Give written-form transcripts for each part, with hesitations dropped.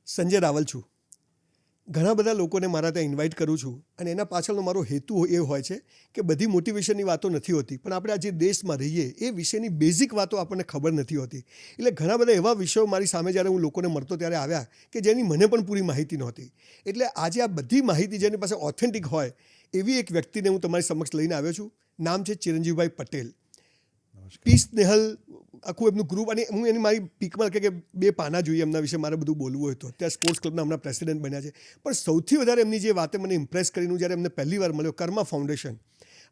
સંજય રાવલ છું. ઘણા બધા લોકોને મારા ત્યાં ઇન્વાઇટ કરું છું અને એના પાછળનો મારો હેતુ એ હોય છે કે બધી મોટિવેશનની વાતો નથી હોતી, પણ આપણે આ જે દેશમાં રહીએ એ વિશેની બેઝિક વાતો આપણને ખબર નથી હોતી. એટલે ઘણા બધા એવા વિષયો મારી સામે જ્યારે હું લોકોને મળતો ત્યારે આવ્યા કે જેની મને પણ પૂરી માહિતી નહોતી. એટલે આજે આ બધી માહિતી જેની પાસે ઓથેન્ટિક હોય એવી એક વ્યક્તિને હું તમારી સમક્ષ લઈને આવ્યો છું. નામ છે ચિરંજીવભાઈ પટેલ. પીસ નેહલ આખું એમનું ગ્રુપ, અને હું એની મારી પીકમાં કે 2 પાના જોઈએ એમના વિશે મારે બધું બોલવું હોય તો. ત્યાં સ્પોર્ટ્સ ક્લબના હમણાં પ્રેસિડેન્ટ બન્યા છે. પણ સૌથી વધારે એમની જે વાતે મને ઇમ્પ્રેસ કરીને જ્યારે એમને પહેલી વાર મળ્યો, કર્મા ફાઉન્ડેશન,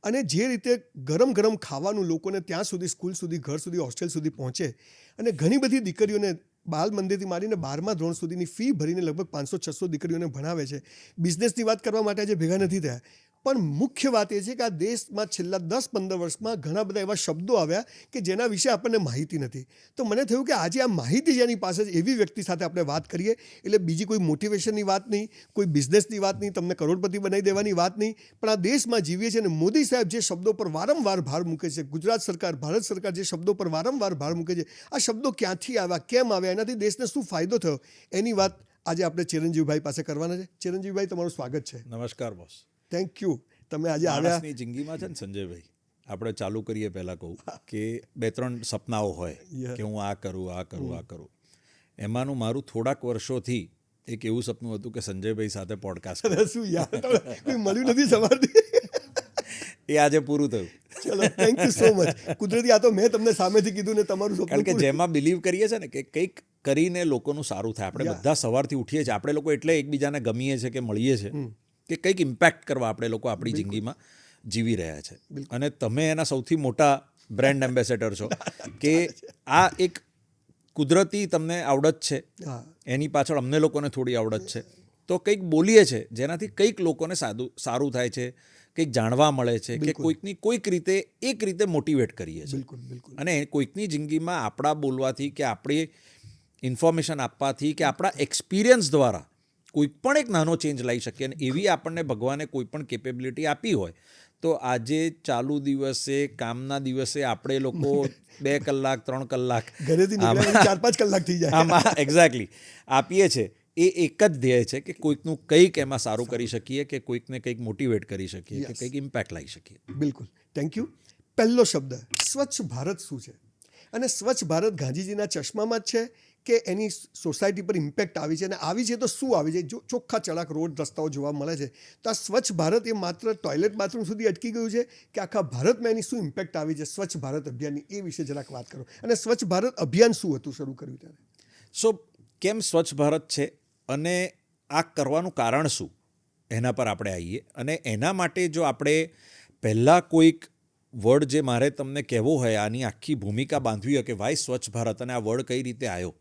અને જે રીતે ગરમ ગરમ ખાવાનું લોકોને ત્યાં સુધી, સ્કૂલ સુધી, ઘર સુધી, હોસ્ટેલ સુધી પહોંચે, અને ઘણી બધી દીકરીઓને બાલ મંદિરથી માંડીને 12મા ધોરણ સુધીની ફી ભરીને લગભગ 500-600 દીકરીઓને ભણાવે છે. બિઝનેસની વાત કરવા માટે આજે ભેગા નથી થયા, પણ મુખ્ય વાત એ છે કે આ દેશમાં છેલ્લા 10-15 વર્ષમાં ઘણા બધા એવા શબ્દો આવ્યા કે જેના વિશે આપણને માહિતી નથી. તો મને થયું કે આજે આ માહિતી જેની પાસે છે એવી વ્યક્તિ સાથે આપણે વાત કરીએ. એટલે બીજી કોઈ મોટિવેશનની વાત નહીં, કોઈ બિઝનેસની વાત નહીં, તમને કરોડપતિ બનાવી દેવાની વાત નહીં, પણ આ દેશમાં જીવીએ છીએ અને મોદી સાહેબ જે શબ્દો પર વારંવાર ભાર મૂકે છે, ગુજરાત સરકાર, ભારત સરકાર જે શબ્દો પર વારંવાર ભાર મૂકે છે, આ શબ્દો ક્યાંથી આવ્યા, કેમ આવ્યા, એનાથી દેશને શું ફાયદો થયો, એની વાત આજે આપણે ચિરંજીવભાઈ પાસે કરવાના છે. ચિરંજીવભાઈ, તમારું સ્વાગત છે. નમસ્કાર બોસ. Thank you. તમે આજે આવ્યા. માણસની જિંદગીમાં છે ને સંજયભાઈ, આપણે ચાલુ કરીએ પહેલાં કહું કે 2-3 સપનાઓ હોય કે હું આ કરું. એમાંનું મારું થોડાક વર્ષોથી એક એવું સપનું હતું કે સંજયભાઈ સાથે પોડકાસ્ટ. શું યાર, કોઈ મળ્યું નથી સવારથી. એ આજે પૂરું થયું. ચલો, થેન્ક યુ સો મચ. કુદરતી આ તો મેં તમને સામેથી કીધું ને તમારું સપનું. કારણ કે જેમાં બિલીવ કરીએ છીએ ને કે કંઈક કરીને લોકોનું સારું થાય. આપણે બધા સવારથી ઉઠીએ છીએ, આપણે લોકો એટલે એકબીજાને ગમીએ છીએ કે મળીએ છીએ કે કંઈક ઇમ્પેક્ટ કરવા આપણે લોકો આપણી જિંદગીમાં જીવી રહ્યા છે. અને તમે એના સૌથી મોટા બ્રાન્ડ એમ્બેસેડર છો કે આ એક કુદરતી તમને આવડત છે, એની પાછળ અમને લોકોને થોડી આવડત છે, તો કંઈક બોલીએ છીએ જેનાથી કંઈક લોકોને સારું થાય છે, કંઈક જાણવા મળે છે, કે કોઈકની કોઈક રીતે એક રીતે મોટિવેટ કરીએ છીએ. અને કોઈકની જિંદગીમાં આપણા બોલવાથી કે આપણી ઇન્ફોર્મેશન આપવાથી કે આપણા એક્સપિરિયન્સ દ્વારા કોઈ પણ એક નાનો ચેન્જ લાવી શકીએ. અને એવી આપણને ભગવાને કોઈ પણ કેપેબિલિટી આપી હોય તો આજે ચાલુ દિવસે, કામના દિવસે આપણે લોકો 2 કલાક 3 કલાક ઘરેથી 4-5 કલાક થઈ જાય આમાં એક્ઝેક્ટલી આપીએ છીએ. એ એક જ ધ્યેય છે કે કોઈકનું કંઈક એમાં સારું કરી શકીએ, કે કોઈકને કંઈક મોટિવેટ કરી શકીએ, કે કંઈક ઇમ્પેક્ટ લાવી શકીએ. બિલકુલ, થેન્ક યુ. પહેલો શબ્દ સ્વચ્છ ભારત શું છે? અને સ્વચ્છ ભારત ગાંધીજીના ચશ્મામાં જ છે કે એની સોસાયટી પર ઇમ્પેક્ટ આવી છે? અને આવી છે તો શું આવી છે? જો ચોખ્ખા ચળાક રોડ રસ્તાઓ જોવા મળે છે, તો આ સ્વચ્છ ભારત એ માત્ર ટોયલેટ બાથરૂમ સુધી અટકી ગયું છે કે આખા ભારતમાં એની શું ઇમ્પેક્ટ આવી છે સ્વચ્છ ભારત અભિયાનની? એ વિશે જરાક વાત કરો. અને સ્વચ્છ ભારત અભિયાન શું હતું શરૂ કર્યું ત્યારે? સો કેમ સ્વચ્છ ભારત છે અને આ કરવાનું કારણ શું, એના પર આપણે આવીએ. અને એના માટે જો આપણે પહેલાં કોઈક વર્ડ જે મારે તમને કહેવો હોય, આની આખી ભૂમિકા બાંધવી હોય કે વાય સ્વચ્છ ભારત અને આ વર્ડ કઈ રીતે આવ્યો,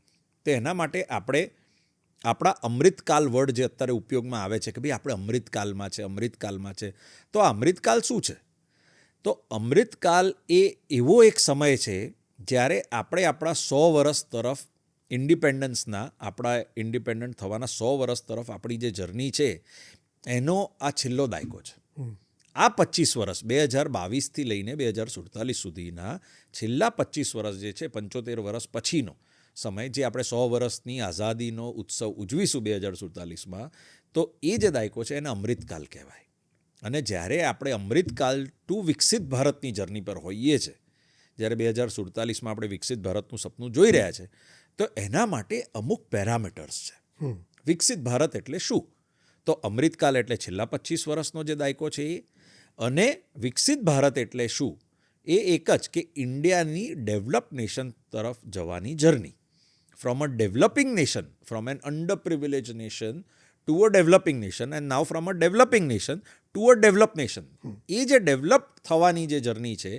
તો એના માટે આપણે આપણા અમૃતકાલ વર્ડ જે અત્યારે ઉપયોગમાં આવે છે કે ભાઈ આપણે અમૃતકાલમાં છે. તો આ અમૃતકાલ શું છે? તો અમૃતકાલ એ એવો એક સમય છે જ્યારે આપણે આપણા 100 વર્ષ તરફ ઇન્ડિપેન્ડન્સના, આપણા ઇન્ડિપેન્ડન્ટ થવાના 100 વર્ષ તરફ આપણી જે જર્ની છે એનો આ છેલ્લો દાયકો છે. આ 25 વર્ષ 2022થી લઈને 2047 સુધીના છેલ્લા 25 વર્ષ જે છે, 75 વર્ષ પછીનો સમય, જે આપણે 100 વર્ષની આઝાદીનો ઉત્સવ ઉજવીશું 2047માં, તો એ જે દાયકો છે એને અમૃતકાલ કહેવાય. અને જ્યારે આપણે અમૃતકાલ ટુ વિકસિત ભારતની જર્ની પર હોઈએ છીએ, જ્યારે 2047માં આપણે વિકસિત ભારતનું સપનું જોઈ રહ્યા છે, તો એના માટે અમુક પેરામીટર્સ છે. વિકસિત ભારત એટલે શું? તો અમૃતકાલ એટલે છેલ્લા 25 વર્ષનો જે દાયકો છે એ, અને વિકસિત ભારત એટલે શું? એ એક જ કે ઇન્ડિયાની ડેવલપ નેશન તરફ જવાની journey. From a developing nation, from an under privilege nation to a developing nation, and now from a developing nation to a develop nation. એ જે ડેવલપ થવાની જે જર્ની છે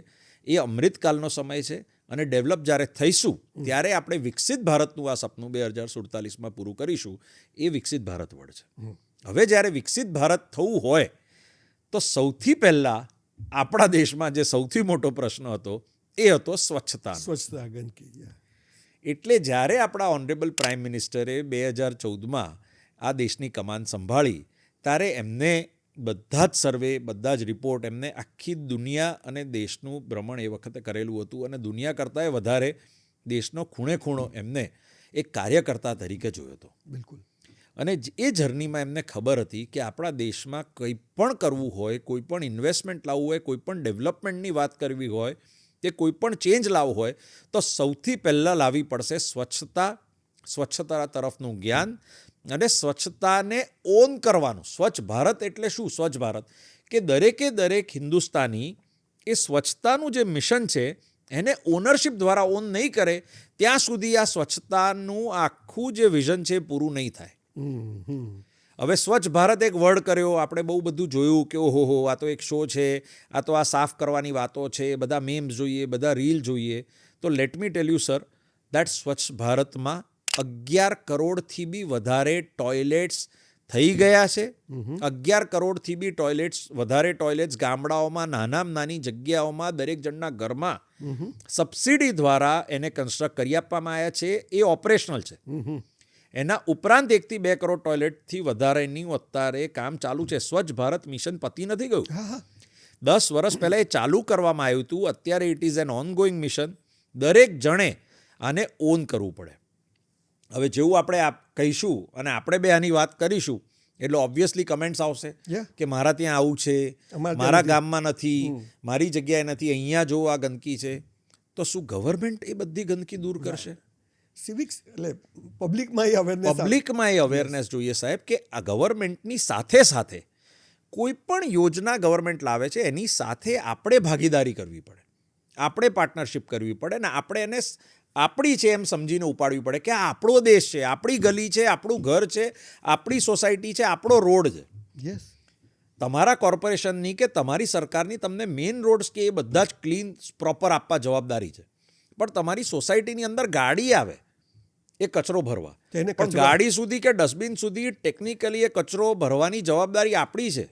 એ અમૃતકાલનો સમય છે. અને ડેવલપ જ્યારે થઈશું ત્યારે આપણે વિકસિત ભારતનું આ સપનું 2047માં પૂરું કરીશું. એ વિકસિત ભારત વર્ડ છે. હવે જ્યારે વિકસિત ભારત થવું હોય તો સૌથી પહેલાં આપણા દેશમાં જે સૌથી મોટો પ્રશ્ન હતો એ હતો સ્વચ્છતા. ગંદકી. એટલે જ્યારે આપણા ઓનરેબલ પ્રાઇમ મિનિસ્ટરે 2014માં આ દેશની કમાન સંભાળી, ત્યારે એમને બધા જ સર્વે, બધા જ રિપોર્ટ, એમને આખી દુનિયા અને દેશનું ભ્રમણ એ વખતે કરેલું હતું. અને દુનિયા કરતાંય વધારે દેશનો ખૂણે ખૂણો એમને એક કાર્યકર્તા તરીકે જોયો હતો. બિલકુલ. અને એ જર્નીમાં એમને ખબર હતી કે આપણા દેશમાં કંઈ પણ કરવું હોય, કોઈ પણ ઇન્વેસ્ટમેન્ટ લાવવું હોય, કોઈ પણ ડેવલપમેન્ટની વાત કરવી હોય કે કોઈ પણ ચેન્જ લાવવું હોય તો સૌથી પહેલાં લાવવી પડશે સ્વચ્છતા તરફનું જ્ઞાન અને સ્વચ્છતાને ઓન કરવાનું. સ્વચ્છ ભારત એટલે શું? સ્વચ્છ ભારત કે દરેક હિન્દુસ્તાની એ સ્વચ્છતાનું જે મિશન છે એને ઓનરશિપ દ્વારા ઓન નહીં કરે ત્યાં સુધી આ સ્વચ્છતાનું આખું જે વિઝન છે એ પૂરું નહીં થાય. હવે સ્વચ્છ ભારત એક વર્ડ કર્યો, આપણે બહુ બધું જોયું કે ઓહો આ તો એક શો છે, આ તો આ સાફ કરવાની વાતો છે, બધા મેમ્સ જોઈએ, બધા રીલ જોઈએ. તો let me tell you sir that સ્વચ્છ ભારતમાં 11 કરોડથી બી વધારે ટોયલેટ્સ થઈ ગયા છે. 11 કરોડથી બી વધારે ટોયલેટ્સ ગામડાઓમાં નાની જગ્યાઓમાં દરેક જણના ઘરમાં સબસિડી દ્વારા એને કન્સ્ટ્રક્ટ કરી આપવામાં આવ્યા છે. એ ઓપરેશનલ છે. એના ઉપરાંત 1 થી 2 કરોડ ટોયલેટથી વધારેની અત્યારે કામ ચાલુ છે. સ્વચ્છ ભારત મિશન પતી નથી ગયું. 10 વર્ષ પહેલાં એ ચાલુ કરવામાં આવ્યું હતું. અત્યારે it is an ongoing mission. દરેક જણે આને ઓન કરવું પડે. હવે જેવું આપણે કહીશું અને આપણે બે આની વાત કરીશું એટલે ઓબ્વિયસલી કમેન્ટ્સ આવશે કે મારા ત્યાં આવું છે, મારા ગામમાં નથી, મારી જગ્યાએ નથી, અહીંયા જો આ ગંદકી છે. તો શું ગવર્મેન્ટ એ બધી ગંદકી દૂર કરશે? સિવિક્સ એટલે પબ્લિકમાં એ અવેરનેસ જોઈએ સાહેબ કે આ ગવર્મેન્ટની સાથે કોઈ પણ યોજના ગવર્મેન્ટ લાવે છે એની સાથે આપણે ભાગીદારી કરવી પડે, આપણે પાર્ટનરશિપ કરવી પડે ને આપણે એને આપણી છે એમ સમજીને ઉપાડવી પડે કે આ આપણો દેશ છે, આપણી ગલી છે, આપણું ઘર છે, આપણી સોસાયટી છે, આપણો રોડ છે. યસ, તમારા કોર્પોરેશનની કે તમારી સરકારની તમને મેઇન રોડ્સ કે એ બધા જ ક્લીન પ્રોપર આપવા જવાબદારી છે. પણ તમારી સોસાયટીની અંદર ગાડી આવે એ કચરો ભરવા, પણ ગાડી સુધી કે ડસ્ટબિન સુધી ટેકનિકલી એ કચરો ભરવાની જવાબદારી આપણી છે.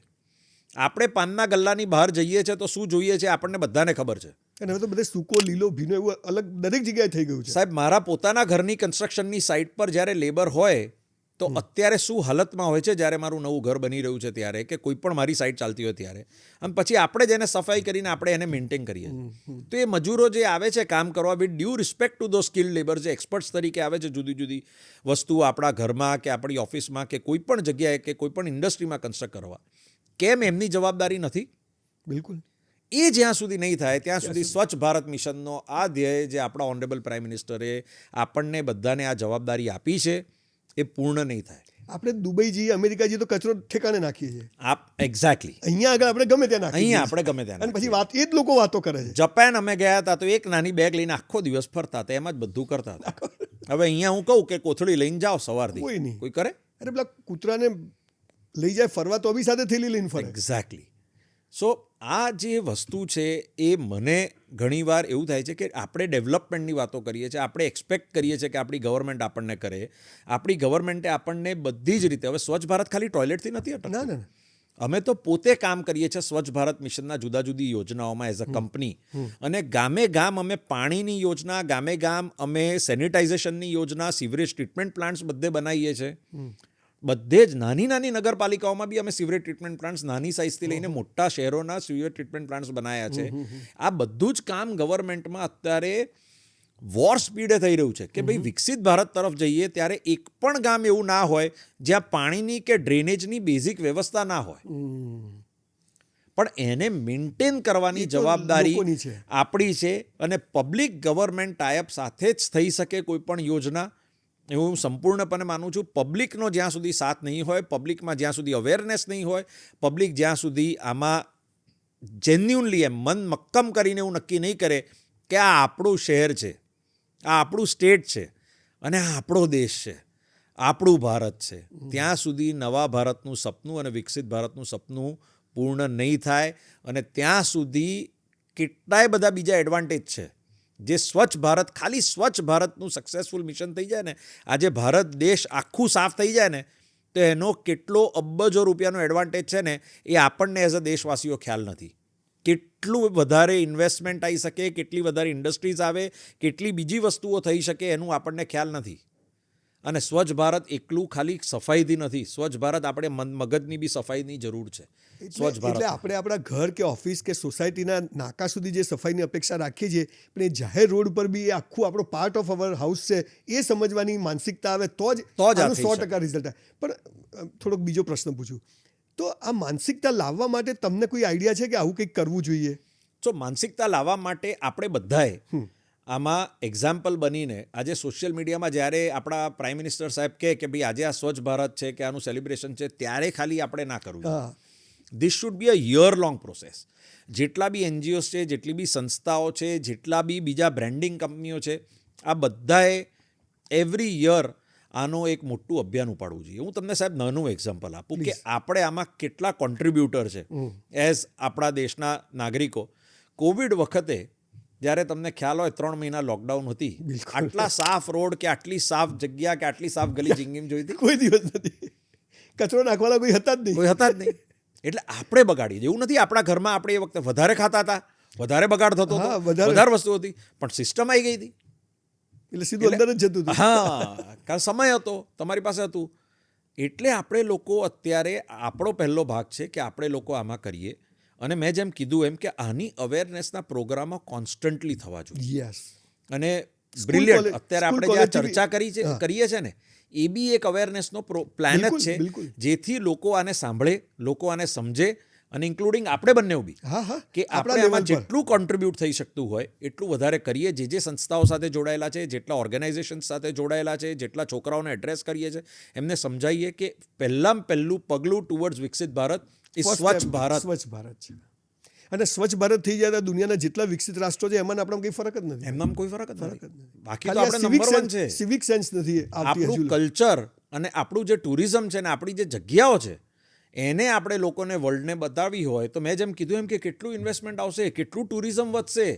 આપણે પાનના ગલ્લાની બહાર જઈએ છીએ તો શું જોઈએ છે આપણને બધાને ખબર છે. અને હવે તો બધે સૂકો લીલો ભીનો એવું અલગ દરેક જગ્યાએ થઈ ગયું છે. સાહેબ મારા પોતાના ઘરની કન્સ્ટ્રક્શનની સાઇટ પર જ્યારે લેબર હોય તો અત્યારે શું હાલતમાં હોય છે જ્યારે મારું નવું ઘર બની રહ્યું છે ત્યારે કે કોઈ પણ મારી સાઇટ ચાલતી હોય ત્યારે, અને પછી આપણે જ એને સફાઈ કરીને આપણે એને મેન્ટેન કરીએ. તો એ મજૂરો જે આવે છે કામ કરવા, વિથ ડ્યુ રિસ્પેક્ટ ટુ ધો સ્કિલ્ડ લેબર, જે એક્સપર્ટ્સ તરીકે આવે છે જુદી જુદી વસ્તુઓ આપણા ઘરમાં કે આપણી ઓફિસમાં કે કોઈ પણ જગ્યાએ કે કોઈ પણ ઇન્ડસ્ટ્રીમાં કન્સ્ટ્રક્ટ કરવા, કેમ એમની જવાબદારી નથી? બિલકુલ. એ જ્યાં સુધી નહીં થાય ત્યાં સુધી સ્વચ્છ ભારત મિશનનો આ ધ્યેય જે આપણા ઓનરેબલ પ્રાઇમ મિનિસ્ટરે આપણને બધાને આ જવાબદારી આપી છે એ પૂર્ણ નહીં થાય. આપણે દુબઈ જઈએ, અમેરિકા જઈએ તો કચરો ઠેકાણે નાખીએ છીએ. એક્ઝેક્ટલી. અહીંયા આગળ આપણે ગમે ત્યાં નાખીએ. અહીંયા આપણે ગમે ત્યાં. અને પછી એ જ લોકો વાતો કરે છે. જાપાન અમે ગયા હતા તો એક નાની બેગ લઈને આખો દિવસ ફરતા હતા, એમાં જ બધું કરતા હતા. હવે અહીંયા હું કહું કે કોથળી લઈને જાઓ સવારથી, કોઈ નહીં. કોઈ કરે? અરે પેલા કૂતરાને લઈ જાય ફરવા તો બી સાથે થેલી લઈને ફરે. એક્ઝેક્ટલી. સો આ જે વસ્તુ છે એ મને ઘણીવાર એવું થાય છે કે આપણે ડેવલપમેન્ટની વાતો કરીએ છીએ, આપણે એક્સપેક્ટ કરીએ છીએ કે આપણી ગવર્મેન્ટ આપણને કરે, આપણી ગવર્મેન્ટે આપણને બધી જ રીતે. હવે સ્વચ્છ ભારત ખાલી ટોયલેટથી નથી અટકતું. ના. અમે તો પોતે કામ કરીએ છીએ સ્વચ્છ ભારત મિશનના જુદા જુદી યોજનાઓમાં એઝ અ કંપની, અને ગામે ગામ અમે પાણીની યોજના, ગામે ગામ અમે સેનિટાઇઝેશનની યોજના, સિવરેજ ટ્રીટમેન્ટ પ્લાન્ટ્સ બધે બનાવીએ છીએ. બધે જ નાની નગરપાલિકાઓમાં બી અમે સિવરેજ ટ્રીટમેન્ટ પ્લાન્ટ્સ નાની સાઇઝથી લઈને મોટા શહેરોના સિવરેજ ટ્રીટમેન્ટ પ્લાન્ટ્સ બનાવ્યા છે. આ બધું જ કામ ગવર્મેન્ટમાં અત્યારે વોર સ્પીડે થઈ રહ્યું છે કે ભાઈ વિકસિત ભારત તરફ જઈએ ત્યારે એક પણ ગામ એવું ના હોય જ્યાં પાણીની કે ડ્રેનેજની બેઝિક વ્યવસ્થા ના હોય, પણ એને મેન્ટેન કરવાની જવાબદારી આપણી છે. અને પબ્લિક ગવર્મેન્ટ ટાઈઅપ સાથે જ થઈ શકે કોઈ પણ યોજના, એવું હું સંપૂર્ણપણે માનું છું. પબ્લિકનો જ્યાં સુધી સાથ નહીં હોય, પબ્લિકમાં જ્યાં સુધી અવેરનેસ નહીં હોય, પબ્લિક જ્યાં સુધી આમાં જેન્યુનલી એમ મન મક્કમ કરીને એવું નક્કી નહીં કરે કે આ આપણું શહેર છે, આ આપણું સ્ટેટ છે અને આ આપણો દેશ છે, આપણું ભારત છે, ત્યાં સુધી નવા ભારતનું સપનું અને વિકસિત ભારતનું સપનું પૂર્ણ નહીં થાય. અને ત્યાં સુધી કેટલાય બધા બીજા એડવાન્ટેજ છે. જે સ્વચ્છ ભારત, ખાલી સ્વચ્છ ભારતનું સક્સેસફુલ મિશન થઈ જાય ને, આજે ભારત દેશ આખું સાફ થઈ જાય ને, તો એનો કેટલો અબજો રૂપિયાનો એડવાન્ટેજ છે ને એ આપણને એઝ અ દેશવાસીઓ ખ્યાલ નથી. કેટલું વધારે ઇન્વેસ્ટમેન્ટ આવી શકે, કેટલી વધારે ઇન્ડસ્ટ્રીઝ આવે, કેટલી બીજી વસ્તુઓ થઈ શકે એનું આપણને ખ્યાલ નથી. અને સ્વચ્છ ભારત એકલું ખાલી સફાઈથી નથી. સ્વચ્છ ભારત આપણે મગજની બી સફાઈની જરૂર છે. સ્વચ્છ એટલે ભારત આપણે આપણા ઘર કે ઓફિસ કે સોસાયટીના નાકા સુધી જે સફાઈની અપેક્ષા રાખીએ છીએ પણ એ જાહેર રોડ પર બી એ આખું આપણો પાર્ટ ઓફ અવર હાઉસ છે એ સમજવાની માનસિકતા આવે તો જ તો જ આ આનું થઈ 100% રિઝલ્ટ આવે. પણ થોડોક બીજો પ્રશ્ન પૂછું તો આ માનસિકતા લાવવા માટે તમને કોઈ આઈડિયા છે કે આવું કંઈક કરવું જોઈએ? તો માનસિકતા લાવવા માટે આપણે બધાએ આમાં એક્ઝામ્પલ બનીને આજે સોશિયલ મીડિયામાં જ્યારે આપણા પ્રાઇમ મિનિસ્ટર સાહેબ કહે કે ભાઈ આજે આ સ્વચ્છ ભારત છે કે આનું સેલિબ્રેશન છે ત્યારે ખાલી આપણે ના કરવું. This should be a year long process. જેટલા બી એનજીઓસ છે, જેટલી બી સંસ્થાઓ છે, જેટલા બી બીજા બ્રેન્ડિંગ કંપનીઓ છે, આ બધાએ એવરી યર આનો એક મોટું અભિયાન ઉપાડવું જોઈએ. હું તમને સાહેબ નાનું એક્ઝામ્પલ આપું કે આપણે આમાં કેટલા કોન્ટ્રીબ્યુટર છે એઝ આપણા દેશના નાગરિકો. કોવિડ વખતે જ્યારે તમને ખ્યાલ હોય 3 મહિના લોકડાઉન હતી, આટલા સાફ રોડ કે આટલી સાફ જગ્યા કે આટલી સાફ ગલી જિંદગીમાં જોઈ હતી? કોઈ દિવસ નથી. કચરો નાખવાના કોઈ હતા જ નહીં. કોઈ હતા જ નહીં. એટલે આપણે બગાડી. એવું નથી આપણા ઘરમાં આપણે એ વખતે વધારે ખાતા હતા, વધારે બગાડ થતો હતો, વધારે વસ્તુ હતી, પણ સિસ્ટમ આવી ગઈ હતી એટલે સીધું અંદર જ જતું હતું. હા, કારણ સમય હતો, તમારી પાસે હતું. એટલે આપણે લોકો અત્યારે આપણો પહેલો ભાગ છે કે આપણે લોકો આમાં કરીએ. અને મેં જેમ કીધું એમ કે આની અવેરનેસના પ્રોગ્રામો કોન્સ્ટન્ટલી થવા જોઈએ. યસ. અને બ્રિલિયન્ટ અત્યારે આપણે જે આ ચર્ચા કરીએ છીએ ને એ બી એક અવેરનેસનો પ્લાન જ છે, જેથી લોકો આને સાંભળે, લોકો આને સમજે, અને ઇન્ક્લુડિંગ આપણે બંને બી કે આપણે આમાં જેટલું કોન્ટ્રીબ્યુટ થઈ શકતું હોય એટલું વધારે કરીએ. જે સંસ્થાઓ સાથે જોડાયેલા છે, જેટલા ઓર્ગેનાઇઝેશન સાથે જોડાયેલા છે, જેટલા છોકરાઓને એડ્રેસ કરીએ છીએ, એમને સમજાવીએ કે પહેલું પગલું ટુવર્ડ્સ વિકસિત ભારત એ સ્વચ્છ ભારત છે. અને સ્વચ્છ ભારત થઈ જાય તો દુનિયાના જેટલા વિકસિત રાષ્ટ્રો છે એમાં આપણે કંઈ ફરક જ નથી. એમનામાં કોઈ ફરક જ નથી. બાકી તો આપણે નંબર 1 છે. સિવિક સેન્સ નથી. આપણું કલ્ચર અને આપણું જે ટુરિઝમ છે ને આપણી જે જગ્યાઓ છે એને આપણે લોકોને વર્લ્ડને બતાવવી હોય તો મેં જેમ કીધું એમ કે કેટલું ઇન્વેસ્ટમેન્ટ આવશે, કેટલું ટુરિઝમ વધશે,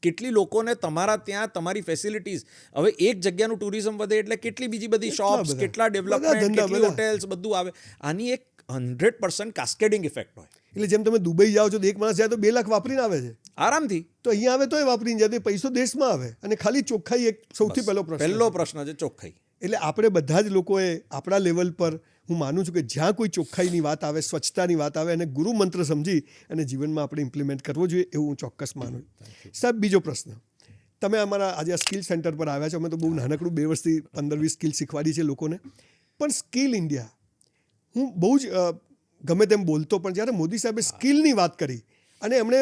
કેટલી લોકોને તમારા ત્યાં તમારી ફેસિલિટીઝ. હવે એક જગ્યાનું ટુરિઝમ વધે એટલે કેટલી બીજી બધી શોપ્સ, કેટલા ડેવલપમેન્ટ, કેટલી હોટેલ્સ, બધું આવે. આની એક 100% કાસ્કેડિંગ ઇફેક્ટ હોય. એટલે જેમ તમે દુબઈ જાઓ છો તો એક માણસ જાય તો 2 લાખ વાપરીને આવે છે આરામથી, તો અહીંયા આવે તોય વાપરીને જાય, પૈસો દેશમાં આવે. અને ખાલી ચોખ્ખાઈ એક સૌથી પહેલો પ્રશ્ન છે, ચોખ્ખાઈ. એટલે આપણે બધા જ લોકોએ આપણા લેવલ પર હું માનું છું કે જ્યાં કોઈ ચોખ્ખાઈની વાત આવે, સ્વચ્છતાની વાત આવે, અને ગુરુ મંત્ર સમજી અને જીવનમાં આપણે ઇમ્પ્લિમેન્ટ કરવો જોઈએ એવું હું ચોક્કસ માનું. સાહેબ, બીજો પ્રશ્ન. તમે અમારા આજે આ સ્કિલ સેન્ટર પર આવ્યા છો. અમે તો બહુ નાનકડું 2 વર્ષથી 15-20 સ્કિલ શીખવાડી છે લોકોને. પણ સ્કિલ ઇન્ડિયા હું બહુ જ ગમે તેમ બોલતો, પણ જ્યારે મોદી સાહેબે સ્કિલની વાત કરી અને એમણે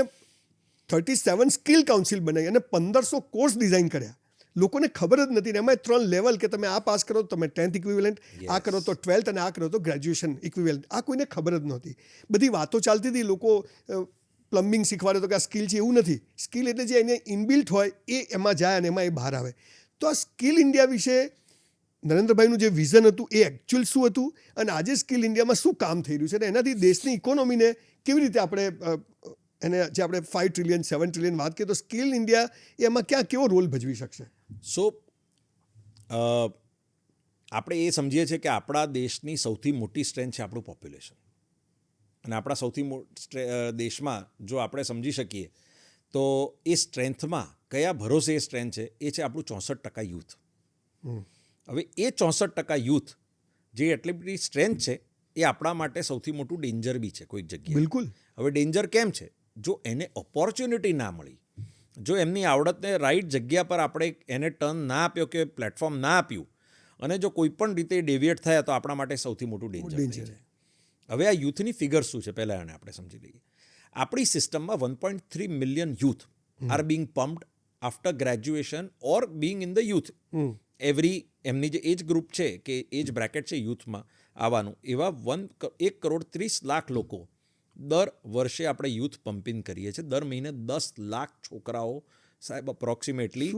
37 સ્કિલ કાઉન્સિલ બનાવી અને 1500 કોર્સ ડિઝાઇન કર્યા, લોકોને ખબર જ નથી. એમાં 3 લેવલ કે તમે આ પાસ કરો તો તમે 10th ઇક્વિવેલન્ટ, આ કરો તો 12th, અને આ કરો તો ગ્રેજ્યુએશન ઇક્વિવેલન્ટ. આ કોઈને ખબર જ નહોતી. બધી વાતો ચાલતી હતી. લોકો પ્લમ્બિંગ શીખવાડે તો કે આ સ્કિલ છે, એવું નથી. સ્કિલ એટલે જે એને ઇનબિલ્ટ હોય એ એમાં જાય અને એમાં એ બહાર આવે. તો આ સ્કિલ ઇન્ડિયા વિશે નરેન્દ્રભાઈનું જે વિઝન હતું એ એકચ્યુઅલ શું હતું અને આજે સ્કિલ ઇન્ડિયામાં શું કામ થઈ રહ્યું છે અને એનાથી દેશની ઇકોનોમીને કેવી રીતે આપણે એને જે આપણે 5 ટ્રિલિયન 7 ટ્રિલિયન વાત કરીએ તો સ્કિલ ઇન્ડિયા એમાં કેવો રોલ ભજવી શકશે? સો આપણે એ સમજીએ છીએ કે આપણા દેશની સૌથી મોટી સ્ટ્રેન્થ છે આપણું પોપ્યુલેશન. અને આપણા સૌથી દેશમાં જો આપણે સમજી શકીએ તો એ સ્ટ્રેન્થમાં કયા ભરોસે એ સ્ટ્રેન્થ છે, એ છે આપણું 64% યુથ. હવે એ 64% યુથ જે એટલી બધી સ્ટ્રેન્થ છે એ આપણા માટે સૌથી મોટું ડેન્જર બી છે કોઈક જગ્યાએ. બિલકુલ. હવે ડેન્જર કેમ છે? જો એને ઓપોર્ચ્યુનિટી ના મળી, જો એમની આવડતને રાઈટ જગ્યા પર આપણે એને ટર્ન ના આપ્યો કે પ્લેટફોર્મ ના આપ્યું, અને જો કોઈ પણ રીતે ડેવિએટ થયા તો આપણા માટે સૌથી મોટું ડેન્જર છે. હવે આ યુથની ફિગર શું છે પહેલાં એને આપણે સમજી લઈએ. આપણી સિસ્ટમમાં 1.3 million youth are being pumped after graduation or being in the youth. એમની જે એજ ગ્રુપ છે કે એજ બ્રેકેટ છે યુથમાં આવવાનું, એવા 1,30,00,000 લોકો દર વર્ષે આપણે યુથ પમ્પિંગ કરીએ છીએ. દર મહિને 10 લાખ છોકરાઓ સાહેબ અપ્રોક્સિમેટલી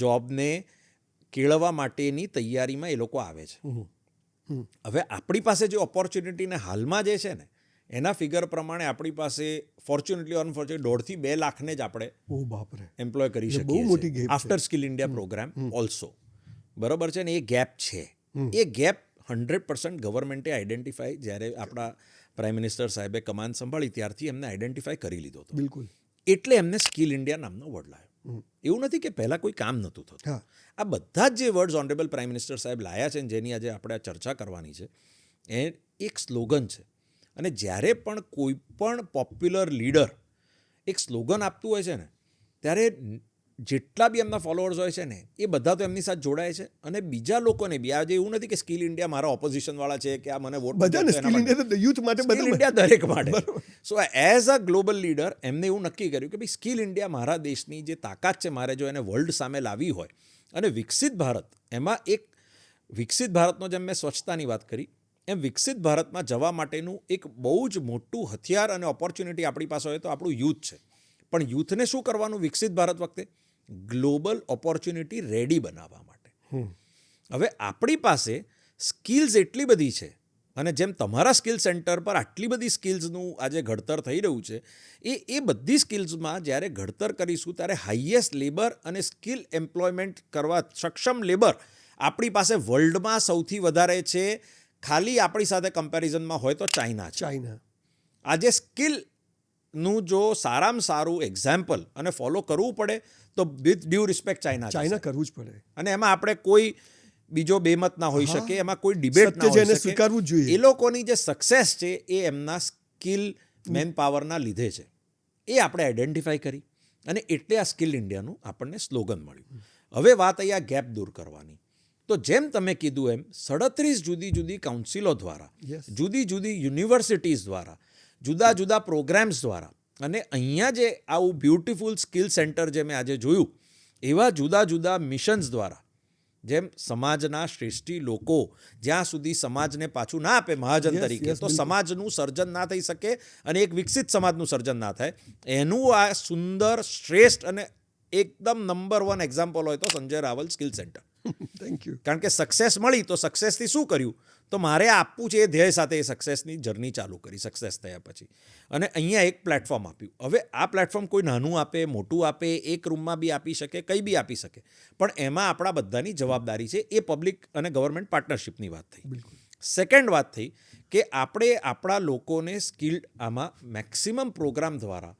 જોબને કેળવવા માટેની તૈયારીમાં એ લોકો આવે છે. હવે આપણી પાસે જે ઓપોર્ચ્યુનિટીને હાલમાં જે છે ને એના ફિગર પ્રમાણે આપણી પાસે ફોર્ચ્યુનેટલી અનફોર્ચ્યુનેટલી 1.5 થી 2 લાખને જ આપણે એમ્પ્લોય કરી શકીએ છીએ after skill India program also. બરોબર છે ને? એ ગેપ છે. એ ગેપ 100% ગવર્મેન્ટે આઈડેન્ટિફાઈ, જ્યારે આપણા પ્રાઇમ મિનિસ્ટર સાહેબે કમાન્ડ સંભાળી ત્યારથી એમને આઈડેન્ટિફાઈ કરી લીધો હતો. બિલકુલ. એટલે એમને સ્કિલ ઇન્ડિયા નામનો વર્ડ લાવ્યો. એવું નથી કે પહેલાં કોઈ કામ નહોતું થતું. હા. આ બધા જ જે વર્ડ્સ ઓનરેબલ પ્રાઇમ મિનિસ્ટર સાહેબ લાયા છે ને જેની આજે આપણે આ ચર્ચા કરવાની છે એ એક સ્લોગન છે. અને જ્યારે પણ કોઈ પણ પોપ્યુલર લીડર એક સ્લોગન આપતું હોય છે ને ત્યારે જેટલા બી એમના ફોલોઅર્સ હોય છે ને એ બધા તો એમની સાથે જોડાય છે અને બીજા લોકોને બી આજે એવું નથી કે સ્કિલ ઇન્ડિયા મારા ઓપોઝિશનવાળા છે કે આ મને વોટ બધાને સ્કિલ ઇન્ડિયા યુથ માટે સ્કિલ ઇન્ડિયા દરેક માટે. સો એઝ અ ગ્લોબલ લીડર એમને એવું નક્કી કર્યું કે ભાઈ સ્કિલ ઇન્ડિયા મારા દેશની જે તાકાત છે મારે જો એને વર્લ્ડ સામે લાવી હોય અને વિકસિત ભારત એમાં એક વિકસિત ભારતનો જેમ મેં સ્વચ્છતાની વાત કરી એમ વિકસિત ભારતમાં જવા માટેનું એક બહુ જ મોટું હથિયાર અને ઓપોર્ચ્યુનિટી આપણી પાસે હોય તો આપણું યુથ છે. પણ યુથને શું કરવાનું વિકસિત ભારત વખતે ગ્લોબલ ઓપોર્ચ્યુનિટી રેડી બનાવવા માટે. હવે આપણી પાસે સ્કિલ્સ એટલી બધી છે અને જેમ તમારા સ્કિલ સેન્ટર પર આટલી બધી સ્કિલ્સનું આજે ઘડતર થઈ રહ્યું છે એ બધી સ્કિલ્સમાં જ્યારે ઘડતર કરીશું ત્યારે હાઈએસ્ટ લેબર અને સ્કિલ એમ્પ્લોયમેન્ટ કરવા સક્ષમ લેબર આપણી પાસે વર્લ્ડમાં સૌથી વધારે છે. ખાલી આપણી સાથે કમ્પેરિઝનમાં હોય તો ચાઇના છે. આજે સ્કિલનું જો સારામાં સારું એક્ઝામ્પલ અને ફોલો કરવું પડે તો વિથ ડ્યુ રિસ્પેક્ટ ચાઇના કરવું જ પડે. અને એમાં આપણે કોઈ બીજો બેમત ના હોઈ શકે, એમાં કોઈ ડિબેટ ના હોઈ શકે. સ્વીકારવું જ જોઈએ. એ લોકોની જે સક્સેસ છે એ એમના સ્કિલ મેન પાવરના લીધે છે. એ આપણે આઈડેન્ટિફાઈ કરી અને એટલે આ સ્કિલ ઇન્ડિયાનું આપણને સ્લોગન મળ્યું. હવે વાત અહીંયા ગેપ દૂર કરવાની. તો જેમ તમે કીધું એમ 37 જુદી જુદી કાઉન્સિલો દ્વારા, જુદી જુદી યુનિવર્સિટીઝ દ્વારા, જુદા જુદા પ્રોગ્રામ્સ દ્વારા અને અહીંયા જે આવું બ્યુટિફુલ સ્કિલ સેન્ટર જે મેં આજે જોયું એવા જુદા જુદા મિશન્સ દ્વારા જેમ સમાજના શ્રેષ્ઠી લોકો જ્યાં સુધી સમાજને પાછું ના આપે મહાજન તરીકે તો સમાજનું સર્જન ના થઈ શકે અને એક વિકસિત સમાજનું સર્જન ના થાય. એનું આ સુંદર શ્રેષ્ઠ અને એકદમ નંબર 1 એક્ઝામ્પલ હોય તો Sanjay Raval skill center. Thank you. કારણ કે સક્સેસ મળી તો સક્સેસથી શું કર્યું તો મારે આપવું છે એ ધ્યેય સાથે એ સક્સેસની જર્ની ચાલુ કરી સક્સેસ થયા પછી અને અહીંયા એક પ્લેટફોર્મ આપ્યું. હવે આ પ્લેટફોર્મ કોઈ નાનું આપે મોટું આપે એક રૂમમાં બી આપી શકે કંઈ બી આપી શકે પણ એમાં આપણા બધાની જવાબદારી છે. એ પબ્લિક અને ગવર્મેન્ટ પાર્ટનરશિપની વાત થઈ. સેકન્ડ વાત થઈ કે આપણે આપણા લોકોને સ્કિલ્ડ આમાં મેક્સિમમ પ્રોગ્રામ દ્વારા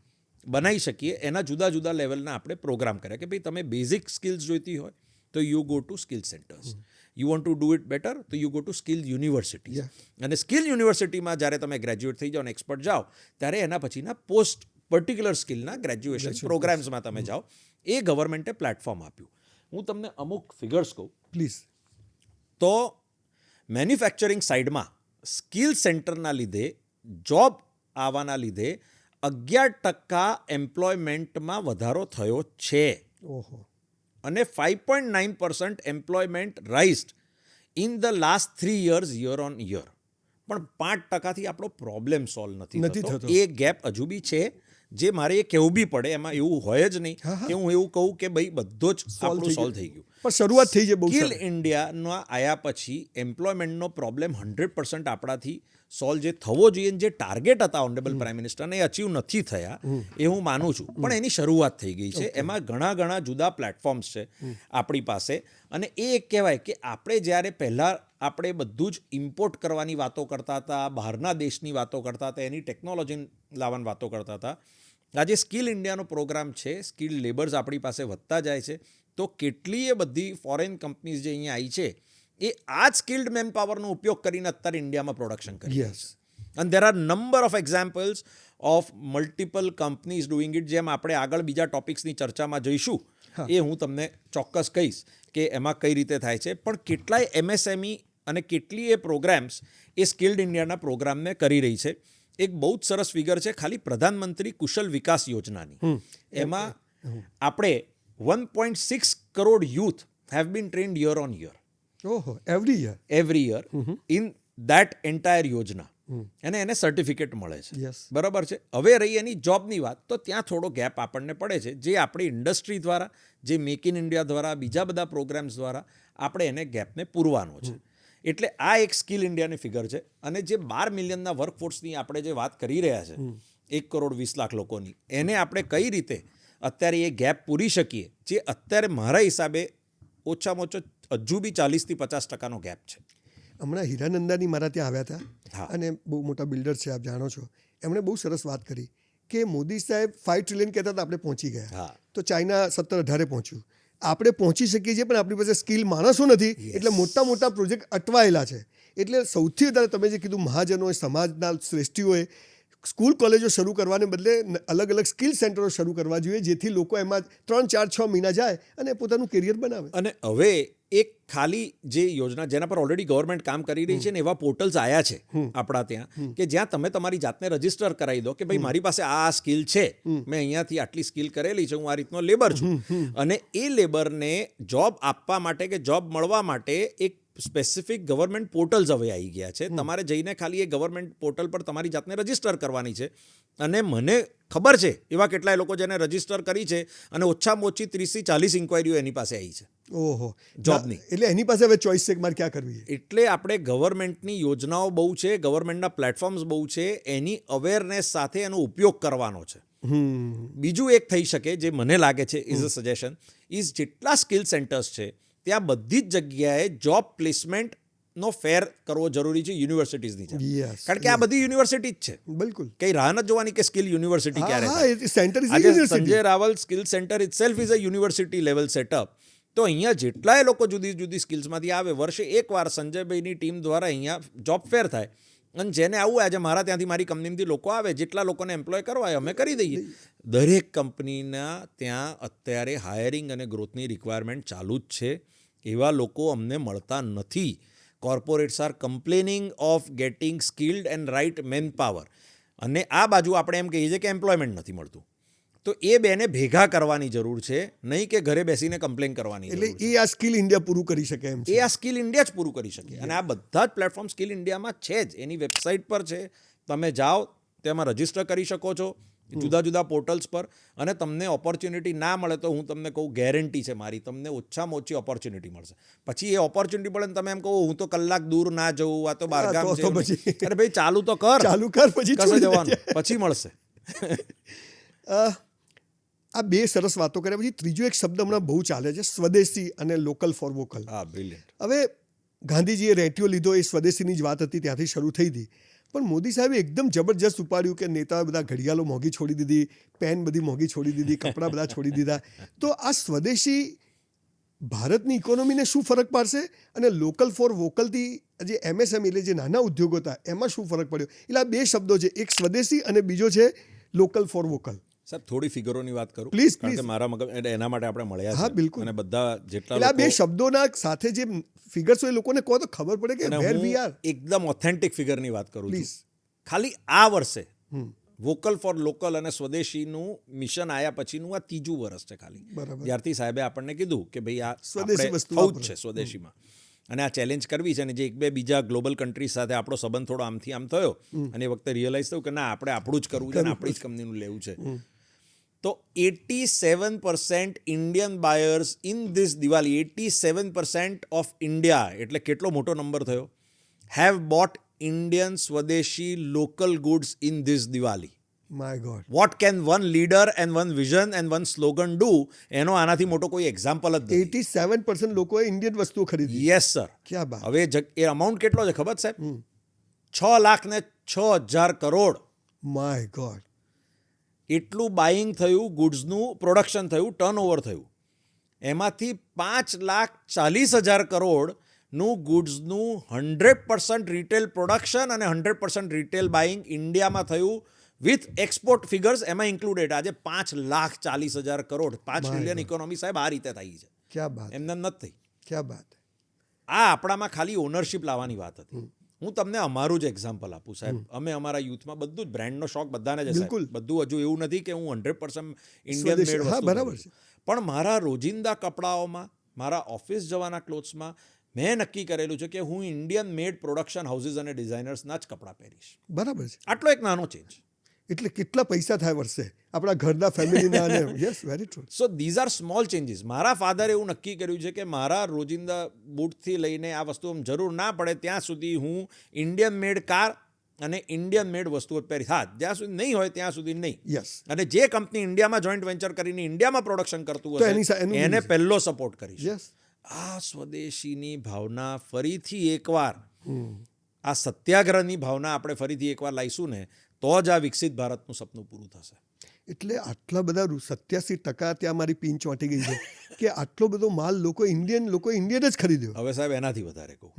બનાવી શકીએ. એના જુદા જુદા લેવલના આપણે પ્રોગ્રામ કર્યા કે ભાઈ તમે બેઝિક સ્કિલ્સ જોઈતી હોય તો you go to skill centres. You want to do it better તો you go to skill university. અને સ્કિલ યુનિવર્સિટીમાં જ્યારે તમે ગ્રેજ્યુએટ થઈ જાઓ અને એક્સપર્ટ જાઓ ત્યારે એના પછીના પોસ્ટ પર્ટિક્યુલર સ્કિલના ગ્રેજ્યુએશન પ્રોગ્રામ્સમાં તમે જાઓ. એ ગવર્મેન્ટે પ્લેટફોર્મ આપ્યું. હું તમને અમુક ફિગર્સ કહું પ્લીઝ. તો મેન્યુફેક્ચરિંગ સાઇડમાં સ્કિલ સેન્ટરના લીધે જોબ આવવાના લીધે 11% એમ્પ્લોયમેન્ટમાં વધારો થયો છે. ઓહો. અને 5.9% employment raised in the last 3 years year on year. પણ 5%થી આપણો પ્રોબ્લેમ સોલ્વ નથી થતો. એ ગેપ હજુ બી છે જે મારે એ કહેવું બી પડે. એમાં એવું હોય જ નહીં કે હું એવું કહું કે ભાઈ બધો જ આપણું સોલ્વ થઈ ગયું. પણ શરૂઆત થઈ છે બહુ. સ્કિલ ઇન્ડિયાના આયા પછી એમ્પ્લોયમેન્ટનો પ્રોબ્લેમ 100% આપણાથી સોલ્વ જે થવો જોઈએ જે ટાર્ગેટ હતા ઓનરેબલ પ્રાઇમ મિનિસ્ટરને એ અચીવ નથી થયા એ હું માનું છું. પણ એની શરૂઆત થઈ ગઈ છે. એમાં ઘણા જુદા પ્લેટફોર્મ્સ છે આપણી પાસે અને એ એક કહેવાય કે આપણે જ્યારે પહેલાં આપણે બધું જ ઇમ્પોર્ટ કરવાની વાતો કરતા હતા, બહારના દેશની વાતો કરતા હતા, એની ટેકનોલોજી લાવવાની વાતો કરતા હતા. આજે સ્કિલ ઇન્ડિયાનો પ્રોગ્રામ છે. સ્કિલ લેબર્સ આપણી પાસે વધતા જાય છે તો કેટલીય બધી ફોરેન કંપનીઝ જે અહીંયા આવી છે એ આ જ સ્કિલ્ડ મેન પાવરનો ઉપયોગ કરીને અત્યારે ઇન્ડિયામાં પ્રોડક્શન કરી છે. અને there are number of examples of multiple companies doing it. જેમ આપણે આગળ બીજા ટોપિક્સની ચર્ચામાં જઈશું એ હું તમને ચોક્કસ કહીશ કે એમાં કઈ રીતે થાય છે. પણ કેટલાય MSME અને કેટલીય પ્રોગ્રામ્સ એ સ્કિલ્ડ ઇન્ડિયાના પ્રોગ્રામને કરી રહી છે. એક બહુ જ સરસ ફિગર છે ખાલી પ્રધાનમંત્રી કુશલ વિકાસ યોજનાની. એમાં આપણે 1.6 crore youth have been trained year on year. ઓહો. Every year in that entire યોજના. અને એને સર્ટિફિકેટ મળે છે. બરાબર છે. હવે રહી એની જોબની વાત તો ત્યાં થોડો ગેપ આપણને પડે છે જે આપણી ઇન્ડસ્ટ્રી દ્વારા જે મેક ઇન ઇન્ડિયા દ્વારા બીજા બધા પ્રોગ્રામ્સ દ્વારા આપણે એને ગેપને પૂરવાનો છે. એટલે આ એક સ્કિલ ઇન્ડિયાની ફિગર છે. અને જે 12 મિલિયનના વર્કફોર્સની આપણે જે વાત કરી રહ્યા છે 1,20,00,000 લોકોની એને આપણે કઈ રીતે અત્યારે એ ગેપ પૂરી શકીએ જે અત્યારે મારા હિસાબે ઓછામાં ઓછો હજુ બી 40-50% ગેપ છે. હમણાં હીરાનંદાની મારા ત્યાં આવ્યા હતા અને બહુ મોટા બિલ્ડર છે આપ જાણો છો. એમણે બહુ સરસ વાત કરી કે મોદી સાહેબ 5 ટ્રિલિયન કહેતા હતા, આપણે પહોંચી ગયા. હા. તો ચાઇના 17-18 પહોંચ્યું. આપણે પહોંચી શકીએ છીએ, પણ આપણી પાસે સ્કિલ માણસો નથી. એટલે મોટા મોટા પ્રોજેક્ટ અટવાયેલા છે. એટલે સૌથી વધારે તમે જે કીધું, મહાજનોએ, સમાજના શ્રેષ્ઠીઓએ સ્કૂલ કોલેજો શરૂ કરવાને બદલે અલગ અલગ સ્કિલ સેન્ટરો શરૂ કરવા જોઈએ, જેથી લોકો એમાં 3-4-6 મહિના જાય અને પોતાનું કેરિયર બનાવે. અને હવે એક ખાલી જે યોજના જેના પર ઓલરેડી ગવર્મેન્ટ કામ કરી રહી છે ને એવા પોર્ટલ્સ આવ્યા છે આપણા ત્યાં, કે જ્યાં તમે તમારી જાતને રજીસ્ટર કરાવી દો કે ભાઈ મારી પાસે આ સ્કિલ છે, મેં અહીંયાથી આટલી સ્કિલ કરેલી છે, હું આ રીતનો લેબર છું. અને એ લેબરને જોબ આપવા માટે કે જોબ મળવા માટે એક સ્પેસિફિક ગવર્મેન્ટ પોર્ટલ્સ હવે આવી ગયા છે. તમારે જઈને ખાલી એ ગવર્મેન્ટ પોર્ટલ પર તમારી જાતને રજીસ્ટર કરવાની છે. અને મને ખબર છે એવા કેટલાય લોકો જેને રજીસ્ટર કરી છે અને ઓછામાં ઓછી 30-40 ઇન્ક્વાયરીઓ એની પાસે આવી છે. ઓહો, જોબની. એટલે એની પાસે હવે ચોઈસ છે કે મારે ક્યાં કરવી. એટલે આપણે ગવર્મેન્ટની યોજનાઓ બહુ છે, ગવર્મેન્ટના પ્લેટફોર્મ્સ બહુ છે, એની અવેરનેસ સાથે એનો ઉપયોગ કરવાનો છે. બીજું એક થઈ શકે જે મને લાગે છે ઇઝ અ સજેશન, ઇઝ જેટલા સ્કિલ સેન્ટર્સ છે ત્યાં બધી જ જગ્યાએ જોબ પ્લેસમેન્ટનો ફેર કરવો જરૂરી છે યુનિવર્સિટીઝની છે. કારણ કે આ બધી યુનિવર્સિટી જ છે. બિલકુલ. કઈ રાહ નથી જોવાની કે સ્કિલ યુનિવર્સિટી ક્યારે હા, થાય. એ સેન્ટર ઇઝ આજે university. Sanjay Raval skill center itself is a university level setup. તો અહીંયા જેટલાય લોકો જુદી જુદી સ્કિલ્સમાંથી આવે, વર્ષે એકવાર સંજયભાઈની ટીમ દ્વારા અહીંયા જોબ ફેર થાય. અને જેને આવું આજે મારા ત્યાંથી, મારી કંપનીમાંથી લોકો આવે, જેટલા લોકોને એમ્પ્લોય કરવા હોય અમે કરી દઈએ. દરેક કંપનીના ત્યાં અત્યારે હાયરિંગ અને ગ્રોથની રિક્વાયરમેન્ટ ચાલુ જ છે. એવા લોકો અમને મળતા નથી. Corporates are complaining of getting skilled and right man power. અને આ બાજુ આપણે એમ કહીએ છીએ કે એમ્પ્લોયમેન્ટ નથી મળતું. તો એ બેને ભેગા કરવાની જરૂર છે, નહીં કે ઘરે બેસીને કમ્પ્લેન કરવાની. એટલે એ આ સ્કિલ ઇન્ડિયા પૂરું કરી શકે એમ છે. એ આ સ્કિલ ઇન્ડિયા જ પૂરું કરી શકે. અને આ બધા જ પ્લેટફોર્મ સ્કિલ ઇન્ડિયામાં છે જ, એની વેબસાઇટ પર છે. તમે જાઓ, તેમાં રજીસ્ટર કરી શકો છો જુદા જુદા પોર્ટલ્સ પર. અને તમને ઓપોર્ચ્યુનિટી ના મળે તો હું તમને કહું, ગેરંટી છે મારી, તમને ઓછામાં ઓછી ઓપોર્ચ્યુનિટી મળશે. પછી એ ઓપોર્ચ્યુનિટી મળે તમે એમ કહો હું તો કલાક દૂર ના જવું, આ તો બહારગામ છે. અરે ભાઈ ચાલુ તો કર, પછી કશે જવાનું, પછી મળશે. આ બે સરસ વાતો કર્યા પછી ત્રીજો એક શબ્દ હમણાં બહુ ચાલે છે, સ્વદેશી અને લોકલ ફોર વોકલ. હા, બ્રિલિયન્ટ. હવે ગાંધીજીએ રેટિયો લીધો, એ સ્વદેશીની જ વાત હતી, ત્યાંથી શરૂ થઈ હતી. પણ મોદી સાહેબે એકદમ જબરજસ્ત ઉપાડ્યું કે નેતાઓએ બધા ઘડિયાળો મોંઘી છોડી દીધી, પેન બધી મોંઘી છોડી દીધી, કપડાં બધા છોડી દીધા. તો આ સ્વદેશી ભારતની ઇકોનોમીને શું ફરક પાડશે, અને લોકલ ફોર વોકલથી જે MSME એટલે જે નાના ઉદ્યોગો હતા એમાં શું ફરક પડ્યો? એટલે આ બે શબ્દો છે, એક સ્વદેશી અને બીજો છે લોકલ ફોર વોકલ. સાહેબ થોડી ફિગરોની વાત કરું પ્લીઝ, કારણ કે મારા મગજ એના માટે આપણે મળ્યા છે. હા, બિલકુલ. અને બધા જેટલા એટલે આ બે શબ્દોના સાથે જે ફિગર્સ હોય એ લોકોને કહો તો ખબર પડે કે વેર વી આર. એકદમ ઓથેન્ટિક ફિગરની વાત કરું છું. પ્લીઝ. ખાલી આ વર્ષે વોકલ ફોર લોકલ અને સ્વદેશીનું મિશન આયા પછીનું આ ત્રીજું વર્ષ છે ખાલી. બરાબર. જ્યારથી સાહેબે આપણને કીધું કે ભાઈ આ સ્વદેશી વસ્તુ થવું જ છે સ્વદેશીમાં, અને આ ચેલેન્જ કરવી છે. અને જે એક બે બીજા ગ્લોબલ કન્ટ્રીઝ સાથે આપણો સંબંધ થોડો આમથી આમ થયો, અને એ વખતે રિયલાઇઝ થયું કે ના, આપણે આપણું જ કરવું છે અને આપણી જ કંપનીનું લેવું છે. તો 87% Indian buyers in this Diwali, 87% of India, એટલે કેટલો મોટો નંબર થયો, હેવ બોટ ઇન્ડિયન સ્વદેશી local goods in this Diwali. My God. What can one leader and one vision and one slogan do? એનો આનાથી મોટો કોઈ એક્ઝામ્પલ જ નથી. 87% લોકોએ ઇન્ડિયન વસ્તુઓ ખરીદી. Yes sir. ક્યાં બાત. હવે એ અમાઉન્ટ કેટલો છે ખબર સાહેબ? 6,06,000 કરોડ. My god. એટલું બાઇંગ થયું, ગુડ્સનું પ્રોડક્શન થયું, ટર્નઓવર થયું. એમાંથી 5,40,000 કરોડનું ગુડ્સનું 100% રિટેલ પ્રોડક્શન અને 100% રિટેલ બાઇંગ ઇન્ડિયામાં થયું, વિથ એક્સપોર્ટ ફિગર્સ એમાં ઇન્ક્લુડેડ. આજે 5,40,000 કરોડ, 5 ટ્રિલિયન ઇકોનોમી સાહેબ આ રીતે થઈ છે. ક્યાં બાત. એમને નથી. ક્યાં બાત. આ આપણામાં ખાલી ઓનરશિપ લાવવાની વાત હતી. હું તમને અમારું જ એક્ઝામ્પલ આપું સાહેબ. અમે અમારા યુથમાં બધું જ બ્રાન્ડનો શોખ બધાને જ છે. બધું હજુ એવું નથી કે હું 100% ઇન્ડિયન મેડ વસ્તુ બરાબર છે. પણ મારા રોજિંદા કપડાઓમાં, મારા ઓફિસ જવાના ક્લોથ્સમાં મેં નક્કી કરેલું છે કે હું ઇન્ડિયન મેડ પ્રોડક્શન હાઉસીસ અને ડિઝાઇનર્સના જ કપડાં પહેરીશ. બરાબર છે. આટલો એક નાનો ચેન્જ. એટલે કેટલા પૈસા થાય વર્ષે આપણા ઘરના ફેમિલીના. અને yes, very true. So these are small changes. મારા ફાધરે એવું નક્કી કર્યું છે કે મારા રોજિંદા બૂટથી લઈને આ વસ્તુ જરૂર ના પડે ત્યાં સુધી હું ઇન્ડિયન મેડ કાર અને ઇન્ડિયન મેડ વસ્તુઓ પહેરી. હા, જ્યાં સુધી નહીં હોય ત્યાં સુધી નહીં. યસ. અને જે કંપની ઇન્ડિયામાં જોઈન્ટ વેન્ચર કરીને ઇન્ડિયામાં પ્રોડક્શન કરતું હશે એને પહેલો સપોર્ટ કરીશ. યસ. આ સ્વદેશીની ભાવના ફરીથી એકવાર, આ સત્યાગ્રહની ભાવના આપણે ફરીથી એકવાર લાવીશું ને, તો જ આ વિકસિત ભારતનું સપનું પૂરું થશે. એટલે આટલા બધા 87% ત્યાં મારી પિન ચોંટી ગઈ છે કે આટલો બધો માલ ઇન્ડિયન જ ખરીદ્યો. હવે સાહેબ એનાથી વધારે કહું,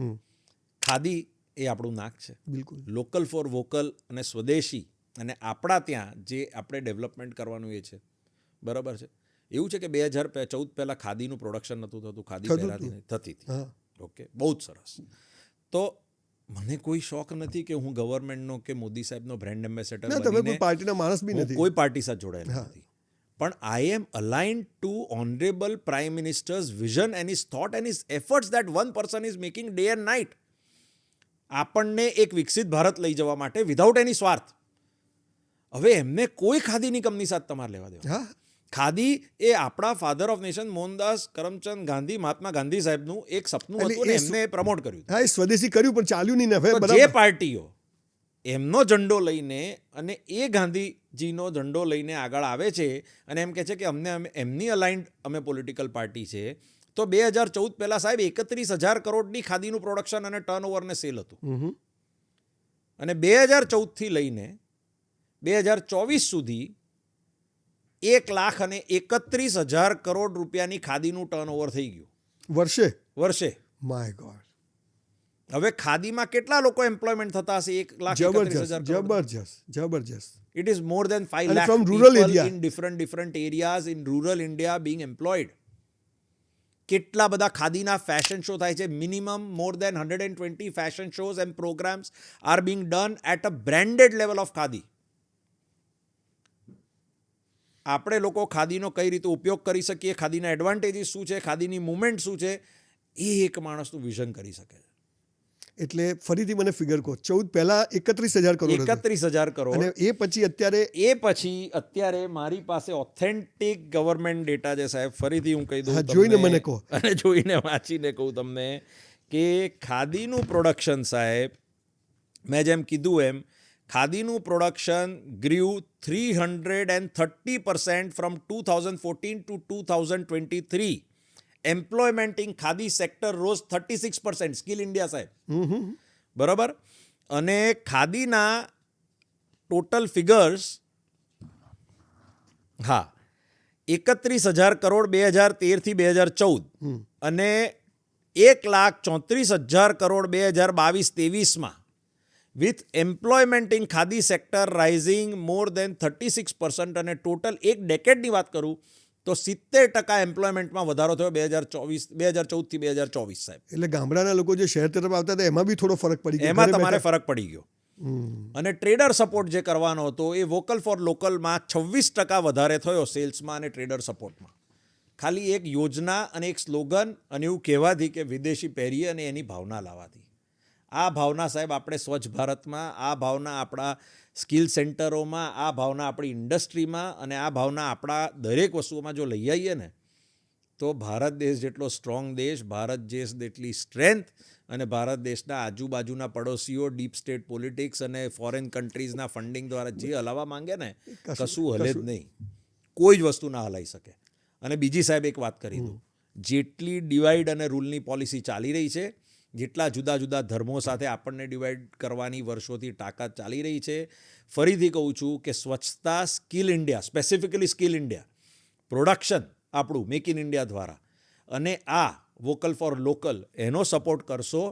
ખાદી એ આપણું નાક છે. બિલકુલ. લોકલ ફોર વોકલ અને સ્વદેશી અને આપણા ત્યાં જે આપણે ડેવલપમેન્ટ કરવાનું એ છે, બરાબર છે. એવું છે કે 2014 પહેલાં ખાદીનું પ્રોડક્શન નહોતું થતું, ખાદી પહેલાંથી થતી હતી. ઓકે, બહુ જ સરસ. તો મને કોઈ શોખ નથી કે હું ગવર્મેન્ટનો કે મોદી સાહેબનો બ્રાન્ડ એમ્બેસેડર બનીને પાર્ટીના માણસ બી નથી, કોઈ પાર્ટી સાથે જોડાયેલો નથી. પણ I am aligned to honourable prime minister's vision and his thought and his efforts that one person is making day and night. આપણને એક વિકસિત ભારત લઈ જવા માટે વિધાઉટ એની સ્વાર્થ. હવે એમને કોઈ ખાદીની કંપની સાથે તમારે લેવા દેવા. ખાદી એ આપણા father of nation Mohandas Karamchand Gandhi, Mahatma Gandhi સાહેબનું એક સપનું હતું અને એમને પ્રમોટ કર્યું. હા, એ સ્વદેશી કર્યું પણ ચાલ્યું નહીં ને. હવે જે પાર્ટીઓ એમનો ઝંડો લઈને અને એ ગાંધીજીનો ઝંડો લઈને આગળ આવે છે અને એમ કહે છે કે એમની અલાઇન્ડ અમે પોલિટિકલ પાર્ટી છે, તો 2014 પહેલાં સાહેબ 31,000 કરોડની ખાદીનું પ્રોડક્શન અને ટર્નઓવર ને સેલ હતું. અને 2014થી લઈને 2024 સુધી 1,31,000 કરોડ રૂપિયાની ખાદીનું ટર્નઓવર થઈ ગયું વર્ષે. My God. હવે ખાદીમાં કેટલા લોકો એમ્પ્લોયમેન્ટ થતા હશે? 1,31,000. જબરજસ્ત. It is more than 5 And lakh from people rural area. in different areas in rural India being employed. કેટલા બધા ખાદીના ફેશન શો થાય છે. Minimum more than 120 fashion shows and programs are being done at a branded level of khadi. આપણે લોકો ખાદીનો કઈ રીતે ઉપયોગ કરી શકીએ, ખાદીના એડવાન્ટેજીસ શું છે, ખાદીની મુવમેન્ટ શું છે, એ એક માણસનું વિઝન કરી શકે છે. એટલે ફરીથી મને ફિગર કહો. 14 પહેલા 31,000 કરોડ. 31,000 કરોડ. અને એ પછી અત્યારે મારી પાસે ઓથેન્ટિક ગવર્મેન્ટ ડેટા છે સાહેબ. ફરીથી હું કહી દઉં, જોઈને મને કહો અને જોઈને વાંચીને કહું તમને કે ખાદીનું પ્રોડક્શન સાહેબ, મેં જેમ કીધું એમ, ખાદીનું production grew 330% from 2014 to 2023. Employment in khadi sector rose 36%. Skill India સાહેબ, બરાબર. અને ખાદીના ટોટલ ફિગર્સ, 31,000 કરોડ 2013 થી 2014 અને 1,34,000 કરોડ 2022-23માં. with employment in khadi sector rising more than 36% અને ટોટલ એક ડેકેડની વાત કરું તો 70% એમ્પ્લોયમેન્ટમાં વધારો થયો 2014 થી 2024 સાહેબ. એટલે ગામડાના લોકો જે શહેર તરફ આવતા હતા એમાં બી થોડો ફરક પડી ગયો. એમાં તમારે ફરક પડી ગયો. અને ટ્રેડર સપોર્ટ જે કરવાનો હતો એ વોકલ ફોર લોકલમાં 26% વધારે થયો સેલ્સમાં અને ટ્રેડર સપોર્ટમાં. ખાલી એક યોજના અને એક સ્લોગન અને એવું કહેવાથી કે વિદેશી પહેરીએ અને એની ભાવના લાવવાથી. આ ભાવના સાહેબ આપણે સ્વચ્છ ભારતમાં, આ ભાવના આપણા સ્કિલ સેન્ટરોમાં, આ ભાવના આપણી ઇન્ડસ્ટ્રીમાં અને આ ભાવના આપણા દરેક વસ્તુઓમાં જો લઈ આવીએ ને તો ભારત દેશ જેટલો સ્ટ્રોંગ દેશ, ભારત દેશ જેટલી સ્ટ્રેન્થ અને ભારત દેશના આજુબાજુના પડોશીઓ ડીપ સ્ટેટ પોલિટિક્સ અને ફોરેન કન્ટ્રીઝના ફંડિંગ દ્વારા જે હલાવવા માંગે ને કશું હલે જ નહીં. કોઈ જ વસ્તુ ના હલાવી શકે. અને બીજી સાહેબ એક વાત કરી દઉં, જેટલી ડિવાઈડ અને રૂલની પોલિસી ચાલી રહી છે, જેટલા જુદા જુદા ધર્મો સાથે આપણને ડિવાઈડ કરવાની વર્ષોથી તાકાત ચાલી રહી છે, ફરીથી કહું છું કે સ્વચ્છતા, skill India, specifically skill India, production આપણું મેક ઇન ઇન્ડિયા દ્વારા અને આ વોકલ ફોર લોકલ એનો સપોર્ટ કરશો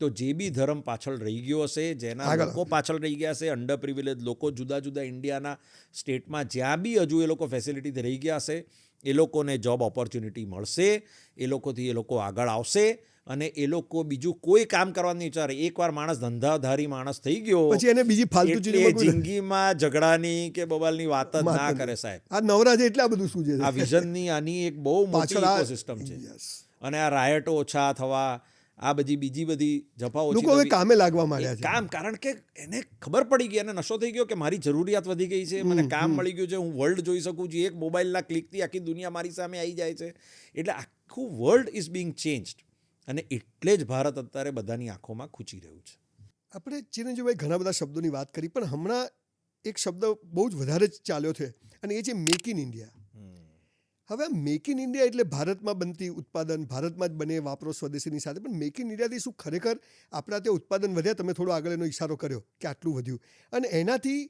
તો જે બી ધર્મ પાછળ રહી ગયો હશે, જેના લોકો પાછળ રહી ગયા હશે, અંડર પ્રિવિલેજ લોકો જુદા જુદા ઇન્ડિયાના સ્ટેટમાં જ્યાં બી હજુ એ લોકો ફેસિલિટીથી રહી ગયા હશે, એ લોકોને જોબ ઓપોર્ચ્યુનિટી મળશે, એ લોકોથી એ લોકો આગળ આવશે અને એ લોકો બીજું કોઈ કામ કરવાનું નહીં વિચારે. એકવાર માણસ ધંધાધારી માણસ થઈ ગયો પછી એને બીજી ફાલતુ ચીજોમાં જિંદગીમાં ઝઘડાની કે બબાલની વાત જ ના કરે સાહેબ. આ નવરાજ એટલા બધું શું છે. આ વિઝનની આની એક બહુ મોટી ઇકોસિસ્ટમ છે. અને આ રાયટો ઓછા થવા, આ બીજી બધી જફા ઓછી, લોકો હવે કામે લાગવા માંડ્યા છે. કારણ કે એને ખબર પડી ગઈ અને નશો થઈ ગયો કે મારી જરૂરિયાત વધી ગઈ છે, મને કામ મળી ગયું છે, હું વર્લ્ડ જોઈ શકું છું, એક મોબાઈલના ક્લિકથી આખી દુનિયા મારી સામે આવી જાય છે. એટલે આખું વર્લ્ડ ઇઝ બિંગ ચેન્જડ અને એટલે જ ભારત અત્યારે બધાની આંખોમાં ખૂંચી રહ્યું છે. આપણે ચિરંજીવભાઈ ઘણા બધા શબ્દોની વાત કરી, પણ હમણાં એક શબ્દ બહુ જ વધારે ચાલ્યો છે અને એ છે મેક ઇન ઇન્ડિયા. હવે મેક ઇન ઇન્ડિયા એટલે ભારતમાં બનતી ઉત્પાદન, ભારતમાં જ બને, વાપરો સ્વદેશીની સાથે. પણ મેક ઇન ઇન્ડિયાથી શું ખરેખર આપણા ત્યાં ઉત્પાદન વધ્યા? તમે થોડો આગળ એનો ઇશારો કર્યો કે આટલું વધ્યું અને એનાથી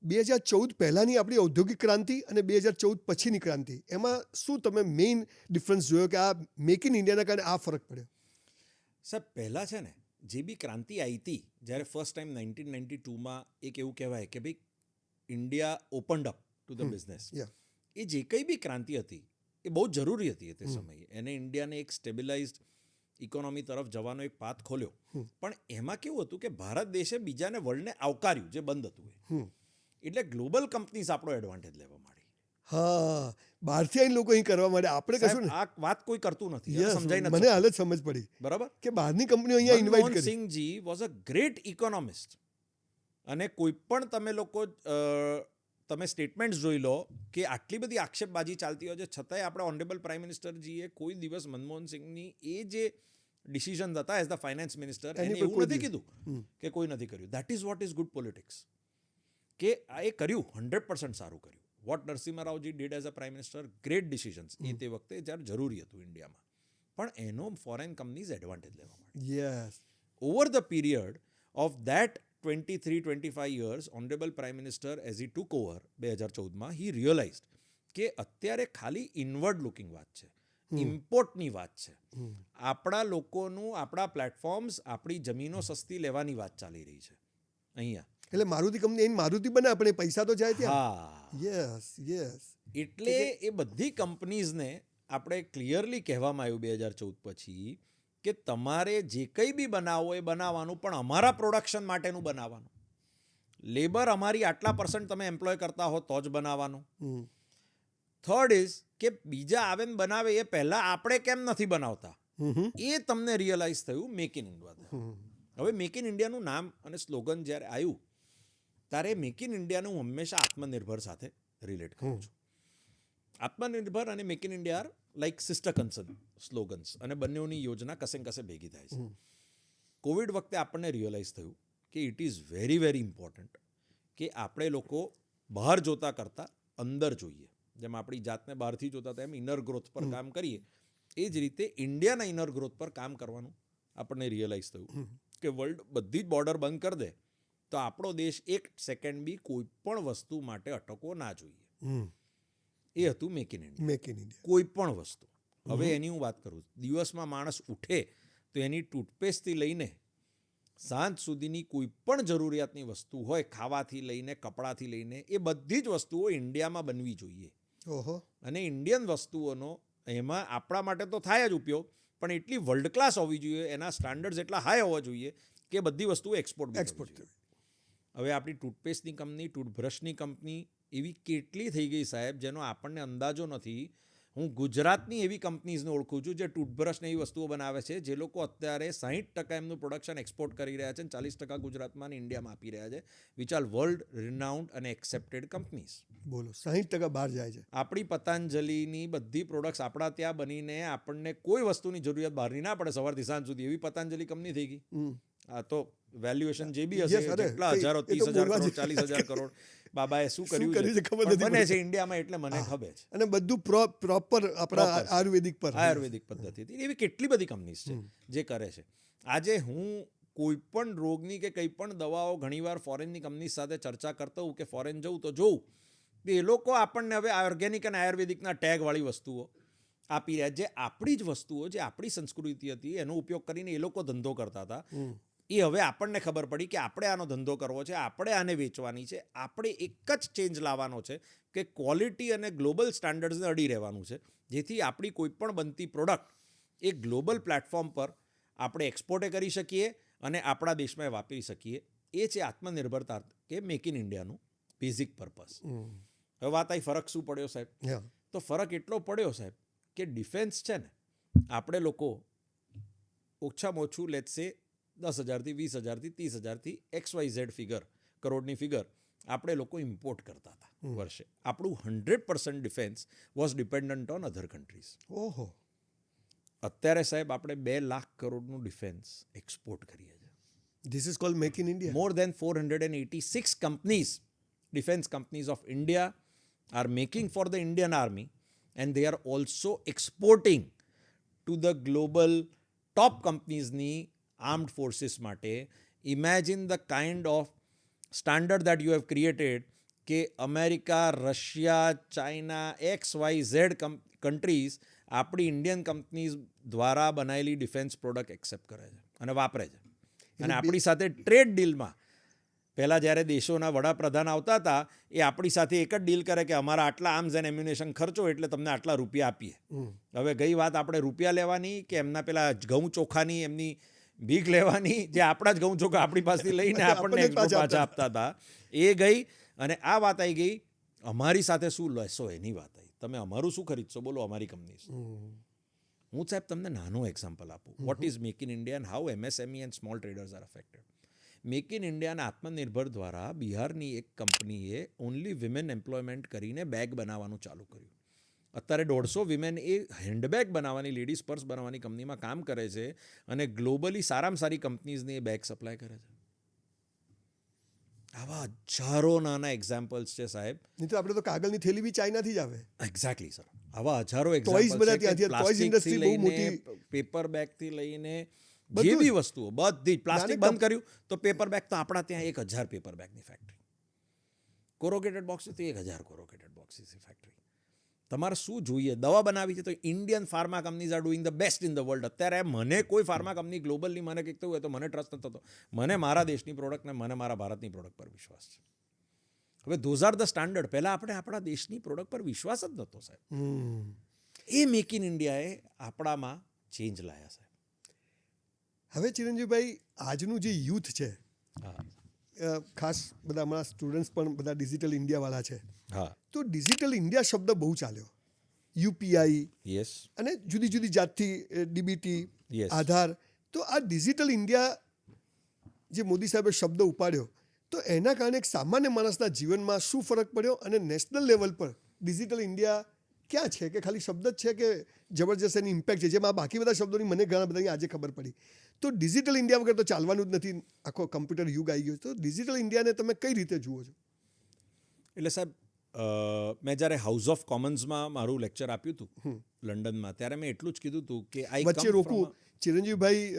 2014 પહેલાંની આપણી ઔદ્યોગિક ક્રાંતિ અને 2014 પછીની ક્રાંતિ, એમાં શું તમે મેઇન ડિફરન્સ જોયો કે આ મેક ઇન ઇન્ડિયાના કારણે આ ફરક પડ્યો? સાહેબ પહેલાં છે ને જે બી ક્રાંતિ આવી હતી, જ્યારે ફર્સ્ટ ટાઈમ 1992માં એક એવું કહેવાય કે ભાઈ India opened up to the business, એ જે કંઈ બી ક્રાંતિ હતી એ બહુ જરૂરી હતી તે સમયે. એને ઇન્ડિયાને એક સ્ટેબિલાઇઝડ ઇકોનોમી તરફ જવાનો એક પાથ ખોલ્યો. પણ એમાં કેવું હતું કે ભારત દેશે બીજાને વર્લ્ડને આવકાર્યું જે બંધ હતું એ. એટલે ગ્લોબલ કંપનીઝ આપણો એડવાન્ટેજ લેવા માંડી. હા, બહારથી આવીને લોકો અહીં કરવા માંડે, આપણે કશું આ વાત કોઈ કરતું નથી, સમજાય મને હાલ જ સમજ પડી બરાબર કે બહારની કંપનીઓ અહીંયા ઇન્વાઇટ કરી. મનમોહનસિંહજી વોઝ અ ગ્રેટ ઇકોનોમિસ્ટ. અને કોઈ પણ તમે લોકો તમે સ્ટેટમેન્ટ્સ જોઈ લો કે આટલી બધી આક્ષેપબાજી ચાલતી હોય છે, છતાંય આપણા ઓનરેબલ પ્રાઇમ મિનિસ્ટરજીએ કોઈ દિવસ મનમોહનસિંહની એ જે ડિસિઝન હતા એઝ ધ ફાઇનાન્સ મિનિસ્ટર એને એવું નથી કીધું કે કોઈ નથી કર્યું. That is what is good politics. કે આ એ કર્યું, 100% સારું કર્યું. What Narasimha Raoji did as a prime minister, great decisions એ તે વખતે જ્યારે જરૂરી હતું ઇન્ડિયામાં. પણ એનો ફોરેન કંપનીઝ એડવાન્ટેજ લેવા માંડી. Yes, over the period of that 23-25 years, honourable prime minister as he took over 2014માં, હી રિયલાઇઝડ કે અત્યારે ખાલી ઇનવર્ડ લુકિંગ વાત છે, ઇમ્પોર્ટની વાત છે. આપણા લોકોનું, આપણા પ્લેટફોર્મ્સ, આપણી જમીનો સસ્તી લેવાની વાત ચાલી રહી છે અહીંયા. એટલે મારુતિ કંપની અહીં મારુતિ બને, આપણે પૈસા તો જાય ત્યાં. હા, યસ યસ. એટલે એ બધી કંપનીઝને આપણે ક્લિયરલી કહેવામાં આવ્યું 2014 પછી કે તમારે જે કંઈ બી બનાવવો એ બનાવવાનું, પણ અમારા પ્રોડક્શન માટેનું બનાવવાનું. લેબર અમારી આટલા % તમે એમ્પ્લોય કરતા હો તો જ બનાવવાનું. થર્ડ ઇઝ કે બીજા આવે ને બનાવે એ પહેલાં આપણે કેમ નથી બનાવતા, એ તમને રિયલાઇઝ થયું મેક ઇન ઇન્ડિયા. હવે મેક ઇન ઇન્ડિયાનું નામ અને સ્લોગન જ્યારે આવ્યું ત્યારે મેક ઇન ઇન્ડિયાનું હું હંમેશા આત્મનિર્ભર સાથે રિલેટ કરું છું. આત્મનિર્ભર અને make in India are like sister concern slogans, અને બંનેની યોજના કસે ને કસે ભેગી થાય છે. કોવિડ વખતે આપણને રિયલાઇઝ થયું કે it is very very important કે આપણે લોકો બહાર જોતા કરતાં અંદર જોઈએ. જેમ આપણી જાતને બહારથી જોતા હતા એમ ઇનર ગ્રોથ પર કામ કરીએ, એ જ રીતે ઇન્ડિયાના ઇનર ગ્રોથ પર કામ કરવાનું આપણને રિયલાઇઝ થયું કે વર્લ્ડ બધી જ બોર્ડર બંધ કરી દે તો આપણો દેશ એક સેકન્ડ બી કોઈ પણ વસ્તુ માટે અટકવો ના જોઈએ. એ હતું make in India. Make in India કોઈ પણ વસ્તુ. હવે એની હું વાત કરું, દિવસમાં માણસ ઉઠે તો એની ટૂથપેસ્ટથી લઈને સાંજ સુધીની કોઈ પણ જરૂરિયાતની વસ્તુ હોય, ખાવાથી લઈને કપડાથી લઈને, એ બધી જ વસ્તુઓ ઇન્ડિયામાં બનવી જોઈએ. ઓહો. અને ઇન્ડિયન વસ્તુઓનો એમાં આપણા માટે તો થાય જ ઉપયોગ, પણ એટલી વર્લ્ડ ક્લાસ હોવી જોઈએ, એના સ્ટાન્ડર્ડ્સ એટલા હાઈ હોવા જોઈએ કે બધી વસ્તુઓ એક્સપોર્ટ. હવે આપણી ટૂથપેસ્ટની કંપની, ટૂથબ્રશની કંપની એવી કેટલી થઈ ગઈ સાહેબ, જેનો આપણને અંદાજો નથી. હું ગુજરાતની એવી કંપનીઝને ઓળખું છું જે ટૂથબ્રશને એવી વસ્તુઓ બનાવે છે, જે લોકો અત્યારે 60% એમનું પ્રોડક્શન એક્સપોર્ટ કરી રહ્યા છે અને 40% ગુજરાતમાં અને ઇન્ડિયામાં આપી રહ્યા છે, વિચ આર વર્લ્ડ રિનાઉન્ડ અને એક્સેપ્ટેડ કંપનીઝ. બોલો, 60% બહાર જાય છે. આપણી પતંજલિની બધી પ્રોડક્ટ્સ આપણા ત્યાં બનીને આપણને કોઈ વસ્તુની જરૂરિયાત બહારની ના પડે સવારથી સાંજ સુધી, એવી પતંજલિ કંપની થઈ ગઈ. આ તો વેલ્યુએશન જે બી હશે, કેટલા હજારો, 30,000 કરોડ, 40,000 કરોડ, બાબાએ શું કર્યું છે બને છે ઇન્ડિયામાં, એટલે મને ખબર છે. અને બધું પ્રોપર આપણા આયુર્વેદિક પદ્ધતિથી એવી કેટલી બધી કંપનીઝ છે જે કરે છે. આજે હું કોઈ પણ રોગની કે કંઈ પણ દવાઓ ઘણીવાર ફોરેનની કંપની સાથે ચર્ચા કરતો હોઉં કે ફોરેન જવું તો જોઉં, એ લોકો આપણને હવે ઓર્ગેનિક અને આયુર્વેદિકના ટેગવાળી વસ્તુઓ આપી રહ્યા. જે આપણી જ વસ્તુઓ, જે આપણી સંસ્કૃતિ હતી, એનો ઉપયોગ કરીને એ લોકો ધંધો કરતા હતા. એ હવે આપણને ખબર પડી કે આપણે આનો ધંધો કરવો છે, આપણે આને વેચવાની છે. આપણે એક જ ચેન્જ લાવવાનો છે કે ક્વોલિટી અને ગ્લોબલ સ્ટાન્ડર્ડ્સને અડી રહેવાનું છે, જેથી આપણી કોઈ પણ બનતી પ્રોડક્ટ એ ગ્લોબલ પ્લેટફોર્મ પર આપણે એક્સપોર્ટે કરી શકીએ અને આપણા દેશમાં વાપરી શકીએ. એ છે આત્મનિર્ભરતા કે મેક ઇન ઇન્ડિયાનું બેઝિક પર્પઝ. હવે વાત આવી ફરક શું પડ્યો સાહેબ? તો ફરક એટલો પડ્યો સાહેબ કે ડિફેન્સ છે ને, આપણે લોકો ઓછામાં ઓછું લેટ્સ સે 10,000થી 20,000થી 30,000થી XYZ ફિગર, કરોડની ફિગર આપણે લોકો ઇમ્પોર્ટ કરતા હતા વર્ષે. આપણું 100% defence was dependent on other countries. ઓહો. અત્યારે સાહેબ આપણે 2 લાખ કરોડનું ડિફેન્સ એક્સપોર્ટ કરીએ છીએ. This is called make in India. More than 486 companies, defence companies of India are making for the Indian army, and they are also exporting to the global top companiesની armed forces માટે. Imagine the kind of standard that you have created કે America, Russia, China, XYZ countries આપણી Indian companies દ્વારા બનાવેલી defence product accept કરે છે અને વાપરે છે. અને આપણી સાથે ટ્રેડ ડીલમાં પહેલાં જ્યારે દેશોના વડાપ્રધાન આવતા હતા એ આપણી સાથે એક જ ડીલ કરે કે અમારા આટલા આર્મ્સ એન્ડ એમ્યુનેશન ખર્ચો એટલે તમને આટલા રૂપિયા આપીએ. હવે ગઈ વાત આપણે રૂપિયા લેવાની કે એમના પેલા ઘઉં ચોખાની એમની ભીખ લેવાની, જે આપણા જ ઘઉં ચોખા આપણી પાસેથી લઈને આપણને પાછા આપતા હતા, એ ગઈ. અને આ વાત આવી ગઈ અમારી સાથે શું લેશો એની વાત આવી. તમે અમારું શું ખરીદશો બોલો, અમારી કંપની. હું સાહેબ તમને નાનું એક્ઝામ્પલ આપું. What is make in India and how MSME and small traders are affected. Make in India અને આત્મનિર્ભર દ્વારા બિહારની એક કંપનીએ ઓનલી વિમેન એમ્પ્લોયમેન્ટ કરીને બેગ બનાવવાનું ચાલુ કર્યું. અત્યારે 150 વિમેન એ હેન્ડબેગ બનાવવાની, લેડીઝ પર્સ બનાવવાની કંપનીમાં કામ કરે છે અને ગ્લોબલી સારામાં સારી કંપનીઝને એ બેગ સપ્લાય કરે છે. આવા હજારો નાના એક્ઝામ્પલ્સ છે સાહેબ. નહીં તો આપણે તો કાગળની થેલી બી ચાઇનાથી જ આવે. એક્ઝેક્ટલી સર, આવા હજારો Toys બધા ત્યાંથી, toys એક્ઝામ્પલ્સ industry બહુ લઈને, મોટી. પેપર બેગથી લઈને બધું જે જ. બી વસ્તુઓ બધી પ્લાસ્ટિક નાની બંધ કર્યું તો પેપર બેગ તો આપણા ત્યાં 1000 પેપર બેગની ફેક્ટરી, કોરોગેટેડ બોક્સીસ તો 1000 કોરોગેટેડ બોક્સીસની ફેક્ટરી. તમારે શું જોઈએ? દવા બનાવી છે તો Indian pharma companies are doing the best in the world. અત્યારે મને કોઈ ફાર્મા કંપની ગ્લોબલની મને કંઈક થયું હોય તો મને ટ્રસ્ટ નથી થતો. મને મારા દેશની પ્રોડક્ટને મને મારા ભારતની પ્રોડક્ટ પર વિશ્વાસ છે. હવે ધોઝ આર ધ સ્ટાન્ડર્ડ. પહેલાં આપણે આપણા દેશની પ્રોડક્ટ પર વિશ્વાસ જ નહોતો સાહેબ. એ મેક ઇન ઇન્ડિયાએ આપણામાં ચેન્જ લાયા સાહેબ. હવે ચિરંજીવભાઈ, આજનું જે યુથ છે, હા ખાસ બધા અમારા સ્ટુડન્ટ્સ પણ બધા ડિજિટલ ઇન્ડિયાવાળા છે, હા તો ડિજિટલ ઇન્ડિયા શબ્દ બહુ ચાલ્યો. UPI યસ અને જુદી જુદી જાતથી DBT, Yes. આધાર. તો આ ડિજિટલ ઇન્ડિયા જે મોદી સાહેબે શબ્દ ઉપાડ્યો, તો એના કારણે એક સામાન્ય માણસના જીવનમાં શું ફરક પડ્યો અને નેશનલ લેવલ પર ડિજિટલ ઇન્ડિયા ક્યાં છે? કે ખાલી શબ્દ જ છે કે જબરજસ્ત એની ઇમ્પેક્ટ છે? જેમ આ બાકી બધા શબ્દોની મને ઘણા બધાની આજે ખબર પડી. તો ડિજિટલ ઇન્ડિયા વગર તો ચાલવાનું જ નથી. આખો કમ્પ્યુટર યુગ આવી ગયો. તો ડિજિટલ ઇન્ડિયાને તમે કઈ રીતે જુઓ છો? એટલે સાહેબ, મેં જ્યારે હાઉસ ઓફ કોમન્સમાં મારું લેક્ચર આપ્યું હતું લંડનમાં, ત્યારે મેં એટલું જ કીધું હતું કે વચ્ચે રોકું, ચિરંજીવભાઈ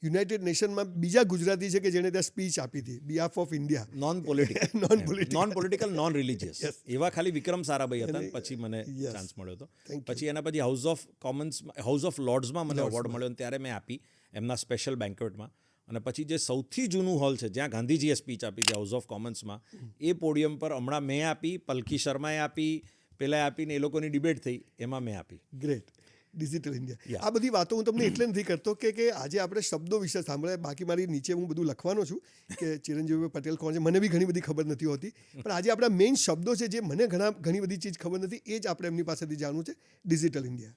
યુનાઇટેડ નેશનમાં બીજા ગુજરાતી છે કે જેણે ત્યાં સ્પીચ આપી હતી behalf of India. Non political Non-political. Non political non religious Yes. એવા ખાલી વિક્રમ સારાભાઈ હતા. અને- પછી મને Yes. ચાન્સ મળ્યો હતો. Thank you. પછી એના પછી હાઉસ ઓફ કોમન્સમાં, હાઉસ ઓફ લોર્ડ્સમાં મને એવોર્ડ મળ્યો અને ત્યારે મેં આપી એમના સ્પેશિયલ બેન્ક્વેટમાં. અને પછી જે સૌથી જૂનું હોલ છે જ્યાં ગાંધીજીએ સ્પીચ આપી હતી હાઉસ ઓફ કોમન્સમાં, એ પોડિયમ પર હમણાં મેં આપી, પલકી શર્માએ આપી, પેલા આપીને એ લોકોની ડિબેટ થઈ, એમાં મેં આપી. ગ્રેટ. Digital India. Yeah. આ બધી વાતો હું તમને એટલે નથી કરતો કે આજે આપણે શબ્દો વિશે સાંભળે. બાકી મારી નીચે હું બધું લખવાનો છું કે ચિરંજીવી પટેલ કોણ છે, મને બી ઘણી બધી ખબર નથી હોતી. પણ આજે આપણા મેઇન શબ્દો છે જે મને ઘણી બધી ચીજ ખબર નથી, એ જ આપણે એમની પાસેથી જાણવું છે. Digital India.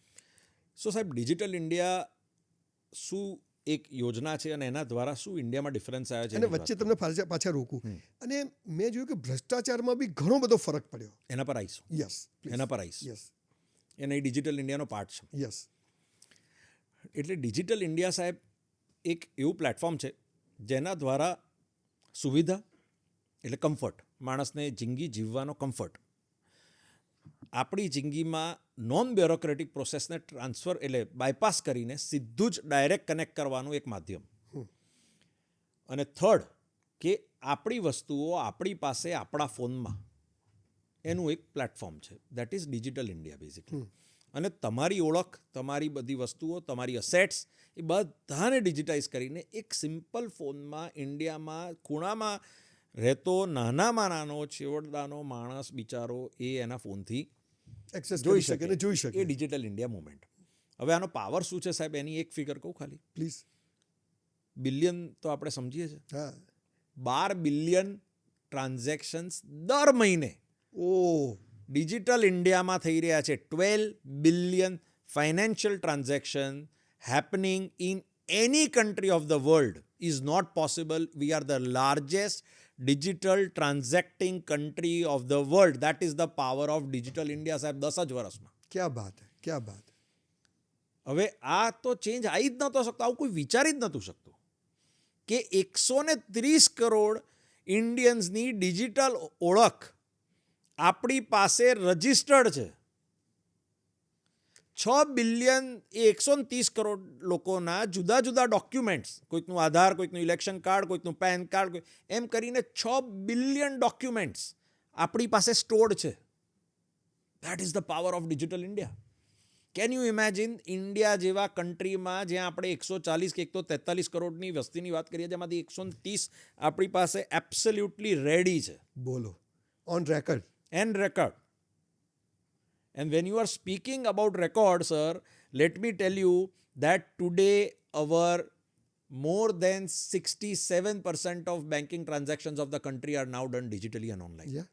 સો સાહેબ, ડિજિટલ ઇન્ડિયા શું એક યોજના છે અને એના દ્વારા શું ઇન્ડિયામાં ડિફરન્સ આવ્યો છે અને એની વાત વચ્ચે તમને પાછા રોકું. અને મેં જોયું કે ભ્રષ્ટાચારમાં બી ઘણો બધો ફરક પડ્યો. એના પર આવીશું. યસ, એના પર આવીશ. યસ, એને એ ડિજિટલ ઇન્ડિયાનો પાર્ટ છે. યસ. એટલે ડિજિટલ ઇન્ડિયા સાહેબ એક એવું પ્લેટફોર્મ છે જેના દ્વારા સુવિધા એટલે કમ્ફર્ટ, માણસને જિંદગી જીવવાનો કમ્ફર્ટ, આપણી જિંદગીમાં નોન બ્યુરોક્રેટિક પ્રોસેસને ટ્રાન્સફર એટલે બાયપાસ કરીને સીધું જ ડાયરેક્ટ કનેક્ટ કરવાનું એક માધ્યમ. અને થર્ડ કે આપણી વસ્તુઓ આપણી પાસે આપણા ફોનમાં, એનું એક પ્લેટફોર્મ છે. That is digital India basically. અને તમારી ઓળખ, તમારી બધી વસ્તુઓ, તમારી અસેટ્સ એ બધાને ડિજિટાઇઝ કરીને એક સિમ્પલ ફોનમાં ઇન્ડિયામાં ખૂણામાં રહેતો નાનામાં નાનો છેવટદાનો માણસ બિચારો એ એના ફોનથી એક્સેસ જોઈ કરી શકે શકે. અને જોઈ એ શકે. Digital India movement. હવે આનો પાવર શું છે સાહેબ, એની એક ફિગર કહું ખાલી. પ્લીઝ. બિલિયન તો આપણે સમજીએ છીએ. હા. 12 બિલિયન ટ્રાન્ઝેક્શન્સ દર મહિને ઓ, ડિજિટલ ઇન્ડિયામાં થઈ રહ્યા છે. 12 billion financial transaction happening in any country of the world is not possible. We are the largest digital transacting country of the world. That is the power of digital India સાહેબ. 10 જ વર્ષમાં. ક્યાં બાત હે, ક્યાં બાત. હવે આ તો ચેન્જ આવી જ નહોતો શકતો, આવું કોઈ વિચારી જ નહોતું શકતું કે 130 કરોડ ઇન્ડિયન્સની ડિજિટલ ઓળખ આપણી પાસે રજિસ્ટર્ડ છે. 6 બિલિયન એ 130 કરોડ લોકોના જુદા જુદા ડોક્યુમેન્ટ્સ, કોઈકનું આધાર, કોઈકનું ઇલેક્શન કાર્ડ, કોઈકનું પેન કાર્ડ, એમ કરીને 6 બિલિયન ડોક્યુમેન્ટ્સ આપણી પાસે સ્ટોર્ડ છે. That is the power of digital India. Can you imagine India જેવા કન્ટ્રીમાં જ્યાં આપણે 140 કે 143 કરોડની વસ્તીની વાત કરીએ જેમાંથી 130 આપણી પાસે એબ્સોલ્યુટલી રેડી છે. બોલો, on record. And record. And when you are speaking about record, sir, let me tell you that today our more than 67% of banking transactions of the country are now done digitally and online.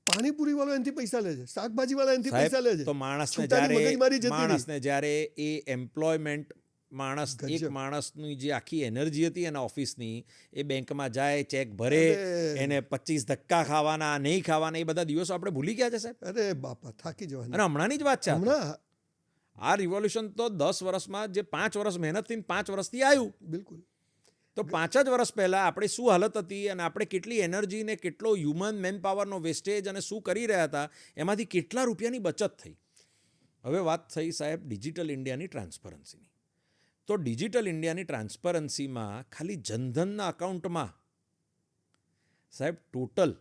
Panipuri વાળો એનાથી પૈસા લે છે, શાકભાજી વાળા એનાથી પૈસા લે છે. તો માણસને છૂટાની મગજમારી જતી રહી. જ્યારે એ એમ્પ્લોયમેન્ટ એક માણસની જે આખી એનર્જી હતી એના ઓફિસની, એ બેંકમાં જાય, ચેક ભરે, એને 25 ધક્કા ખાવાના, નહીં ખાવાના, એ બધા દિવસો આપણે ભૂલી ગયા છે સાહેબ. અરે બાપા, થાકી જવાનું. અને હમણાંની જ વાત છે. હમણાં આ રિવોલ્યુશન તો 10 વર્ષમાં, જે 5 વર્ષ મહેનતથી 5 વર્ષથી આવ્યું. બિલકુલ. તો 5 જ વર્ષ પહેલાં આપણે શું હાલત હતી અને આપણે કેટલી એનર્જી ને કેટલો હ્યુમન મેન પાવરનો વેસ્ટેજ અને શું કરી રહ્યા હતા, એમાંથી કેટલા રૂપિયાની બચત થઈ. હવે વાત થઈ સાહેબ ડિજિટલ ઇન્ડિયાની ટ્રાન્સપરન્સીની. તો ડિજિટલ ઇન્ડિયાની ટ્રાન્સપરન્સીમાં ખાલી જનધનના અકાઉન્ટમાં સાહેબ ટોટલ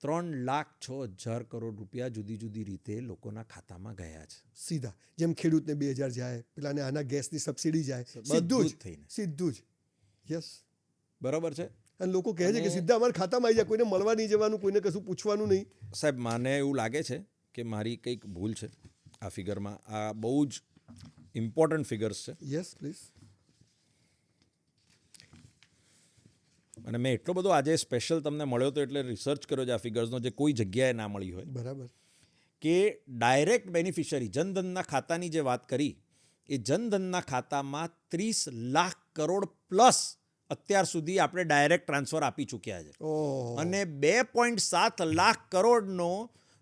3,06,000 કરોડ રૂપિયા જુદી જુદી રીતે લોકોના ખાતામાં ગયા છે. સીધા જેમ ખેડૂતને 2,000 જાય, પેલાને આના ગેસની સબસિડી જાય, બધું જ થઈને સીધું જ. યસ, બરાબર છે. અને લોકો કહે છે કે સીધા અમારા ખાતામાં આવી જાય, કોઈને મળવા નહીં જવાનું, કોઈને કશું પૂછવાનું નહીં. સાહેબ મને એવું લાગે છે કે મારી કંઈક ભૂલ છે આ ફિગરમાં. આ બહુ જ ઇમ્પોર્ટન્ટ ફિગર્સ છે. Yes please. અને મેં એટલો બધો આજે સ્પેશિયલ તમને મળ્યો તો એટલે રિસર્ચ કર્યો છે આ ફિગર્સનો, જે કોઈ જગ્યાએ ના મળી હોય. બરાબર. કે ડાયરેક્ટ બેનિફિશરી જનધનના ખાતાની જે વાત કરી, એ જનધનના ખાતામાં 30 લાખ કરોડ પ્લસ અત્યાર સુધી આપણે ડાયરેક્ટ ટ્રાન્સફર આપી ચૂક્યા છે. અને 2.7 લાખ કરોડનો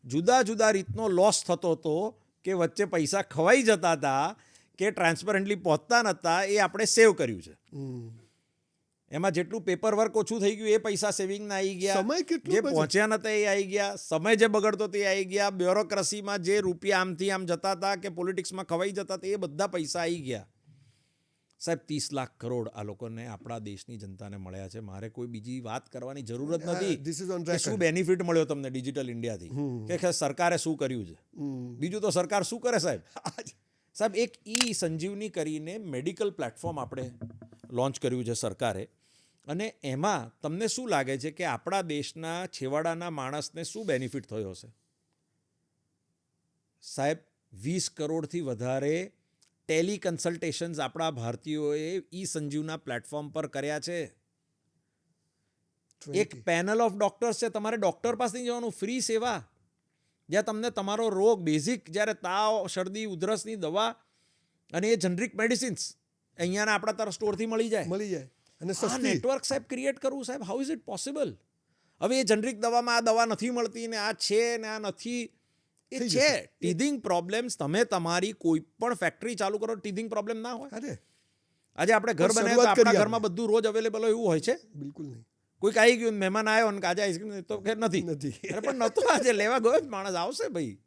જુદા જુદા રીતનો લોસ થતો હતો, કે વચ્ચે પૈસા ખવાઈ જતા હતા, કે ટ્રાન્સપરન્ટલી પહોંચતા નહોતા, એ આપણે સેવ કર્યું છે. એમાં જેટલું પેપર વર્ક ઓછું થઈ ગયું એ પૈસા સેવિંગના આવી ગયા, જે પહોંચ્યા નતા એ આવી ગયા, સમય જે બગડતો તે આવી ગયા, બ્યુરોક્રસીમાં જે રૂપિયા આમથી આમ જતા હતા કે પોલિટિક્સમાં ખવાઈ જતા હતા, એ બધા પૈસા આવી ગયા. સાહેબ 30 લાખ કરોડ આ લોકોને, આપણા દેશની જનતાને મળ્યા છે. મારે કોઈ બીજી વાત કરવાની જરૂર જ નથી કે શું બેનિફિટ મળ્યો તમને ડિજિટલ ઇન્ડિયાથી, કે સરકારે શું કર્યું છે. બીજું તો સરકાર શું કરે સાહેબ. સાહેબ એક સંજીવની કરીને મેડિકલ પ્લેટફોર્મ આપણે લોન્ચ કર્યું છે સરકારે. અને એમાં તમને શું લાગે છે કે આપણા દેશના છેવાડાના માણસને શું બેનિફિટ થયો હશે? સાહેબ 20 કરોડથી વધારે ટેલી કન્સલ્ટેશન્સ આપણા ભારતીયોએ સંજીવના પ્લેટફોર્મ પર કર્યા છે. એક પેનલ ઓફ ડોક્ટર્સ છે, તમારે ડોક્ટર પાસે નહીં જવાનું, ફ્રી સેવા, જ્યાં તમને તમારો રોગ બેઝિક, જ્યારે તાવ, શરદી, ઉધરસની દવા અને એ જનરિક મેડિસિન્સ અહીંયાના આપણા તરફ સ્ટોરથી મળી જાય. અને આ નેટવર્ક સાહેબ ક્રિએટ કરવું સાહેબ, હાઉ ઇઝ ઇટ પોસિબલ? હવે એ જનરિક દવામાં આ દવા નથી મળતી ને આ છે ને આ નથી, એ છે. ટીધિંગ પ્રોબ્લેમ્સ, તમે તમારી કોઈ પણ ફેક્ટરી ચાલુ કરો, ટીધિંગ પ્રોબ્લેમ ના હોય. આજે આપણે ઘર બનાવ્યા, આપણા ઘરમાં બધું રોજ અવેલેબલ હોય એવું હોય છે? બિલકુલ નહીં. કોઈક આવી ગયું, મહેમાન આવ્યો ને આજે આઈસ્ક્રીમ, તો કે નથી, પણ નહોતું, આજે લેવા ગયો માણસ આવશે ભાઈ.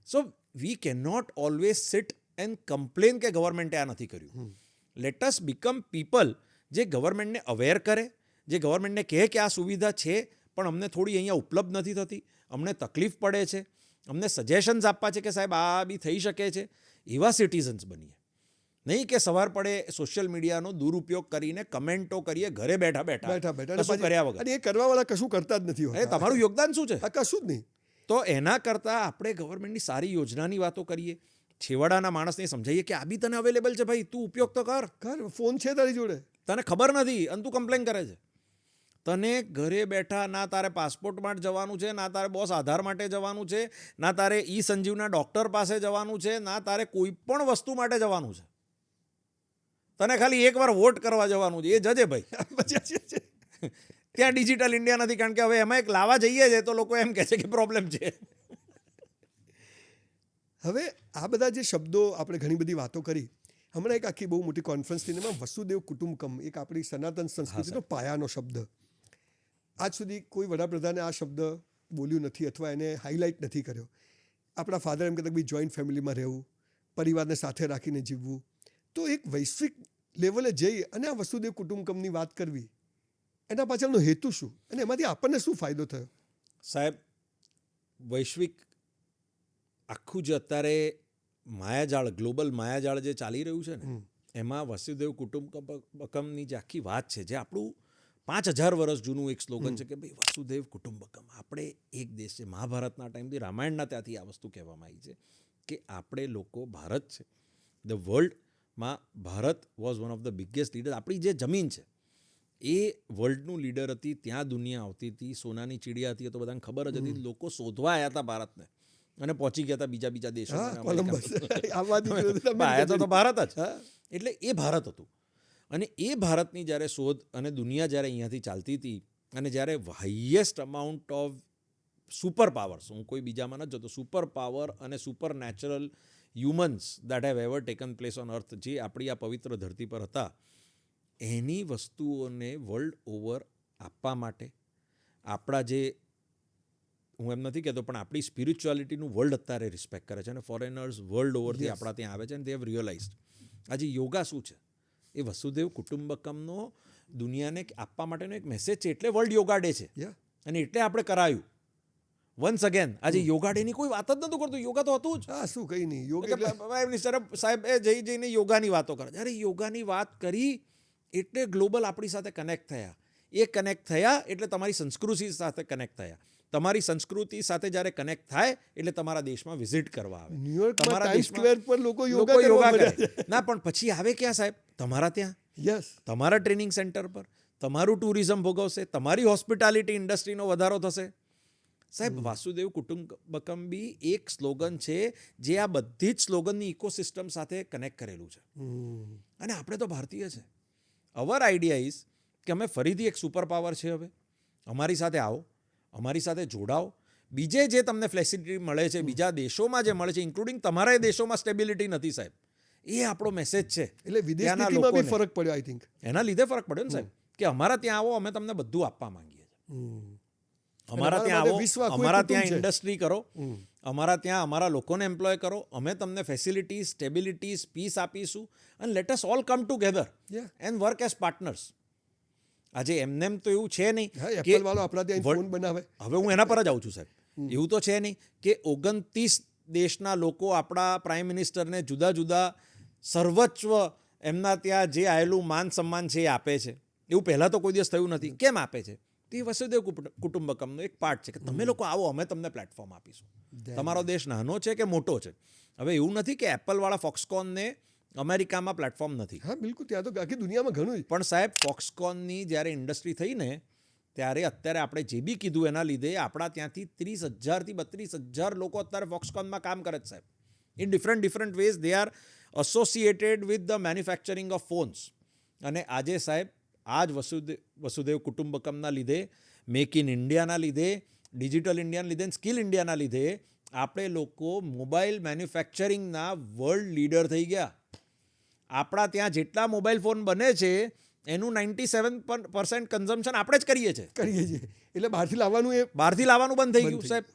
So we can not always sit and complain કે ગવર્મેન્ટે આ નથી કર્યું. લેટ અસ બીકમ પીપલ જે ગવર્મેન્ટને અવેર કરે, જે ગવર્મેન્ટને કહે કે આ સુવિધા છે પણ અમને થોડી અહીંયા ઉપલબ્ધ નથી થતી, અમને તકલીફ પડે છે, અમને સજેશન્સ આપવા છે કે સાહેબ આ બી થઈ શકે છે. એવા સિટીઝન્સ બનીએ, નહીં કે સવાર પડે સોશિયલ મીડિયાનો દુરુપયોગ કરીને કમેન્ટો કરીએ ઘરે બેઠા કશું કર્યા વગર. એ કરવાવાળા કશું કરતા જ નથી. તમારું યોગદાન શું છે? કશું જ નહીં. તો એના કરતાં આપણે ગવર્મેન્ટની સારી યોજનાની વાતો કરીએ, છેવાડાના માણસને સમજાવીએ કે આ બી તને અવેલેબલ છે ભાઈ, તું ઉપયોગ તો કર. ફોન છે તારી જોડે, તને ખબર નથી અને તું કમ્પ્લેન કરે છે. તને ઘરે બેઠા ના તારે પાસપોર્ટ માટે જવાનું છે, ના તારે બોસ આધાર માટે જવાનું છે, ના તારે સંજીવના ડૉક્ટર પાસે જવાનું છે, ના તારે કોઈ પણ વસ્તુ માટે જવાનું છે. તને ખાલી એકવાર વોટ કરવા જવાનું છે, એ જજે ભાઈ. ત્યાં ડિજિટલ ઇન્ડિયા નથી, કારણ કે હવે એમાં એક લાવવા જઈએ છે તો લોકો એમ કહે છે કે પ્રોબ્લેમ છે. હવે આ બધા જે શબ્દો આપણે ઘણી બધી વાતો કરી, હમણાં એક આખી બહુ મોટી કોન્ફરન્સ થઈને એમાં વસુદેવ કુટુંબકમ, એક આપણી સનાતન સંસ્કૃતિનો પાયાનો શબ્દ, આજ સુધી કોઈ વડાપ્રધાને આ શબ્દ બોલ્યું નથી અથવા એને હાઇલાઇટ નથી કર્યો. આપણા ફાધર એમ કહેતા કે ભાઈ જોઈન્ટ ફેમિલીમાં રહેવું, પરિવારને સાથે રાખીને જીવવું. તો એક વૈશ્વિક લેવલે જઈ અને આ વસુદેવ કુટુંબકમની વાત કરવી, એના પાછળનો હેતુ શું અને એમાંથી આપણને શું ફાયદો થયો? સાહેબ, વૈશ્વિક આખું જે અત્યારે માયાજાળ, ગ્લોબલ માયાજાળ જે ચાલી રહ્યું છે ને, એમાં વસુદેવ કુટુંબકમની જે આખી વાત છે, જે આપણું 5000 વર્ષ જૂનું એક સ્લોગન છે કે ભાઈ વસુદેવ કુટુંબકમ, આપણે એક દેશ છે. મહાભારતના ટાઈમથી, રામાયણના ત્યાંથી આ વસ્તુ કહેવામાં આવી છે કે આપણે લોકો ભારત છે. ધ વર્લ્ડમાં Bharat was one of the biggest leader. આપણી જે જમીન છે એ વર્લ્ડનું લીડર હતી. ત્યાં દુનિયા આવતી હતી, સોનાની ચીડિયા હતી, તો બધાને ખબર જ હતી. લોકો શોધવા આવ્યા હતા ભારતને અને પહોંચી ગયા હતા બીજા દેશોમાં. આવ્યા તો ભારત જ. એટલે એ ભારત હતું. અને એ ભારતની જ્યારે શોધ અને દુનિયા જ્યારે અહીંયાથી ચાલતી હતી, અને જ્યારે highest amount of super powers, હું કોઈ બીજામાં નથી જતો, સુપર પાવર અને super natural humans that have ever taken place on અર્થ, જે આપણી આ પવિત્ર ધરતી પર હતા, એની વસ્તુઓને વર્લ્ડ ઓવર આપવા માટે આપણા જે, હું એમ નથી કહેતો, પણ આપણી સ્પિરિચ્યુઆલિટીનું વર્લ્ડ અત્યારે રિસ્પેક્ટ કરે છે. અને ફોરેનર્સ વર્લ્ડ ઓવરથી આપણા ત્યાં આવે છે અને દે હેવ રિયલાઇઝડ. આજે યોગા શું છે? એ વસુદેવ કુટુંબકમનો દુનિયાને આપવા માટેનો એક મેસેજ છે. એટલે વર્લ્ડ યોગા ડે છે અને એટલે આપણે કરાયું. વન્સ અગેન આજે યોગા ડેની કોઈ વાત જ નહોતું કરતું. યોગા તો હતું જ. શું કંઈ નહીં. સાહેબ એ જઈને યોગાની વાતો કરે. જ્યારે યોગાની વાત કરી એટલે ગ્લોબલ આપણી સાથે કનેક્ટ થયા. એ કનેક્ટ થયા એટલે તમારી સંસ્કૃતિ સાથે કનેક્ટ થયા. તમારી સંસ્કૃતિ સાથે જ્યારે કનેક્ટ થાય એટલે તમારા દેશમાં વિઝિટ કરવા આવે. ન્યુયોર્કમાં ટાઈમ્સ સ્ક્વેર પર લોકો યોગા કરે. ના, પણ પછી આવે ક્યાં સાહેબ? તમારા ત્યાં, તમારા ટ્રેનિંગ સેન્ટર પર. તમારું ટુરિઝમ ભોગવશે, તમારી હોસ્પિટાલિટી ઇન્ડસ્ટ્રીનો વધારો થશે. સાહેબ, વાસુદેવ કુટુંબકમ બી એક સ્લોગન છે જે આ બધી જ સ્લોગનની ઇકોસિસ્ટમ સાથે કનેક્ટ કરેલું છે. અને આપણે તો ભારતીય છે. અવર આઈડિયા ઇઝ કે અમે ફરીથી એક સુપર પાવર છે. હવે અમારી સાથે આવો, અમારી સાથે જોડાઓ. બીજે જે તમને ફ્લેક્સિબિલિટી મળે છે, બીજા દેશોમાં જે મળે છે, ઇન્ક્લુડિંગ તમારા દેશોમાં સ્ટેબિલિટી નથી સાહેબ. એ આપણો મેસેજ છે. એટલે વિદેશ નીતિમાં બી ફરક પડ્યો, આઈ થિંક. એના લીધે ફરક પડ્યો ને સાહેબ, કે અમારા ત્યાં આવો, અમે તમને બધું આપવા માંગીએ છીએ. અમારા ત્યાં આવો, અમારા ત્યાં ઇન્ડસ્ટ્રી કરો, અમારા ત્યાં અમારા લોકોને એમ્પ્લોય કરો, અમે તમને ફેસિલિટીઝ, સ્ટેબિલિટીઝ, પીસ આપીશું, અને let us all come together and work as partners. આજે એમનેમ તો એવું છે નહીં કે ફોન બનાવે. હવે હું એના પર જ આવું છું સાહેબ. એવું તો છે નહીં કે 29 દેશના લોકો આપણા પ્રાઇમ મિનિસ્ટરને જુદા જુદા સર્વસ્વ એમના ત્યાં જે આવેલું માન સન્માન છે એ આપે છે. એવું પહેલાં તો કોઈ દિવસ થયું નથી. કેમ આપે છે? તે વસુદેવ કુટુંબકમનો એક પાર્ટ છે કે તમે લોકો આવો, અમે તમને પ્લેટફોર્મ આપીશું. તમારો દેશ નાનો છે કે મોટો છે. હવે એવું નથી કે એપલવાળા ફોક્સકોનને અમેરિકામાં પ્લેટફોર્મ નથી. હા, બિલકુલ. ત્યાં તો આખી દુનિયામાં ઘણું. પણ સાહેબ, ફોક્સકોનની જ્યારે ઇન્ડસ્ટ્રી થઈ ને, ત્યારે અત્યારે આપણે જે બી કીધું એના લીધે આપણા ત્યાંથી 30,000 થી 32,000 લોકો અત્યારે ફોક્સકોનમાં કામ કરે છે સાહેબ. In different ways they are associated with the manufacturing of phones. અને આજે સાહેબ, આ જ વસુદેવ કુટુંબકમના લીધે, મેક ઇન ઇન્ડિયાના લીધે, ડિજિટલ ઇન્ડિયાના લીધે, સ્કિલ ઇન્ડિયાના લીધે આપણે લોકો મોબાઈલ મેન્યુફેક્ચરિંગના વર્લ્ડ લીડર થઈ ગયા. આપણા ત્યાં જેટલા મોબાઈલ ફોન બને છે એનું 97% કન્ઝમ્પશન આપણે જ કરીએ છીએ. એટલે બહારથી લાવવાનું બંધ થઈ ગયું સાહેબ.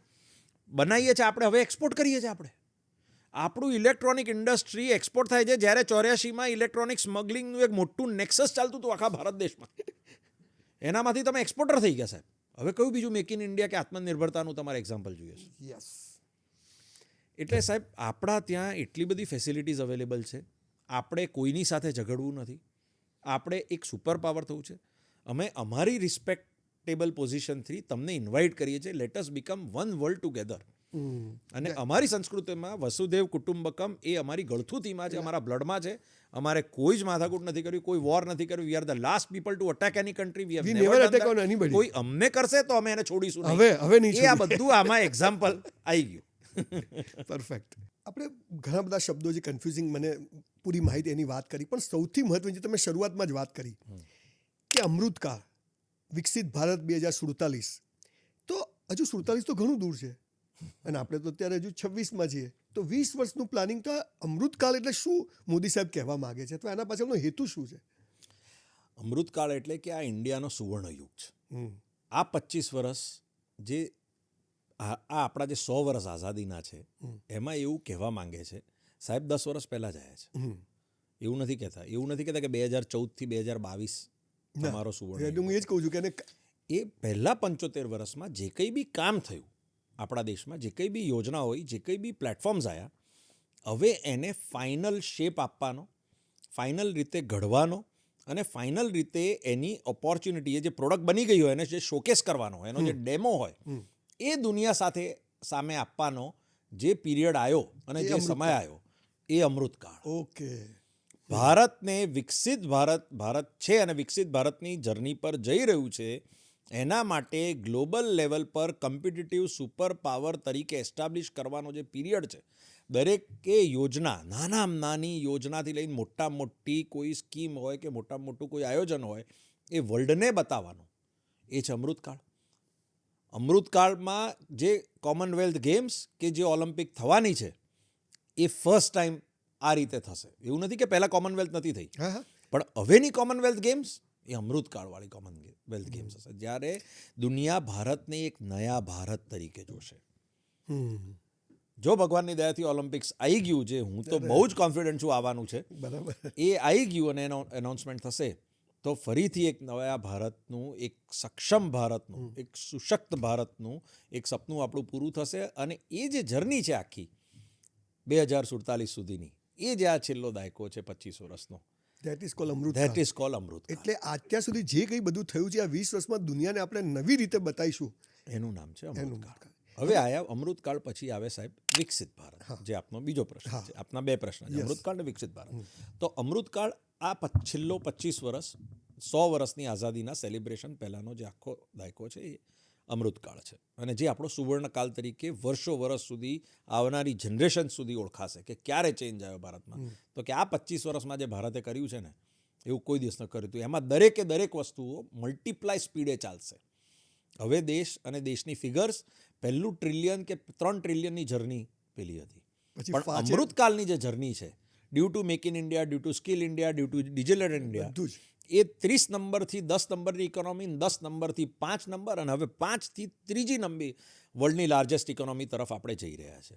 બનાવીએ છીએ આપણે, હવે એક્સપોર્ટ કરીએ છીએ આપણે. આપણું ઇલેક્ટ્રોનિક ઇન્ડસ્ટ્રી એક્સપોર્ટ થાય છે. જ્યારે 84માં ઇલેક્ટ્રોનિક સ્મગલિંગનું એક મોટું નેક્સસ ચાલતું હતું આખા ભારત દેશમાં, એનામાંથી તમે એક્સપોર્ટર થઈ ગયા સાહેબ. હવે કયું બીજું મેક ઇન ઇન્ડિયા કે આત્મનિર્ભરતાનું તમારે એક્ઝામ્પલ જોઈએ છે? એટલે સાહેબ, આપણા ત્યાં એટલી બધી ફેસિલિટીઝ અવેલેબલ છે. આપણે કોઈની સાથે ઝઘડવું નથી. આપણે એક સુપર પાવર થવું છે. અમે અમારી રિસ્પેક્ટેબલ પોઝિશનથી તમને ઇન્વાઇટ કરીએ છીએ. Let us become one world together. અને અમારી સંસ્કૃતિમાં વસુદેવ કુટુંબકમ એ અમારી ગળથુથીમાં છે, અમારા બ્લડમાં છે. અમારે કોઈ જ માથાકૂટ નથી કર્યું, કોઈ વોર નથી કર્યું. વી are the last people two attack any country. We have never attack on anybody. કોઈ અમને કરશે તો અમે એને છોડીશું નહીં. હવે નહીં. એ આ બધું આમાં એક્ઝામ્પલ આવી ગયું. પરફેક્ટ. આપણે ઘણા બધા શબ્દો જે કન્ફ્યુઝિંગ, મને પૂરી માહિતી એની વાત કરી, પણ સૌથી મહત્વની જે તમે શરૂઆતમાં જ વાત કરી કે અમૃતકાળ, વિકસિત ભારત 2047, તો હજુ 47 તો ઘણું દૂર છે અને આપણે તો અત્યારે હજુ 26માં છીએ. તો 20 વર્ષનું પ્લાનિંગ. તો અમૃતકાળ એટલે શું મોદી સાહેબ કહેવા માગે છે, અથવા એના પાછળનો હેતુ શું છે? અમૃતકાળ એટલે કે આ ઇન્ડિયાનો સુવર્ણ યુગ છે. આ 25 વર્ષ જે આ આપણા જે 100 વર્ષ આઝાદીના છે, એમાં એવું કહેવા માંગે છે સાહેબ 10 વર્ષ પહેલાં જ આવ્યા છે. એવું નથી કહેતા કે 2014 થી 2022 તમારો સુવર્ણ એટલે હું એ જ કહું છું કે એને એ પહેલાં 75 વર્ષમાં જે કંઈ બી કામ થયું આપણા દેશમાં, જે કંઈ બી યોજના હોય, જે કંઈ બી પ્લેટફોર્મ્સ આવ્યા, હવે એને ફાઇનલ શેપ આપવાનો, ફાઇનલ રીતે ઘડવાનો અને ફાઇનલ રીતે એની ઓપોર્ચ્યુનિટી, એ જે પ્રોડક્ટ બની ગઈ હોય એને જે શોકેસ કરવાનો હોય, એનો જે ડેમો હોય, એ દુનિયા સાથે સામે આપવાનો જે પીરિયડ આવ્યો અને જે સમય આવ્યો, એ અમૃતકાળ. ઓકે. ભારતને વિકસિત ભારત છે અને વિકસિત ભારતની જર્ની પર જઈ રહ્યું છે. એના માટે ગ્લોબલ લેવલ પર કોમ્પિટિટિવ સુપર પાવર તરીકે એસ્ટાબ્લિશ કરવાનો જે પીરિયડ છે, દરેકે યોજના, નાનામાં નાની યોજનાથી લઈને મોટામાં મોટી કોઈ સ્કીમ હોય કે મોટામાં મોટું કોઈ આયોજન હોય, એ વર્લ્ડને બતાવવાનું, એ છે અમૃતકાળ. અમૃતકાળમાં જે કોમનવેલ્થ ગેમ્સ કે જે ઓલિમ્પિક થવાની છે, એ ફર્સ્ટ ટાઈમ આ રીતે થશે. એવું નથી કે પહેલાં કોમનવેલ્થ નથી થઈ, હા હા પણ હવેની કોમનવેલ્થ ગેમ્સ એ અમૃતકાળવાળી કોમનવેલ્થ ગેમ્સ હશે, જ્યારે દુનિયા ભારતને એક નયા ભારત તરીકે જોશે. જો ભગવાનની દયાથી ઓલિમ્પિક્સ આવી ગયું, જે હું તો બહુ જ કોન્ફિડન્ટ છું આવવાનું છે, બરાબર. એ આવી ગયું અને એનો એનાઉન્સમેન્ટ થશે, તો ફરીથી એક નવા ભારતનું, એક સક્ષમ ભારતનું, એક સુશક્ત ભારતનું એક સપનું આપણું પૂરું થશે. અને એ જે જર્ની છે આખી 2047 સુધીની, એ જે આ છેલ્લો દાયકો છે 25 વર્ષનો, that is called amrit. That is called amrit. એટલે અત્યાર સુધી જે કંઈ બધું થયું છે આ 20 વર્ષમાં દુનિયાને આપણે નવી રીતે બતાવીશું, એનું નામ છે એનું અમૃતકાળ. હવે આયા અમૃતકાળ પછી આવે સાહેબ વિકસિત ભારત, જે આપનો બીજો પ્રશ્ન છે. આપના બે પ્રશ્ન છે, અમૃતકાળ અને વિકસિત ભારત. તો અમૃતકાળ આ છેલ્લો 25 વર્ષ, 100 વર્ષની આઝાદીના સેલિબ્રેશન પહેલાંનો જે આખો દાયકો છે, એ અમૃતકાળ છે. અને જે આપણો સુવર્ણકાળ તરીકે વર્ષો વર્ષ સુધી આવનારી જનરેશન સુધી ઓળખાશે કે ક્યારે ચેન્જ આવ્યો ભારતમાં. તો કે આ 25 વર્ષમાં જે ભારતે કર્યું છે ને, એવું કોઈ દેશ ન કર્યું હતું. એમાં દરેકે દરેક વસ્તુઓ મલ્ટીપ્લાય સ્પીડે ચાલશે. હવે દેશ અને દેશની ફિગર્સ પહેલું ટ્રિલિયન કે 3 ટ્રિલિયનની જર્ની પેલી હતી, પછી પણ અમૃતકાળની જે જર્ની છે, due to make in India, due to skill India, due to digital India, બધું જ. એ 30 નંબરથી 10 નંબરની ઇકોનોમી, 10 નંબરથી 5 નંબર, અને હવે 5થી ત્રીજી નંબર વર્લ્ડની લાર્જેસ્ટ ઇકોનોમી તરફ આપણે જઈ રહ્યા છે.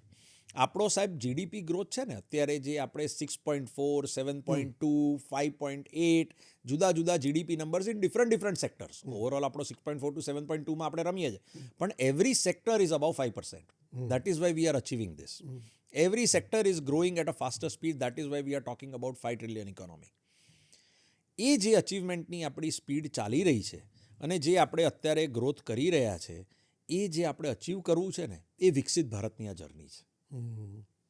આપણો સાહેબ જીડીપી ગ્રોથ છે ને અત્યારે, જે આપણે 6.4, 7.2, 5.8 જુદા જુદા GDP numbers in different sectors. Overall આપણો 6.4 to 7.2માં આપણે રમીએ છીએ, પણ every sector is about 5%. That is why we are achieving this. Every sector is growing at a faster speed. That is why we are talking about 5 trillion economy. એ જે અચીવમેન્ટની આપણી સ્પીડ ચાલી રહી છે અને જે આપણે અત્યારે ગ્રોથ કરી રહ્યા છે, એ જે આપણે અચીવ કરવું છે ને, એ વિકસિત ભારતની આ જર્ની છે.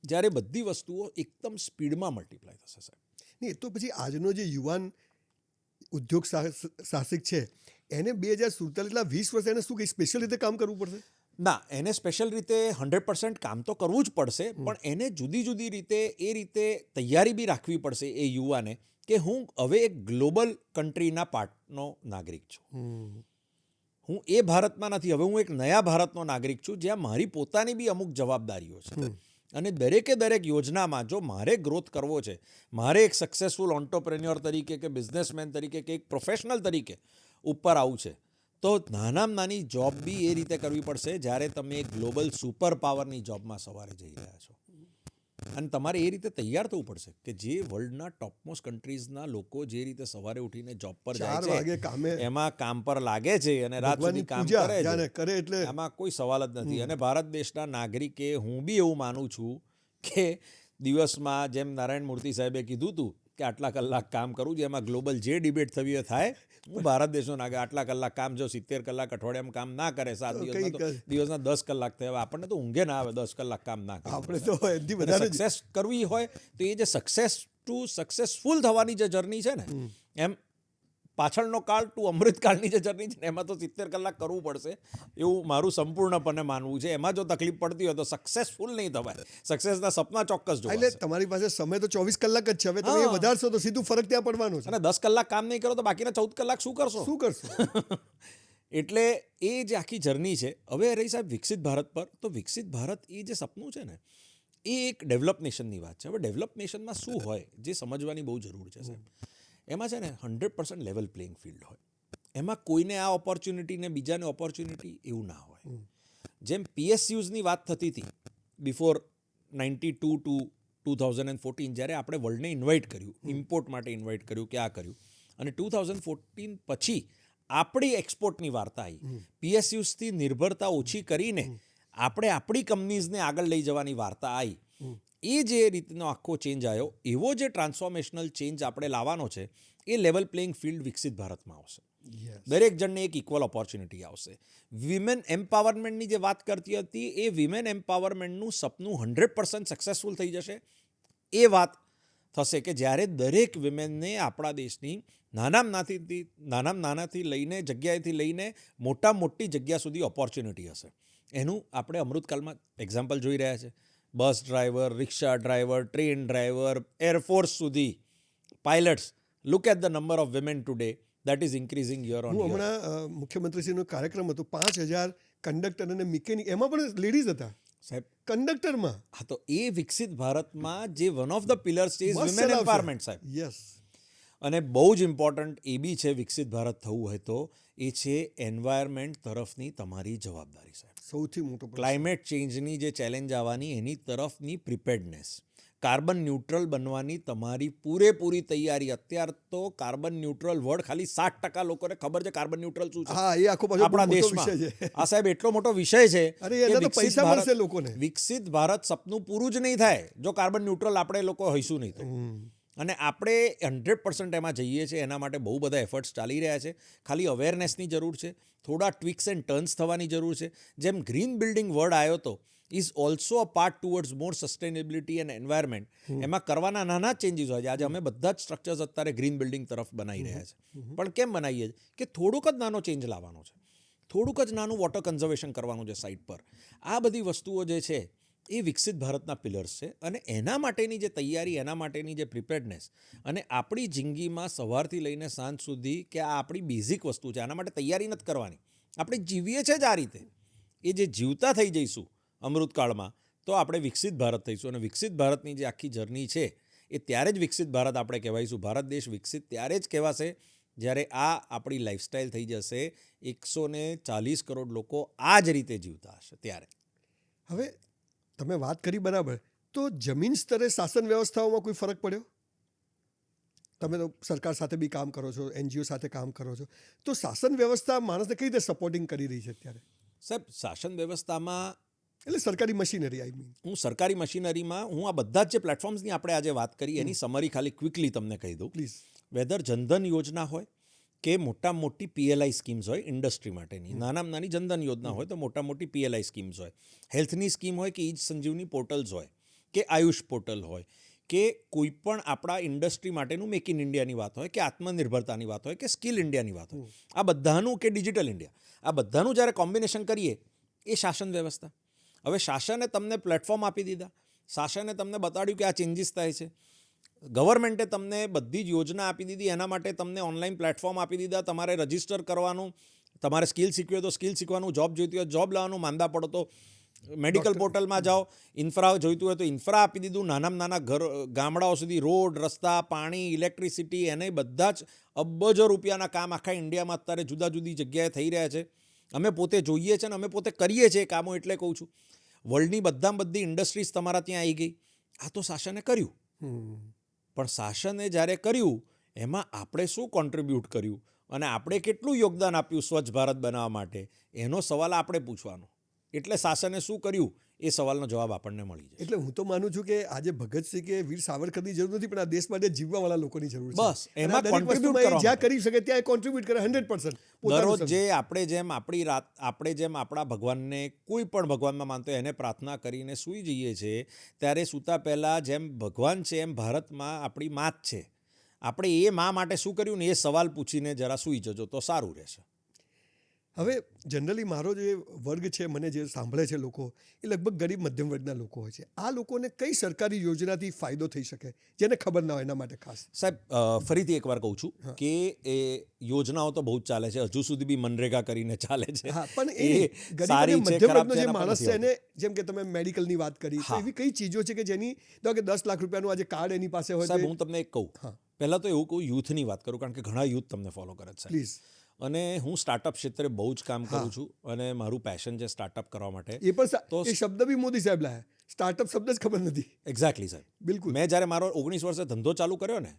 જ્યારે બધી વસ્તુઓ એકદમ સ્પીડમાં મલ્ટીપ્લાય થશે સાહેબ. નહીં, તો પછી આજનો જે યુવાન ઉદ્યોગ સાહસિક છે, એને 2047 20 વર્ષ એને શું કંઈ સ્પેશિયલ રીતે કામ કરવું પડશે? ના, એને સ્પેશિયલ રીતે 100% કામ તો કરવું જ પડશે, પણ એને જુદી જુદી રીતે એ રીતે તૈયારી બી રાખવી પડશે એ યુવાને, કે હું હવે એક ગ્લોબલ કન્ટ્રીના પાર્ટનો નાગરિક છું. હું એ ભારતમાં નથી, હવે હું એક નયા ભારતનો નાગરિક છું, જ્યાં મારી પોતાની બી અમુક જવાબદારીઓ છે. અને દરેકે દરેક યોજનામાં જો મારે ગ્રોથ કરવો છે, મારે એક સક્સેસફુલ ઓન્ટરપ્રેન્યોર તરીકે કે બિઝનેસમેન તરીકે કે એક પ્રોફેશનલ તરીકે ઉપર આવવું છે, તો નાનામાં નાની જોબ બી એ રીતે કરવી પડશે જ્યારે તમે એક ગ્લોબલ સુપર પાવરની જોબમાં સવારે જઈ રહ્યા છો. અને તમારે એ રીતે તૈયાર થવું પડશે કે જે વર્લ્ડના ટોપમોસ્ટ કન્ટ્રીઝના લોકો જે રીતે સવારે ઉઠીને જોબ પર 4 જાય વાગે છે, કામે, એમાં કામ પર લાગે છે અને રાત સુધી કામ પૂજા કરે જાણે છે, કરે, એટલે આમાં કોઈ સવાલ જ નથી. અને ભારત દેશના નાગરિકે, હું બી એવું માનું છું કે દિવસમાં જેમ નારાયણ મૂર્તિ સાહેબે કીધું હતું કે આટલા કલાક કામ કરવું છે, એમાં ગ્લોબલ જે ડિબેટ થવી થાય, હું ભારત દેશનો નાગરિક આટલા કલાક કામ, જો 70 કલાક અઠવાડિયામાં કામ ના કરે, 7 દિવસમાં તો દિવસના 10 કલાક થયા, આપણને તો ઊંઘે ના આવે 10 કલાક કામ ના કરે. આપણે તો એથી વધારે સક્સેસ કરવી હોય તો એ જે સક્સેસફુલ થવાની જે જર્ની છે ને, એમ પાછળનો કાળ ટુ અમૃતકાળની જે જર્ની છે ને, એમાં તો 70 કલાક કરવું પડશે એવું મારું સંપૂર્ણપણે માનવું છે. એમાં જો તકલીફ પડતી હોય તો સક્સેસફુલ નહીં થવાય. સક્સેસના સપના ચોક્કસ એટલે જોવાશે. તમારી પાસે સમય તો 24 કલાક જ છે, હવે તમે એ વધારશો તો સીધું ફરક ત્યાં પડવાનો છે. અને 10 કલાક કામ નહીં કરો તો બાકીના 14 કલાક શું કરશો? શું કરશો? એટલે એ જે આખી જર્ની છે. હવે રહી સાહેબ વિકસિત ભારત પર, તો વિકસિત ભારત એ જે સપનું છે ને, એ એક ડેવલપ નેશનની વાત છે. હવે ડેવલપ નેશનમાં શું હોય જે સમજવાની બહુ જરૂર છે સાહેબ. એમાં છે ને 100% લેવલ પ્લેઇંગ ફિલ્ડ હોય. એમાં કોઈને આ ઓપોર્ચ્યુનિટી ને બીજાને ઓપોર્ચ્યુનિટી એવું ના હોય. જેમ PSUsની વાત થતી હતી બિફોર 92 ટુ 2014, જ્યારે આપણે વર્લ્ડને ઇન્વાઇટ કર્યું, ઇમ્પોર્ટ માટે ઇન્વાઇટ કર્યું કે આ કર્યું, અને 2014 પછી આપણી એક્સપોર્ટની વાર્તા આવી. PSUsથી નિર્ભરતા ઓછી કરીને આપણે આપણી કંપનીઝને આગળ લઈ જવાની વાર્તા આવી. એ જે રીતનો આખો ચેન્જ આવ્યો, એવો જે ટ્રાન્સફોર્મેશનલ ચેન્જ આપણે લાવવાનો છે, એ લેવલ પ્લેઇંગ ફિલ્ડ વિકસિત ભારતમાં આવશે. દરેક જણને એક ઇક્વલ ઓપોર્ચ્યુનિટી આવશે. વિમેન એમ્પાવરમેન્ટની જે વાત કરતી હતી, એ વિમેન એમ્પાવરમેન્ટનું સપનું 100% સક્સેસફુલ થઈ જશે. એ વાત થશે કે જ્યારે દરેક વિમેનને આપણા દેશની નાનાથી લઈને જગ્યાએથી લઈને મોટી જગ્યા સુધી ઓપોર્ચ્યુનિટી હશે. એનું આપણે અમૃતકાલમાં એક્ઝામ્પલ જોઈ રહ્યા છે. Bus driver, rickshaw driver, train driver, air force સુધી, pilots. Look at the number of women today. That is increasing year on year. હમણાં મુખ્યમંત્રીશ્રીનો કાર્યક્રમ હતો, 5,000 કંડક્ટર અને મિકેનિક, એમાં પણ લેડીઝ હતા સાહેબ. કંડક્ટરમાં. હા, તો એ વિકસિત ભારતમાં જે વન ઓફ ધ પિલર્સ છે, ઇઝ વિમેન એમ્પાવરમેન્ટ સાહેબ. યસ. અને બહુ જ ઇમ્પોર્ટન્ટ એ બી છે, વિકસિત ભારત થવું હોય તો એ છે એન્વાયરમેન્ટ તરફની તમારી જવાબદારી સાહેબ. સૌથી મોટો પ્રશ્ન. ક્લાઇમેટ ચેન્જની જે ચેલેન્જ આવવાની એની તરફની પ્રિપેર્ડનેસ, કાર્બન ન્યુટ્રલ બનવાની તમારી પૂરેપૂરી તૈયારી. અત્યાર તો કાર્બન ન્યુટ્રલ વર્ડ ખાલી 7% લોકોને ખબર છે કાર્બન ન્યુટ્રલ શું છે. હા, એ આખો પાછો આપણા મોટો દેશમાં વિષય છે. આ સાહેબ એટલો મોટો વિષય છે અરે, કે એના તો વિકસિત પૈસા ભારત- મળશે લોકોને. વિકસિત ભારત સપનું પૂરું જ નહીં થાય જો કાર્બન ન્યુટ્રલ આપણે લોકો હઈશું નહીં તો. અને આપણે 100% એમાં જઈએ છીએ. એના માટે બહુ બધા એફર્ટ્સ ચાલી રહ્યા છે. ખાલી અવેરનેસની જરૂર છે, થોડા ટ્વિક્સ એન્ડ ટર્ન્સ થવાની જરૂર છે. જેમ ગ્રીન બિલ્ડિંગ વર્ડ આવ્યો તો is also a part towards more sustainability and environment. એમાં કરવાના નાના ચેન્જીસ હોય છે. આજે અમે બધા જ સ્ટ્રક્ચર્સ અત્યારે ગ્રીન બિલ્ડિંગ તરફ બનાવી રહ્યા છે. પણ કેમ બનાવીએ છીએ કે થોડુંક જ નાનો ચેન્જ લાવવાનો છે, થોડુંક જ નાનું વોટર કન્ઝર્વેશન કરવાનું છે સાઇટ પર. આ બધી વસ્તુઓ જે છે એ વિકસિત ભારતના પિલર્સ છે. અને એના માટેની જે તૈયારી, એના માટેની જે પ્રિપેર્ડનેસ, અને આપણી જિંદગીમાં સવારથી લઈને સાંજ સુધી કે આ આપણી બેઝિક વસ્તુ છે, આના માટે તૈયારી નથી કરવાની. આપણે જીવીએ છીએ જ આ રીતે. એ જે જીવતા થઈ જઈશું અમૃતકાળમાં, તો આપણે વિકસિત ભારત થઈશું. અને વિકસિત ભારતની જે આખી જર્ની છે, એ ત્યારે જ વિકસિત ભારત આપણે કહેવાઈશું. ભારત દેશ વિકસિત ત્યારે જ કહેવાશે જ્યારે આ આપણી લાઈફસ્ટાઈલ થઈ જશે. 140 કરોડ લોકો આ જ રીતે જીવતા હશે ત્યારે. હવે તમે વાત કરી બરાબર, તો જમીન સ્તરે શાસન વ્યવસ્થાઓમાં કોઈ ફરક પડ્યો? તમે તો સરકાર સાથે બી કામ કરો છો, NGO સાથે કામ કરો છો, તો શાસન વ્યવસ્થા માણસને કઈ રીતે સપોર્ટિંગ કરી રહી છે અત્યારે? સાહેબ, શાસન વ્યવસ્થામાં એટલે સરકારી મશીનરી, આઈ મીન. હું સરકારી મશીનરીમાં હું આ બધા જ જે પ્લેટફોર્મ્સની આપણે આજે વાત કરી એની સમરી ખાલી ક્વિકલી તમને કહી દઉં. પ્લીઝ. વેધર જનધન યોજના હોય કે મોટી PLI સ્કીમ્સ હોય ઇન્ડસ્ટ્રી માટેની, નાની જનધન યોજના હોય તો મોટી PLI સ્કીમ્સ હોય, હેલ્થની સ્કીમ હોય કે ઈ સંજીવની પોર્ટલ્સ હોય કે આયુષ પોર્ટલ હોય કે કોઈ પણ આપણા ઇન્ડસ્ટ્રી માટેનું મેક ઇન ઇન્ડિયાની વાત હોય કે આત્મનિર્ભરતાની વાત હોય કે સ્કિલ ઇન્ડિયાની વાત હોય, આ બધાનું કે ડિજિટલ ઇન્ડિયા, આ બધાનું જ્યારે કોમ્બિનેશન કરીએ એ શાસન વ્યવસ્થા. હવે શાસને તમને પ્લેટફોર્મ આપી દીધા, શાસને તમને બતાડ્યું કે આ ચેન્જીસ થાય છે. ગવર્મેન્ટે તમને બધી જ યોજના આપી દીધી, એના માટે તમને ઓનલાઈન પ્લેટફોર્મ આપી દીધા. તમારે રજિસ્ટર કરવાનું, તમારે સ્કિલ શીખવી હોય તો સ્કિલ શીખવાનું, જોબ જોઈતી હોય જોબ લાવવાનું, માંદા પડો તો મેડિકલ પોર્ટલમાં જાઓ, ઇન્ફ્રા જોઈતું હોય તો ઇન્ફ્રા આપી દીધું. નાના ગામડાઓ સુધી રોડ, રસ્તા, પાણી, ઇલેક્ટ્રિસિટી, એને બધા જ અબજો રૂપિયાના કામ આખા ઇન્ડિયામાં અત્યારે જુદી જગ્યાએ થઈ રહ્યા છે. અમે પોતે જોઈએ છે ને અમે પોતે કરીએ છીએ કામો. એટલે કહું છું, વર્લ્ડની બધી ઇન્ડસ્ટ્રીઝ તમારા ત્યાં આવી ગઈ. આ તો શાસને કર્યું. પણ શાસને જ્યારે કર્યું એમાં આપણે શું કોન્ટ્રીબ્યુટ કર્યું અને આપણે કેટલું યોગદાન આપ્યું સ્વચ્છ ભારત બનાવવા માટે, એનો સવાલ આપણે પૂછવાનો. એટલે શાસને શું કર્યું એ સવાલનો જવાબ આપણને મળી જાય. એટલે હું તો માનું છું કે આજે ભગતસિંહ કે વીર સાવરકરની જરૂર નથી, પણ આ દેશ માટે જીવવાવાળા લોકોની જરૂર છે. બસ એમાં દરેક કોન્ટ્રીબ્યુટ વસ્તુમાં એ કરવા જ્યાં કરી શકે ત્યાં કોન્ટ્રીબ્યુટ કરે 100%. દરરોજ જે આપણે જેમ આપણા ભગવાનને, કોઈ પણ ભગવાનમાં માનતો એને પ્રાર્થના કરીને સૂઈ જઈએ છીએ, ત્યારે સૂતા પહેલાં જેમ ભગવાન છે એમ ભારતમાં આપણી માત છે. આપણે એ મા માટે શું કર્યું ને એ સવાલ પૂછીને જરા સૂઈ જજો તો સારું રહેશે. હવે જનરલી મારો જે વર્ગ છે, મને જે સાંભળે છે લોકો, એ લગભગ ગરીબ મધ્યમ વર્ગના લોકો હોય છે. આ લોકોને કઈ સરકારી યોજનાથી ફાયદો થઈ શકે જેને ખબર ના હોય એના માટે ખાસ? સાહેબ, ફરીથી એકવાર કહું છું કે એ યોજનાઓ તો બહુ જ ચાલે છે, હજુ સુધી બી મનરેગા કરીને ચાલે છે. હા, પણ એ ગરીબ સારી અને છે, મધ્યમ ખરાબ વર્ગનો છે જે એના પર માણસ નથી છે આવતું. એને, જેમ કે તમે મેડિકલની વાત કરી, તો એવી કઈ ચીજો છે કે જેની ધારો કે 10 લાખ રૂપિયાનું આજે કાર્ડ એની પાસે હોય? સાહેબ, હું તમને એક કહું, પહેલાં તો એવું કહું, યુથની વાત કરું, કારણ કે ઘણા યુથ તમને ફોલો કરે છે. પ્લીઝ. અને હું સ્ટાર્ટઅપ ક્ષેત્રે બહુ જ કામ કરું છું અને મારું પેશન છે સ્ટાર્ટઅપ કરવા માટે. એ પણ એ શબ્દ બી મોદી સાહેબ લાયા, સ્ટાર્ટઅપ શબ્દ જ ખબર નથી. એક્ઝેક્ટલી સાહેબ. બિલકુલ. મેં જ્યારે મારો 19 વર્ષે ધંધો ચાલુ કર્યો ને,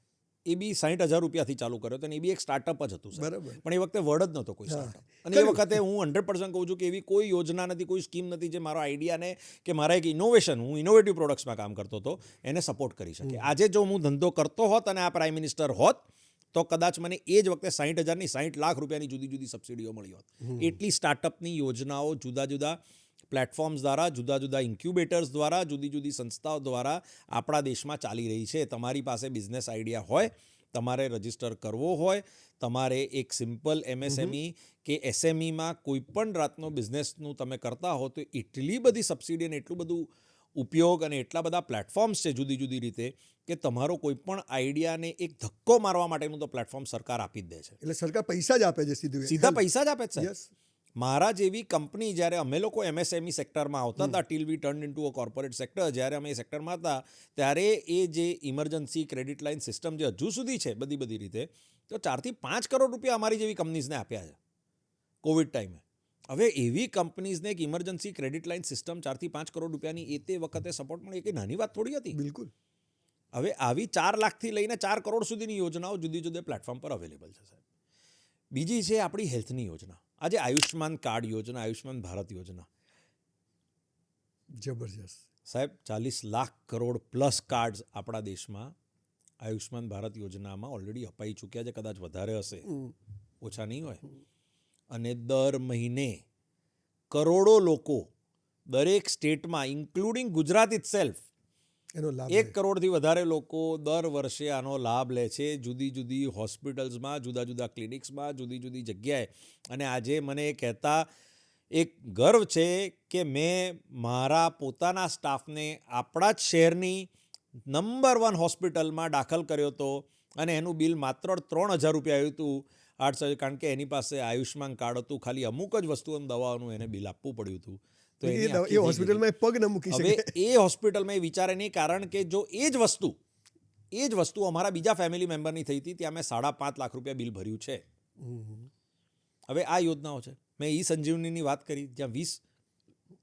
એ બી 60,000 રૂપિયાથી ચાલુ કર્યો હતો અને એ બી એક સ્ટાર્ટઅપ જ હતું સાહેબ. બરાબર. પણ એ વખતે વર્ડ જ નહોતો કોઈ સ્ટાર્ટઅપ અને એ વખતે હું 100% કહું છું કે એવી કોઈ યોજના નથી, કોઈ સ્કીમ નથી જે મારો આઈડિયાને કે મારા એક ઇનોવેશન, હું ઇનોવેટિવ પ્રોડક્ટ્સમાં કામ કરતો હતો, એને સપોર્ટ કરી શકે. આજે જો હું ધંધો કરતો હોત અને આ પ્રાઇમ મિનિસ્ટર હોત તો કદાચ મને એ જ વખતે 60,000ની 60 લાખ રૂપિયાની જુદી જુદી સબસિડીઓ મળી હોત. એટલી સ્ટાર્ટઅપની યોજનાઓ જુદા જુદા પ્લેટફોર્મ્સ દ્વારા, જુદા જુદા ઇન્ક્યુબેટર્સ દ્વારા, જુદી જુદી સંસ્થાઓ દ્વારા આપણા દેશમાં ચાલી રહી છે. તમારી પાસે બિઝનેસ આઈડિયા હોય, તમારે રજિસ્ટર કરવો હોય, તમારે એક સિમ્પલ MSME કે SMEમાં કોઈ પણ રાતનો બિઝનેસનું તમે કરતા હો તો એટલી બધી સબસિડી અને એટલું બધું ઉપયોગ અને એટલા બધા પ્લેટફોર્મ્સ છે જુદી જુદી રીતે કે તમારો કોઈ પણ આઈડિયાને એક ધક્કો મારવા માટેનું તો પ્લેટફોર્મ સરકાર આપી જ દે છે. એટલે સરકાર પૈસા જ આપે છે સીધા પૈસા જ આપે છે. યસ. મારા જેવી કંપની જ્યારે અમે લોકો MSME સેક્ટરમાં આવતા હતા, till we turn into a corporate sector, જ્યારે અમે એ સેક્ટરમાં હતા ત્યારે એ જે ઇમરજન્સી ક્રેડિટ લાઇન સિસ્ટમ જે હજુ સુધી છે બધી રીતે, તો 4 થી 5 કરોડ રૂપિયા અમારી જેવી કંપનીઝને આપ્યા છે કોવિડ ટાઈમે. હવે એવી કંપનીઝને એક ઇમરજન્સી ક્રેડિટ લાઇન સિસ્ટમ 4 થી 5 કરોડ રૂપિયાની એ તે વખતે સપોર્ટ મળી, એ કંઈ નાની વાત થોડી હતી. બિલકુલ. હવે આવી 4 લાખથી લઈને 4 કરોડ સુધીની યોજનાઓ જુદી જુદા પ્લેટફોર્મ પર અવેલેબલ છે સાહેબ. બીજી છે આપણી હેલ્થની યોજના. આજે આયુષ્માન કાર્ડ યોજના, આયુષ્માન ભારત યોજના જબરજસ્ત સાહેબ, 40 લાખ કરોડ પ્લસ કાર્ડ્સ આપણા દેશમાં આયુષ્માન ભારત યોજનામાં ઓલરેડી અપાઈ ચૂક્યા છે. કદાચ વધારે હશે, ઓછા નહીં હોય. અને દર મહિને કરોડો લોકો દરેક સ્ટેટમાં, ઇન્ક્લુડિંગ ગુજરાત ઇટસેલ્ફ, એનો લાભ 1 કરોડથી વધારે લોકો દર વર્ષે આનો લાભ લે છે જુદી જુદી હોસ્પિટલ્સમાં, જુદા જુદા ક્લિનિક્સમાં, જુદી જુદી જગ્યાએ. અને આજે મને એ કહેતા એક ગર્વ છે કે મેં મારા પોતાના સ્ટાફને આપણા જ શહેરની નંબર 1 હોસ્પિટલમાં દાખલ કર્યો હતો અને એનું બિલ માત્ર 3,000 રૂપિયા આવ્યું હતું. કારણ કે એની પાસે આયુષ્માન કાર્ડ હતું, ખાલી અમુક જ વસ્તુઓનું દવાઓનું એને બિલ આપવું પડ્યું હતું. તો એ હોસ્પિટલમાં પગ ન મૂકી શકે. હવે એ હોસ્પિટલમાં એ વિચારે નહીં, કારણ કે જો એ જ વસ્તુ અમારા બીજા ફેમિલી મેમ્બરની થઈ હતી, ત્યાં મેં 5.5 લાખ રૂપિયા બિલ ભર્યું છે. હવે આ યોજનાઓ છે. મેં ઈ સંજીવનીની વાત કરી, જ્યાં 20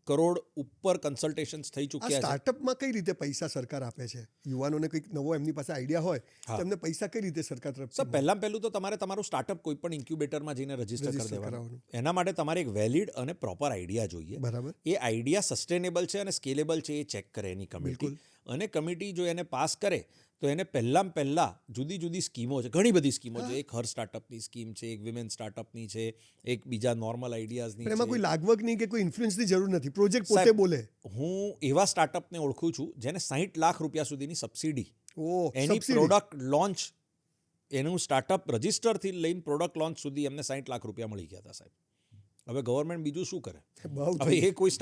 કરોડ ઉપર કન્સલ્ટેશન્સ થઈ ચૂક્યા છે. સ્ટાર્ટઅપમાં કઈ રીતે પૈસા સરકાર આપે છે? યુવાનોને કંઈક નવો એમની પાસે આઈડિયા હોય તો એમને પૈસા કઈ રીતે સરકાર તરફથી? પહેલું તો તમારે તમારું સ્ટાર્ટઅપ કોઈ પણ ઇન્ક્યુબેટરમાં જઈને રજીસ્ટર કરી દેવાનું. એના માટે તમારે એક વેલિડ અને પ્રોપર આઈડિયા જોઈએ. બરાબર. એ આઈડિયા સસ્ટેનેબલ છે અને સ્કેલેબલ છે એ ચેક કરે એની કમિટી. અને કમિટી જો એને પાસ કરે તો એને પહેલાં જુદી જુદી સ્કીમો છે, ઘણી બધી સ્કીમો છે. એક હર સ્ટાર્ટઅપની સ્કીમ છે, એક વિમેન સ્ટાર્ટઅપની છે, એક બીજા નોર્મલ આઈડિયાઝની છે. એમાં કોઈ લાગવગ નહીં કે કોઈ ઇન્ફ્લુઅન્સની જરૂર નથી, પ્રોજેક્ટ પોતે બોલે. હું એવા સ્ટાર્ટઅપને ઓળખું છું જેને 60 લાખ રૂપિયા સુધીની સબસિડી, એની subsidy. પ્રોડક્ટ લોન્ચ, એનું સ્ટાર્ટઅપ રજિસ્ટરથી લઈને પ્રોડક્ટ લોન્ચ સુધી એમને 60 લાખ રૂપિયા મળી ગયા હતા સાહેબ. હવે ગવર્મેન્ટ બીજું શું કરે? હવે એ કોઈ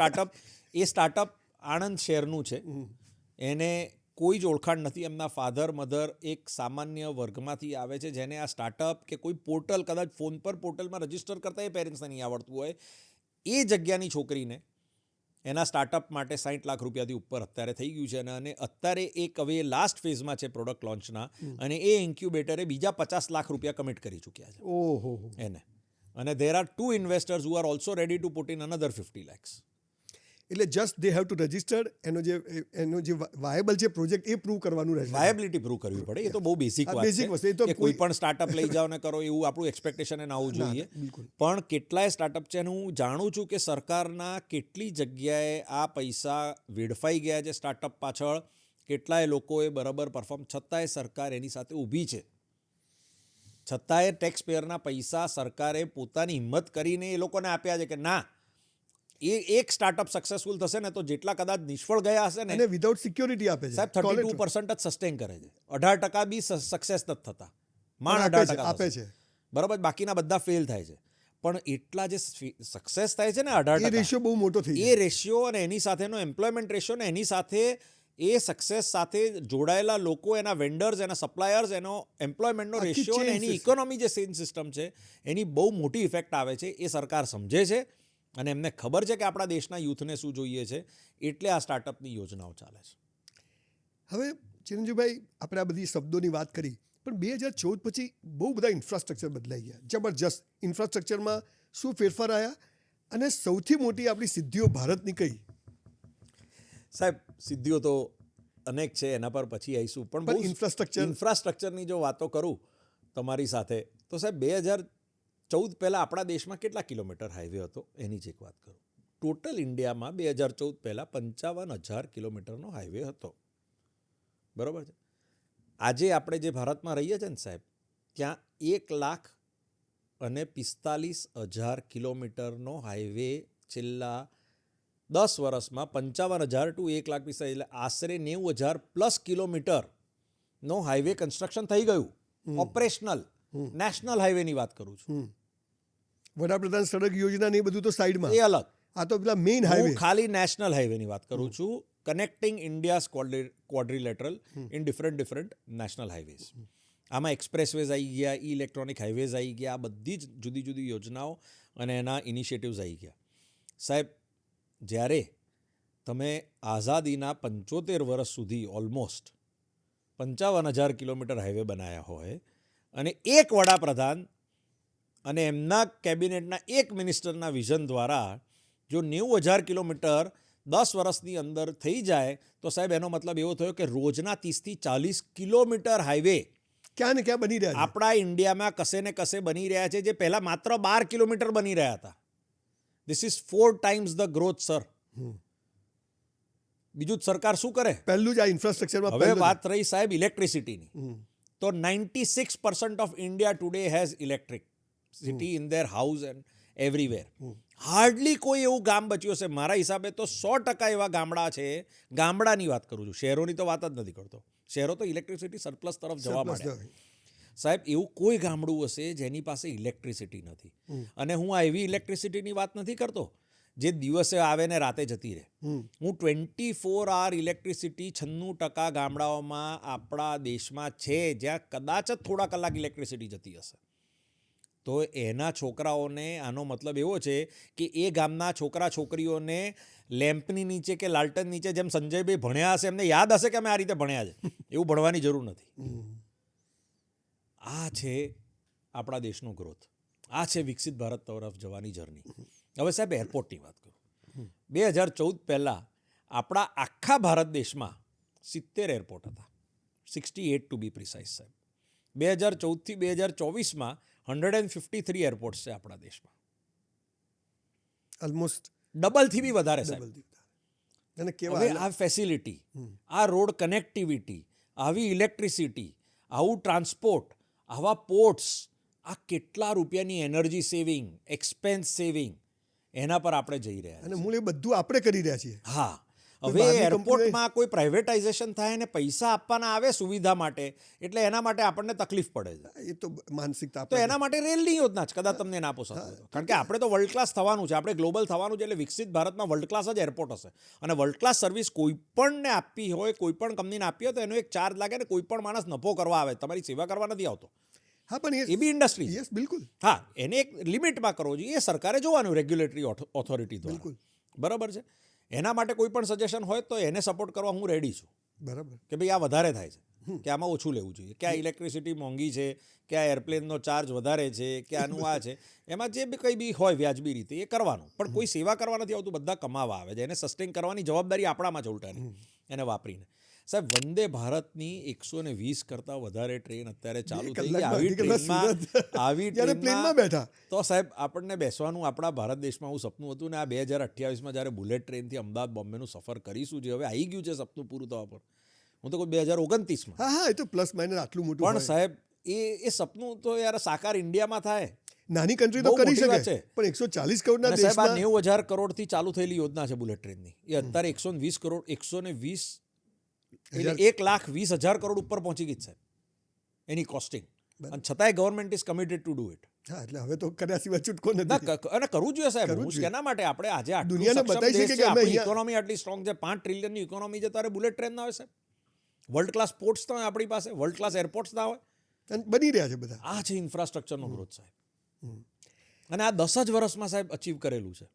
સ્ટાર્ટઅપ આણંદ શહેરનું છે, એને કોઈ જ ઓળખાણ નથી. એમના ફાધર મધર એક સામાન્ય વર્ગમાંથી આવે છે, જેને આ સ્ટાર્ટઅપ કે કોઈ પોર્ટલ, કદાચ ફોન પર પોર્ટલમાં રજિસ્ટર કરતા એ પેરેન્ટ્સને નહીં આવડતું હોય, એ જગ્યાની છોકરીને એના સ્ટાર્ટઅપ માટે 60 લાખ રૂપિયાથી ઉપર અત્યારે થઈ ગયું છે. અને અત્યારે એક હવે લાસ્ટ ફેઝમાં છે પ્રોડક્ટ લોન્ચના, અને એ ઇન્ક્યુબેટરે બીજા 50 લાખ રૂપિયા કમિટ કરી ચૂક્યા છે ઓહો એને. અને there are 2 investors who are also ready to put in another 50 lakhs. એટલે just they have to register. એનો જે વાયેબલ છે પ્રોજેક્ટ, એ પ્રૂવ કરવાનું રહેશે. વાયબિલિટી પ્રૂવ કરવી પડે. એ તો બહુ બેસિક વાત basic વસ્તુ. એ તો છે કે કોઈ પણ સ્ટાર્ટઅપ લઈ જાઓ ને કરો એવું આપણું એક્સપેક્ટેશન એને આવવું જોઈએ. બિલકુલ. પણ કેટલાય સ્ટાર્ટઅપ છે અને હું જાણું છું કે સરકારના કેટલી જગ્યાએ આ પૈસા વેડફાઈ ગયા છે સ્ટાર્ટઅપ પાછળ. કેટલાય લોકોએ બરાબર પરફોર્મ, છતાંય સરકાર એની સાથે ઊભી છે. છતાંય ટેક્સ પેયરના પૈસા સરકારે પોતાની હિંમત કરીને એ લોકોને આપ્યા છે કે ના, એ એક સ્ટાર્ટઅપ સક્સેસફુલ થશે ને તો જેટલા કદાચ નિષ્ફળ ગયા હશે ને, અને વિધાઉટ સિક્યોરિટી આપે છે સાહેબ 32% જ સસ્ટેન કરે છે. 18% બી સક્સેસ નથી થતા, માંડ 18% આપે છે. બરાબર, બાકીના બધા ફેલ થાય છે. પણ એટલા જે સક્સેસ થાય છે ને 18%, એ રેશિયો બહુ મોટો થઈ એ જાય. રેશિયો અને એની સાથેનો એમ્પ્લોયમેન્ટ રેશિયો ને એની સાથે એ સક્સેસ સાથે જોડાયેલા લોકો, એના વેન્ડર્સ, એના સપ્લાયર્સ, એનો એમ્પ્લોયમેન્ટનો આખી રેશિયો અને chain એની system. ઇકોનોમી જે સેન સિસ્ટમ છે એની બહુ મોટી ઇફેક્ટ આવે છે. એ સરકાર સમજે છે અને એમને ખબર છે કે આપણા દેશના યુથને શું જોઈએ છે, એટલે આ સ્ટાર્ટઅપની યોજનાઓ ચાલે છે. હવે ચિરંજીવભાઈ, આપણે આ બધી શબ્દોની વાત કરી, પણ 2014 પછી બહુ બધા ઇન્ફ્રાસ્ટ્રક્ચર બદલાઈ ગયા. જબરજસ્ત. ઇન્ફ્રાસ્ટ્રક્ચરમાં શું ફેરફાર આવ્યા અને સૌથી મોટી આપણી સિદ્ધિઓ ભારતની કઈ? સાહેબ, સિદ્ધિઓ તો અનેક છે, એના પર પછી આવીશું. પણ બહુ infrastructure- ઇન્ફ્રાસ્ટ્રક્ચરની જો વાતો કરું તમારી સાથે, તો સાહેબ 2014 પહેલાં આપણા દેશમાં કેટલા કિલોમીટર હાઈવે હતો એની જ એક વાત કરું. ટોટલ ઇન્ડિયામાં 2014 પહેલાં 55,000 કિલોમીટરનો હાઈવે હતો. બરાબર છે. આજે આપણે જે ભારતમાં રહીએ છીએ ને સાહેબ, ત્યાં 1,45,000 કિલોમીટરનો હાઈવે છેલ્લા 10 વર્ષમાં 55,000 ટુ 1,45,000 એટલે આશરે 90,000 પ્લસ કિલોમીટરનો હાઈવે કન્સ્ટ્રક્શન થઈ ગયું. ઓપરેશનલ નેશનલ હાઈવેની વાત કરું છું. વડાપ્રધાન સડક યોજના ને એ બધું તો સાઈડમાં, એ અલગ. આ તો પેલા મેઇન હાઈવે. હું ખાલી નેશનલ હાઈવેની વાત કરું છું. Connecting India's quadrilateral in different national highways. આમાં એક્સપ્રેસવેઝ આવી ગયા, ઇલેક્ટ્રોનિક હાઈવેઝ આવી ગયા, આ બધી જ જુદી જુદી યોજનાઓ અને એના ઇનિશિયેટિવ્સ આવી ગયા. સાહેબ, જ્યારે તમે આઝાદીના 75 વર્ષ સુધી ઓલમોસ્ટ 55,000 કિલોમીટર હાઈવે બનાવ્યા હોય અને એક વડાપ્રધાન અને એમના કેબિનેટના એક મિનિસ્ટરના વિઝન દ્વારા જો 90,000 કિલોમીટર 10 વર્ષની અંદર થઈ જાય, તો સાહેબ એનો મતલબ એવો થયો કે રોજના 30 થી 40 કિલોમીટર હાઈવે ક્યાં ને ક્યાં બની રહ્યા છે. આપણા ઇન્ડિયામાં કશે ને કશે બની રહ્યા છે, જે પહેલાં માત્ર 12 કિલોમીટર બની રહ્યા હતા. This is 4 times the growth, sir. બીજું જ સરકાર શું કરે? પહેલું જ આ ઇન્ફ્રાસ્ટ્રક્ચરમાં હવે વાત રહી સાહેબ ઇલેક્ટ્રિસિટીની, તો 96% of India today has electricity in their house and everywhere. Hardly કોઈ એવું ગામ બચ્યું હશે, મારા હિસાબે તો 100% એવા ગામડા છે. ગામડાની વાત કરું છું, શહેરોની તો વાત જ નથી કરતો. શહેરો તો ઇલેક્ટ્રિસિટી સરપ્લસ તરફ જવા માંડ્યા. સાહેબ, એવું કોઈ ગામડું હશે જેની પાસે ઇલેક્ટ્રિસિટી નથી. અને હું આ એવી ઇલેક્ટ્રિસિટીની વાત નથી કરતો જે દિવસે આવે ને રાતે જતી રહે. હું 24 hour ઇલેક્ટ્રિસિટી 96% ગામડાઓમાં આપણા દેશમાં છે, જ્યાં કદાચ જ થોડા કલાક ઇલેક્ટ્રિસિટી જતી હશે. તો એના છોકરાઓને, આનો મતલબ એવો છે કે એ ગામના છોકરા છોકરીઓને લેમ્પની નીચે કે લાલટન નીચે જેમ સંજયભાઈ ભણ્યા હશે, એમને યાદ હશે કે અમે આ રીતે ભણ્યા છે, એવું ભણવાની જરૂર નથી. આ છે આપણા દેશનો ગ્રોથ, આ છે વિકસિત ભારત તરફ જવાની જર્ની. હવે સાહેબ, એરપોર્ટની વાત કરું. 2014 પહેલાં આપણા આખા ભારત દેશમાં 70 એરપોર્ટ હતા, 68 ટુ બી પ્રિસાઇઝ સાહેબ. 2014 થી 2024માં 153 એરપોર્ટ્સ છે આપણા દેશમાં. ઓલમોસ્ટ ડબલથી બી વધારે સાહેબ. અને હવે કેવા આ ફેસિલિટી, આ રોડ કનેક્ટિવિટી, આવી ઇલેક્ટ્રિસિટી, આવું ટ્રાન્સપોર્ટ, આવા પોર્ટ્સ, આ કેટલા રૂપિયાની એનર્જી સેવિંગ, એક્સપેન્સ સેવિંગ, એના પર આપણે જઈ રહ્યા અને મૂળ એ બધું આપણે કરી રહ્યા છીએ. હા. કોઈ હવે બહારની એરપોર્ટમાં કોઈ પ્રાઇવેટાઇઝેશન થાય અને પૈસા આપવાના આવે સુવિધા માટે, એટલે એના માટે આપણને તકલીફ પડે છે. એ તો માનસિકતા તો એના માટે રેલની યોજના જ કદાચ તમને ના પોસાતું હોય તો. કારણ કે આપણે તો વર્લ્ડ ક્લાસ થવાનું છે, આપણે ગ્લોબલ થવાનું છે, એટલે વિકસિત ભારતમાં વર્લ્ડ ક્લાસ જ એરપોર્ટ હશે. અને વર્લ્ડ ક્લાસ સર્વિસ કોઈ પણને આપવી હોય, કોઈ પણ કંપનીને આપવી હોય, તો એનો એક ચાર્જ લાગે ને કોઈ પણ માણસ નફો કરવા આવે, તમારી સેવા કરવા નથી આવતો. હા, પણ એ બી ઇન્ડસ્ટ્રી. યસ, બિલકુલ. હા, એને એક લિમિટમાં કરવો જોઈએ, એ સરકારે જોવાનું રેગ્યુલેટરી ઓથોરિટી દ્વારા. બિલકુલ. બરાબર છે. એના માટે કોઈ પણ સજેશન હોય તો એને સપોર્ટ કરવા હું રેડી છું બરાબર. કે ભાઈ આ વધારે થાય છે, કે આમાં ઓછું લેવું જોઈએ, કે આ ઇલેક્ટ્રિસિટી મોંઘી છે, કે આ એરપ્લેનનો ચાર્જ વધારે છે, કે આનું આ છે. એમાં જે બી કંઈ બી હોય વ્યાજબી રીતે એ કરવાનું. પણ કોઈ સેવા કરવા નથી આવતું, બધા કમાવા આવે છે. એને સસ્ટેન કરવાની જવાબદારી આપણામાં છે ઉલટાની, એને વાપરીને. સાહેબ, વંદે ભારતની 120 કરતાં વધારે ટ્રેન અત્યારે ચાલુ થઈ ગઈ. આવી પ્લેનમાં બેઠા તો સાહેબ, આપણને બેસવાનું આપણા ભારત દેશમાં એવું સપનું હતું ને આ 2028માં જ્યારે બુલેટ ટ્રેનથી અમદાવાદ બોમ્બેનું સફર કરીશું, જે હવે આવી ગયું છે સપનું પૂરું થવા પર, હું તો કોઈ 2029માં. હા, એ તો પ્લસ માઇનસ આટલું મોટું પણ હોય. સાહેબ, એ સપનું તો યાર સાકાર ઇન્ડિયામાં થાય. નાની કન્ટ્રી તો બહુ કરી મોટી વાત શકે, છે. પણ 140 કરોડના અને સાહેબ, આ દેશમાં 90,000 કરોડથી ચાલુ થયેલી યોજના છે બુલેટ ટ્રેનની. એ અત્યારે 120 કરોડ, 120 એટલે 1,20,000 કરોડ ઉપર પહોંચી ગઈ છે એની કોસ્ટિંગ. અને છતાંય government is committed two do it. હા, એટલે હવે તો કર્યા સિવાય છૂટકો નથી. અને કરવું જોઈએ સાહેબ. કરવું હું જોઈએ. કેના માટે આપણે આજે આટલું દુનિયાને સક્ષમ બતાવી દેશ શકીએ છે, કે અમે આપણી અહીંયા- ઇકોનોમી આટલી સ્ટ્રોંગ છે, 5 ટ્રિલિયનની ઇકોનોમી છે, તારે બુલેટ ટ્રેન ના હોય સાહેબ. વર્લ્ડ ક્લાસ પોર્ટ્સ ના હોય આપણી પાસે, વર્લ્ડ ક્લાસ એરપોર્ટ્સ ના હોય. અને બની રહ્યા છે બધા. આ છે ઇન્ફ્રાસ્ટ્રક્ચરનો ગ્રોથ સાહેબ. અને આ 10 જ વર્ષમાં સાહેબ અચીવ કરેલું છે.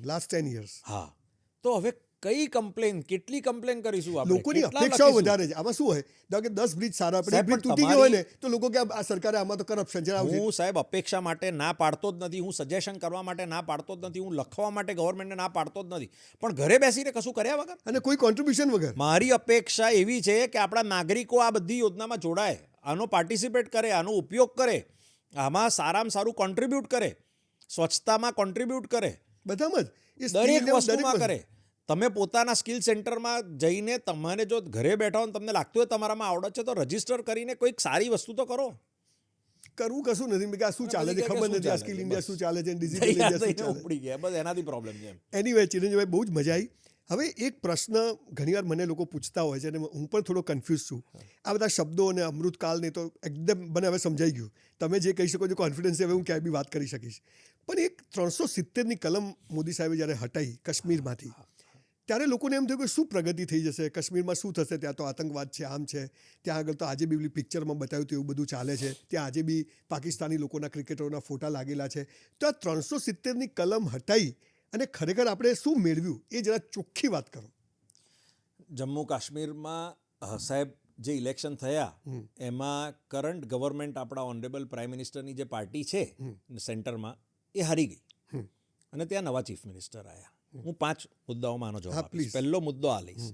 Last 10 years. હા. તો હવે કઈ કમ્પ્લેન, કેટલી કમ્પ્લેન કરીશું આપણે, લોકોની કેટલા અપેક્ષાઓ લખીશું? વધારે છે. આમાં શું હોય, ધારો કે 10 બ્રિજ સારા પણ સાહેબ, એક બ્રિજ પણ તૂટી ગયો હોય ને તમારી- તો લોકો કે આ સરકારે આમાં તો કરપ્શન છે, આવું છે. હું સાહેબ અપેક્ષા માટે ના પાડતો જ નથી, હું સજેશન કરવા માટે ના પાડતો જ નથી, હું લખવા માટે ગવર્મેન્ટને ના પાડતો જ નથી, પણ ઘરે બેસીને કશું કર્યા વગર અને કોઈ કોન્ટ્રીબ્યુશન વગર. મારી અપેક્ષા એવી છે કે આપણા નાગરિકો આ બધી યોજનામાં જોડાય, આનો પાર્ટિસિપેટ કરે, આનો ઉપયોગ કરે, આમાં સારામાં સારું કોન્ટ્રીબ્યુટ કરે, સ્વચ્છતામાં કોન્ટ્રીબ્યુટ કરે, બધામાં જ એ skill દરેક India વસ્તુમાં દરેકમાં કરે. તમે પોતાના સ્કિલ સેન્ટરમાં જઈને તમારે જો ઘરે બેઠા હો ને તમને લાગતું હોય તમારામાં આવડત છે તો રજીસ્ટર કરીને કોઈક સારી વસ્તુ તો કરો. કરવું કશું નથી. મેં કે આ શું ચાલે છે પછી કે ખબર શું નથી, આ ચાલે સ્કિલ છે, ઇન્ડિયા બસ. શું ચાલે છે, ડિજિટલ તૈયાર ઇન્ડિયા શું થઈને ચાલે. ઉપડી ગયા, બસ એનાથી પ્રોબ્લેમ છે એમ. એનીવે ચિરંજીભાઈ, બહુ જ મજા આવી. હવે એક પ્રશ્ન ઘણીવાર મને લોકો પૂછતા હોય છે અને હું પણ થોડો કન્ફ્યુઝ છું. આ બધા શબ્દો અને અમૃતકાલ ને તો એકદમ મને હવે સમજાઈ ગયું. તમે જે કહી શકો છો કોન્ફિડન્સ હવે હું ક્યાંય બી વાત કરી શકીશ. પણ એક 370ની કલમ મોદી સાહેબે જ્યારે હટાઈ કાશ્મીરમાંથી, ત્યારે લોકોને એમ થયું કે શું પ્રગતિ થઈ જશે, કાશ્મીરમાં શું થશે, ત્યાં તો આતંકવાદ છે, આમ છે, ત્યાં આગળ તો આજે બી પેલી પિક્ચરમાં બતાવ્યું હતું એવું બધું ચાલે છે, ત્યાં આજે બી પાકિસ્તાની લોકોના ક્રિકેટરોના ફોટા લાગેલા છે. તો આ 370ની કલમ હટાઈ અને ખરેખર આપણે શું મેળવ્યું એ જરા ચોખ્ખી વાત કરો. જમ્મુ કાશ્મીરમાં સાહેબ જે ઇલેક્શન થયા એમાં કરંટ ગવર્મેન્ટ આપણા ઓનરેબલ પ્રાઇમ મિનિસ્ટરની જે પાર્ટી છે સેન્ટરમાં એ હારી ગઈ અને ત્યાં નવા ચીફ મિનિસ્ટર આવ્યા. હું 5 મુદ્દાઓમાં આનો જવાબ આપીશ. પહેલો મુદ્દો આ લઈશ.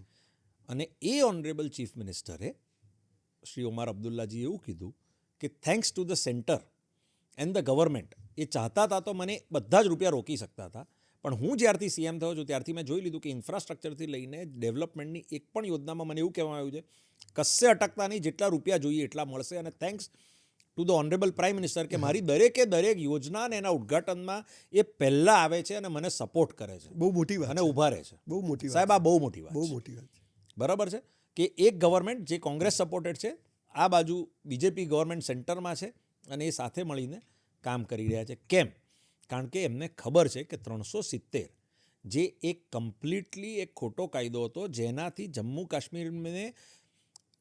અને એ ઓનરેબલ ચીફ મિનિસ્ટરે શ્રી ઓમાર અબ્દુલ્લાજી એવું કીધું કે thanks to the centre and the government, એ ચાહતા હતા તો મને બધા જ રૂપિયા રોકી શકતા હતા, પણ હું જ્યારથી સીએમ થયો છું ત્યારથી મેં જોઈ લીધું કે ઇન્ફ્રાસ્ટ્રક્ચરથી લઈને ડેવલપમેન્ટની એક પણ યોજનામાં મને એવું કહેવામાં આવ્યું છે કશે અટકતા નહીં, જેટલા રૂપિયા જોઈએ એટલા મળશે. અને thanks to the honourable prime minister કે મારી દરેકે દરેક યોજના અને એના ઉદ્ઘાટનમાં એ પહેલાં આવે છે અને મને સપોર્ટ કરે છે, બહુ મોટી વાત અને છે. ઊભા રહે છે. બહુ મોટી વાત સાહેબ આ બહુ મોટી વાત બહુ છે. મોટી વાત છે. બરાબર છે કે એક ગવર્મેન્ટ જે કોંગ્રેસ સપોર્ટેડ છે, આ બાજુ બીજેપી ગવર્મેન્ટ સેન્ટરમાં છે અને એ સાથે મળીને કામ કરી રહ્યા છે. કેમ? કારણ કે એમને ખબર છે કે 370 જે એક કમ્પ્લીટલી એક ખોટો કાયદો હતો, જેનાથી જમ્મુ કાશ્મીરને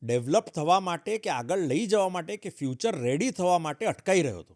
ડેવલપ થવા માટે કે આગળ લઈ જવા માટે કે ફ્યુચર રેડી થવા માટે અટકાઈ રહ્યો હતો.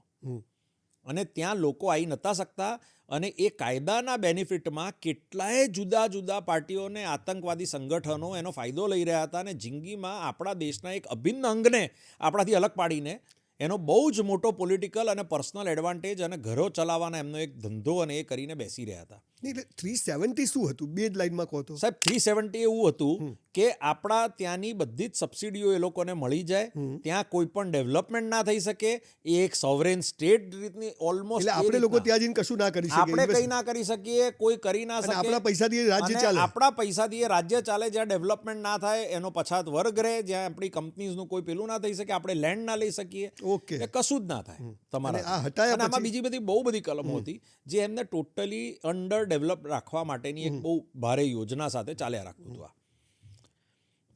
અને ત્યાં લોકો આવી નહોતા શકતા અને એ કાયદાના બેનિફિટમાં કેટલાય જુદા જુદા પાર્ટીઓને આતંકવાદી સંગઠનો એનો ફાયદો લઈ રહ્યા હતા અને જિંદગીમાં આપણા દેશના એક અભિન્ન અંગને આપણાથી અલગ પાડીને એનો બહુ જ મોટો પોલિટિકલ અને પર્સનલ એડવાન્ટેજ અને ઘરો ચલાવવાના એમનો એક ધંધો અને એ કરીને બેસી રહ્યા હતા. નહીં, એટલે 370 શું હતું? બે જ લાઈનમાં કહો તો. સાહેબ 370 એવું હતું કે આપણા ત્યાંની બધી જ સબસિડીઓ એ લોકોને મળી જાય, ત્યાં કોઈ પણ ડેવલપમેન્ટ ના થઈ શકે, એ એક સોવરેન સ્ટેટ રીતની ઓલમોસ્ટ. એટલે આપણે લોકો ત્યાં જઈને કશું ના કરી શકીએ, આપણે કંઈ ના કરી શકીએ, કોઈ કરી ના અને શકે, આપણા પૈસાથી એ રાજ્ય અને ચાલે. આપણા પૈસાથી એ રાજ્ય ચાલે, જ્યાં ડેવલપમેન્ટ ના થાય, એનો પછાત વર્ગ રહે, જ્યાં આપણી કંપનીઝનું કોઈ પેલું ના થઈ શકે, આપણે લેન્ડ ના લઈ શકીએ, ઓકે. એ કશું જ ના થાય તમારા. અને આ હટાયા અને આમાં પછી? બીજી બધી બહુ બધી કલમો હતી જે એમને ટોટલી અંડર ડેવલપ રાખવા માટેની એક બહુ ભારે યોજના સાથે ચાલ્યા રાખતું હતું.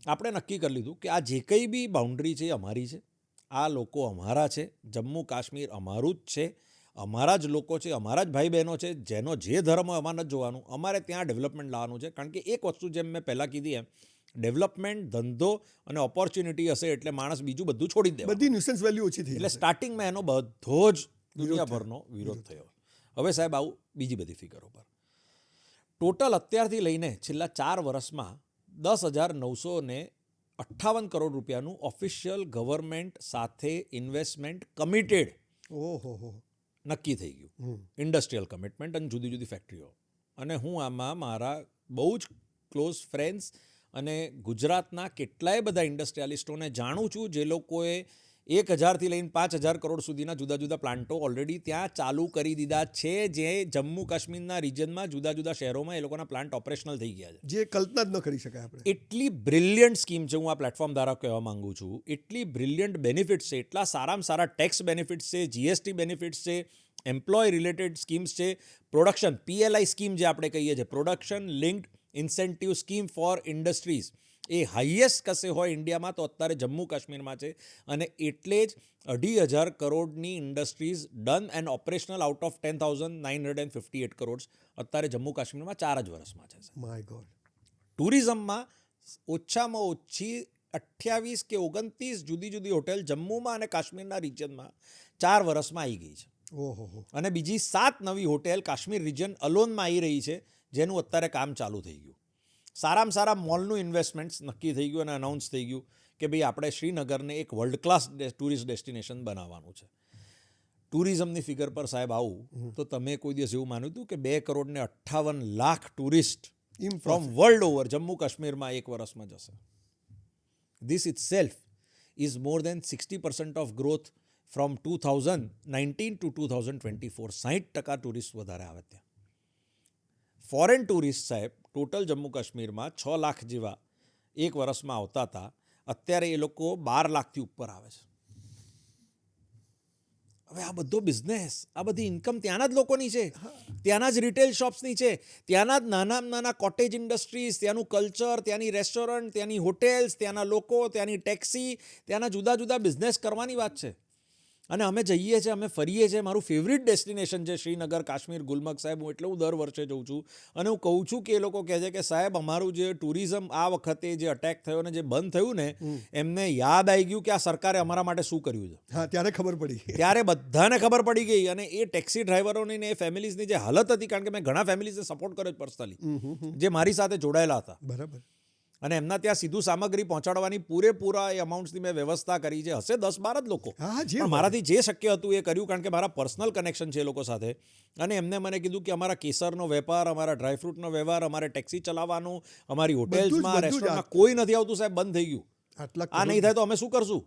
આપણે નક્કી કરી લીધું કે આ જે કંઈ બી બાઉન્ડ્રી છે એ અમારી છે, આ લોકો અમારા છે, જમ્મુ કાશ્મીર અમારું જ છે, અમારા જ લોકો છે, અમારા જ ભાઈ બહેનો છે, જેનો જે ધર્મ હોય અમારે નથી જોવાનું, અમારે ત્યાં ડેવલપમેન્ટ લાવવાનું છે. કારણ કે એક વસ્તુ જેમ મેં પહેલાં કીધી એમ, ડેવલપમેન્ટ, ધંધો અને ઓપોર્ચ્યુનિટી હશે એટલે માણસ બીજું બધું છોડી જ દે. બધી ન્યુસન્સ વેલ્યુ ઓછી થઈ એટલે જશે. સ્ટાર્ટિંગમાં એનો બધો જ દુનિયાભરનો વિરોધ થયો. હવે સાહેબ આવું બીજી બધી ફિગરો પર ટોટલ અત્યારથી લઈને છેલ્લા 4 વર્ષમાં 10,958 કરોડ રૂપિયાનું ઓફિશિયલ ગવર્મેન્ટ સાથે ઇન્વેસ્ટમેન્ટ કમિટેડ ઓહો હો. નક્કી થઈ ગયું. ઇન્ડસ્ટ્રીયલ કમિટમેન્ટ અને જુદી જુદી ફેક્ટરીઓ. અને હું આમાં મારા બહુ જ ક્લોઝ ફ્રેન્ડ્સ અને ગુજરાતના કેટલાય બધા ઇન્ડસ્ટ્રીયાલિસ્ટોને જાણું છું, જે લોકોએ 1,000થી લઈને 5,000 કરોડ સુધીના જુદા જુદા પ્લાન્ટો ઓલરેડી ત્યાં ચાલુ કરી દીધા છે, જે જમ્મુ કાશ્મીરના રિજનમાં જુદા જુદા શહેરોમાં એ લોકોના પ્લાન્ટ ઓપરેશનલ થઈ ગયા છે. જે કલ્પના જ ન કરી શકાય આપણે. એટલી બ્રિલિયન્ટ સ્કીમ છે, હું આ પ્લેટફોર્મ દ્વારા કહેવા માંગુ છું, એટલી બ્રિલિયન્ટ બેનિફિટ્સ છે, એટલા સારામાં સારા ટેક્સ બેનિફિટ્સ છે, જીએસટી બેનિફિટ્સ છે, એમ્પ્લોય રિલેટેડ સ્કીમ્સ છે, પ્રોડક્શન PLI સ્કીમ જે આપણે કહીએ છીએ, production linked incentive scheme for industries, A highest કશે હોય ઇન્ડિયામાં તો અત્યારે જમ્મુ કાશ્મીરમાં છે. અને એટલે જ 2,500 કરોડની industries done and operational out of 10,958 crore અત્યારે જમ્મુ કાશ્મીરમાં 4 જ વર્ષમાં છે. My God. ટુરિઝમમાં ઓછામાં ઓછી 28 કે 29 જુદી જુદી હોટેલ જમ્મુમાં અને કાશ્મીરના રિજનમાં 4 વર્ષમાં આવી ગઈ છે. ઓહો હો. અને બીજી 7 નવી હોટેલ કાશ્મીર રિજન અલોનમાં આવી રહી છે, જેનું અત્યારે કામ ચાલુ થઈ ગયું. સારામાં સારા મોલનું ઇન્વેસ્ટમેન્ટ્સ નક્કી થઈ ગયું અને અનાઉન્સ થઈ ગયું કે ભાઈ આપણે શ્રીનગરને એક વર્લ્ડ ક્લાસ ટુરિસ્ટ ડેસ્ટિનેશન બનાવવાનું છે. ટુરિઝમની ફિગર પર સાહેબ આવું તો તમે કોઈ દિવસ એવું માન્યું હતું કે 2,58,00,000 tourist from world over Jammu કાશ્મીરમાં એક વર્ષમાં જશે? This itself is more than 60% of growth from 2019 to 2024. 60% tourist વધારે આવે ત્યાં. ફોરેન ટુરિસ્ટ સાહેબ ટોટલ જમ્મુ કાશ્મીરમાં 6 લાખ જેવા એક વર્ષમાં આવતા હતા, અત્યારે એ લોકો 12 લાખથી ઉપર આવે છે. હવે આ બધો બિઝનેસ, આ બધી ઇન્કમ ત્યાંના જ લોકોની છે, ત્યાંના જ રિટેલ શોપ્સની છે, ત્યાંના જ નાના કોટેજ ઇન્ડસ્ટ્રીઝ, ત્યાંનું કલ્ચર, ત્યાંની રેસ્ટોરન્ટ, ત્યાંની હોટેલ્સ, ત્યાંના લોકો, ત્યાંની ટેક્સી, ત્યાંના જુદા જુદા બિઝનેસ કરવાની વાત છે. અને અમે જઈએ છીએ, અમે ફરીએ છીએ. મારું ફેવરિટ ડેસ્ટિનેશન છે શ્રીનગર, કાશ્મીર, ગુલમર્ગ સાહેબ. હું એટલે હું દર વર્ષે જઉં છું અને હું કહું છું કે એ લોકો કહે છે કે સાહેબ અમારું જે ટુરિઝમ આ વખતે જે અટેક થયો ને જે બંધ થયું ને, એમને યાદ આવી ગયું કે આ સરકારે અમારા માટે શું કર્યું છે. હા, ત્યારે ખબર પડી. ત્યારે બધાને ખબર પડી ગઈ. અને એ ટેક્સી ડ્રાઈવરોની ને એ ફેમિલીઝની જે હાલત હતી, કારણ કે મેં ઘણા ફેમિલીઝને સપોર્ટ કર્યો પર્સનલી, જે મારી સાથે જોડાયેલા હતા, બરાબર. અને એમના ત્યાં સીધું સામગ્રી પહોંચાડવાની પૂરેપૂરા એ અમાઉન્ટ્સની મેં વ્યવસ્થા કરી છે. હશે 10-12 જ લોકો, પણ મારાથી જે શક્ય હતું એ કર્યું, કારણ કે મારા પર્સનલ કનેક્શન છે એ લોકો સાથે. અને એમને મને કીધું કે અમારા કેસરનો વેપાર, અમારા ડ્રાયફ્રૂટનો વ્યવહાર, અમારે ટેક્સી ચલાવવાનું, અમારી હોટેલ્સમાં, રેસ્ટોરન્ટમાં કોઈ નથી આવતું સાહેબ, બંધ થઈ ગયું. આ નહીં થાય તો અમે શું કરશું?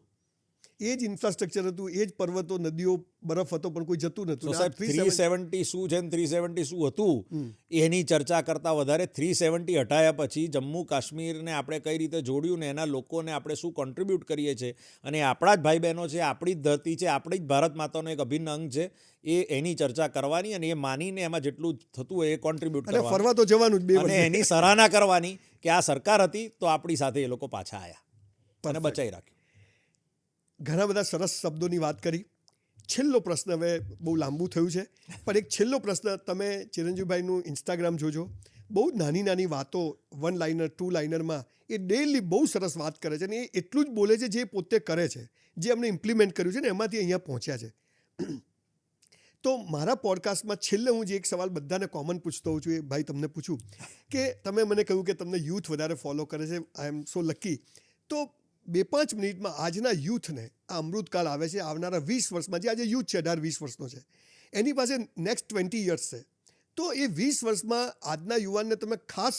એ જ ઇન્ફ્રાસ્ટ્રક્ચર હતું, એ જ પર્વતો, નદીઓ, બરફ હતો, પણ કોઈ જતું નતું. સાહેબ 370 શું છે ને 370 શું હતું એની ચર્ચા કરતાં વધારે 370 હટાયા પછી જમ્મુ કાશ્મીરને આપણે કઈ રીતે જોડ્યું ને એના લોકોને આપણે શું કોન્ટ્રીબ્યુટ કરીએ છીએ, અને આપણા જ ભાઈ બહેનો છે, આપણી જ ધરતી છે, આપણી જ ભારત માતાનો એક અભિન્ન અંગ છે, એની ચર્ચા કરવાની અને એ માનીને એમાં જેટલું થતું હોય એ કોન્ટ્રીબ્યુટ કરવાનું, ફરવા તો જવાનું જ, અને એની સરાહના કરવાની કે આ સરકાર હતી તો આપણી સાથે એ લોકો પાછા આવ્યા અને બચાવી રાખ્યું. ઘણા બધા સરસ શબ્દોની વાત કરી. છેલ્લો પ્રશ્ન, હવે બહુ લાંબુ થયું છે, પણ એક છેલ્લો પ્રશ્ન. તમે ચિરંજીવભાઈનું ઇન્સ્ટાગ્રામ જોજો, બહુ નાની વાતો, 1 લાઇનર 2 લાઇનરમાં એ ડેલી બહુ સરસ વાત કરે છે, અને એ એટલું જ બોલે છે જે પોતે કરે છે, જે અમને ઇમ્પ્લિમેન્ટ કર્યું છે ને એમાંથી અહીંયા પહોંચ્યા છે. તો મારા પોડકાસ્ટમાં છેલ્લે હું જે એક સવાલ બધાને કોમન પૂછતો હોઉં છું, એ ભાઈ તમને પૂછું કે તમે મને કહ્યું કે તમને યુથ વધારે ફોલો કરે છે, આઈ એમ સો લકી. તો 2-5 મિનિટમાં આજના યુથને, આ અમૃતકાળ આવે છે, આવનારા 20 વર્ષમાં, જે આજે યુથ છે 18-20 વર્ષનો છે, એની પાસે નેક્સ્ટ 20 યર્સ છે. તો એ 20 વર્ષમાં આજના યુવાનને તમે ખાસ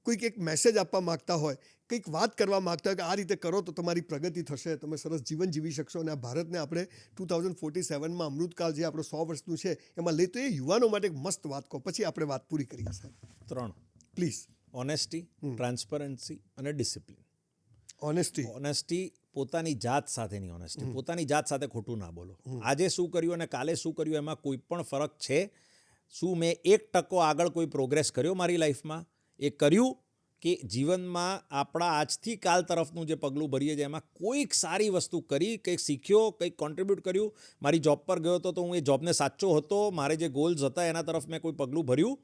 કોઈક એક મેસેજ આપવા માગતા હોય, કંઈક વાત કરવા માગતા હોય કે આ રીતે કરો તો તમારી પ્રગતિ થશે, તમે સરસ જીવન જીવી શકશો, અને આ ભારતને આપણે 2047માં અમૃતકાળ જે આપણો 100 વર્ષનું છે એમાં લઈ, તો એ યુવાનો માટે એક મસ્ત વાત કહો, પછી આપણે વાત પૂરી કરીએ. સાહેબ 3 પ્લીઝ. ઓનેસ્ટી, ટ્રાન્સપરન્સી અને ડિસિપ્લિન. ઓનેસ્ટી, પોતાની જાત સાથેની ઓનેસ્ટી, પોતાની જાત સાથે ખોટું ના બોલો. આજે શું કર્યું અને કાલે શું કર્યું એમાં કોઈ પણ ફરક છે? શું મેં 1% આગળ કોઈ પ્રોગ્રેસ કર્યો મારી લાઈફમાં? એ કર્યું કે જીવનમાં આપણા આજથી કાલ તરફનું જે પગલું ભરીએ છીએ એમાં કોઈક સારી વસ્તુ કરી, કંઈક શીખ્યો, કંઈક કોન્ટ્રીબ્યુટ કર્યું? મારી જોબ પર ગયો હતો તો હું એ જોબને સાચો હતો, મારે જે ગોલ્સ હતા એના તરફ મેં કોઈ પગલું ભર્યું?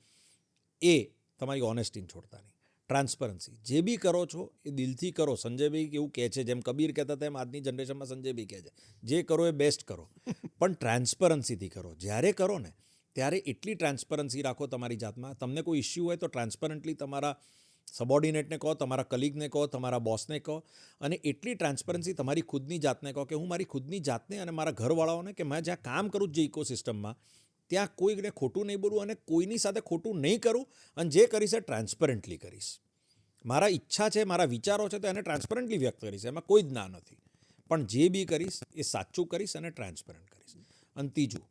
એ તમારી ઓનેસ્ટીને છોડતા નહીં. ટ્રાન્સપરન્સી, જે બી કરો છો એ દિલથી કરો. સંજયભાઈ એવું કહે છે, જેમ કબીર કહેતા હતા એમ આજની જનરેશનમાં સંજયભાઈ કહે છે, જે કરો એ બેસ્ટ કરો, પણ ટ્રાન્સપરન્સીથી કરો. જ્યારે કરો ને ત્યારે એટલી ટ્રાન્સપરન્સી રાખો તમારી જાતમાં. તમને કોઈ ઇસ્યુ હોય તો ટ્રાન્સપરન્ટલી તમારા સબોર્ડિનેટને કહો, તમારા કલીગને કહો, તમારા બોસને કહો, અને એટલી ટ્રાન્સપરન્સી તમારી ખુદની જાતને કહો કે હું મારી ખુદની જાતને અને મારા ઘરવાળાઓને, કે મેં જ્યાં કામ કરું જે ઇકોસિસ્ટમમાં, ત્યાં કોઈને ખોટું નહીં બોલું અને કોઈની સાથે ખોટું નહીં કરું, અને જે કરીશ એ ટ્રાન્સપરન્ટલી કરીશ. મારા ઈચ્છા છે, મારા વિચારો છે, તો એને ટ્રાન્સપરન્ટલી વ્યક્ત કરીશ, એમાં કોઈ જ ના નથી. પણ જે બી કરીશ એ સાચું કરીશ અને ટ્રાન્સપરન્ટ કરીશ. અને ત્રીજું,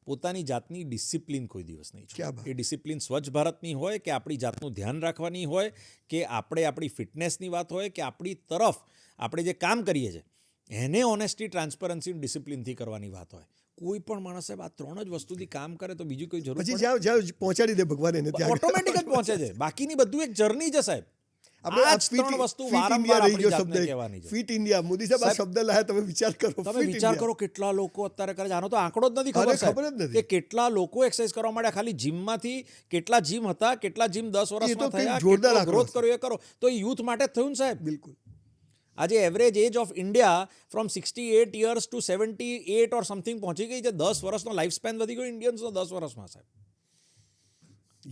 પોતાની જાતની ડિસિપ્લિન કોઈ દિવસ નહીં છોડો. એ ડિસિપ્લિન સ્વચ્છ ભારતની હોય, કે આપણી જાતનું ધ્યાન રાખવાની હોય, કે આપણે આપણી ફિટનેસની વાત હોય, કે આપણી તરફ આપણે જે કામ કરીએ છીએ એને ઓનેસ્ટી, ટ્રાન્સપરન્સી, ડિસિપ્લિનથી કરવાની વાત હોય. કોઈ પણ માણસ સાહેબ આ 3 જ વસ્તુથી કામ કરે તો બીજું કોઈ જરૂર પછી જ્યાં પહોંચાડી દે ભગવાન એને, ત્યાં ઓટોમેટિક જ પહોંચે છે. બાકીની બધું એક જર્ની છે સાહેબ. ફિટ ઇન્ડિયા, મોદી સાહેબ આ શબ્દ લાયા, તમે વિચાર કરો. તમે વિચાર કરો કેટલા લોકો અત્યારે કરે છે. આનો તો આંકડો જ નથી ખબર કે કેટલા લોકો એક્સરસાઇઝ કરવા માંડ્યા. ખાલી જીમમાંથી કેટલા જીમ હતા, કેટલા જીમ 10 વર્ષમાં થયા, કેટલો ગ્રોથ કર્યો એ કરો. તો એ યુથ માટે જ થયું ને સાહેબ. બિલકુલ. આજે average age of India from 68 years to 78 or something પહોંચી ગઈ છે. 10 વર્ષનો લાઈફ સ્પેન વધી ગયો ઇન્ડિયન્સનો 10 વર્ષમાં સાહેબ.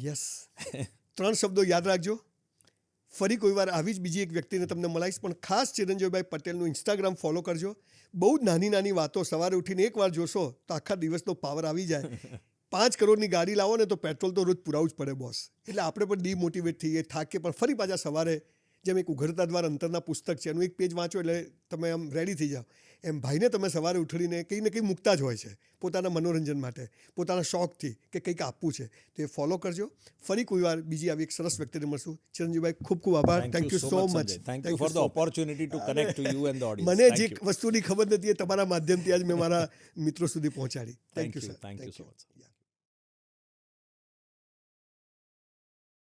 યસ. 3 શબ્દો યાદ રાખજો: ફરી કોઈ વાર આવી જ બીજી એક વ્યક્તિને તમને મળાવીશ, પણ ખાસ ચિરંજીવીભાઈ પટેલનું ઇન્સ્ટાગ્રામ ફોલો કરજો. બહુ જ નાની નાની વાતો સવારે ઉઠીને એકવાર જોશો તો આખા દિવસનો પાવર આવી જાય. 5 કરોડની ગાડી લાવો ને તો પેટ્રોલ તો રોજ પુરાવું જ પડે બોસ. એટલે આપણે પણ ડિમોટિવેટ થઈએ, થાકીએ, પણ ફરી પાછા સવારે જેમ એક ઉઘડતા દ્વાર અંતરના પુસ્તક છે, એનું એક પેજ વાંચો એટલે તમે આમ રેડી થઈ જાઓ. એમ ભાઈને તમે સવારે ઉઠીને કંઈ ને કંઈ મૂકતા જ હોય છે પોતાના મનોરંજન માટે, પોતાના શોખથી કે કંઈક આપવું છે, તો એ ફોલો કરજો. ફરી કોઈ વાર બીજી આવી એક સરસ વ્યક્તિને મળશું. ચિરંજીવીભાઈ, ખૂબ ખૂબ આભાર. Thank you so much. Thank you for the opportunity two connect to you and the audience. મને જે વસ્તુની ખબર નથી એ તમારા માધ્યમથી આજ મેં મારા મિત્રો સુધી પહોંચાડી. Thank you sir. Thank you so much.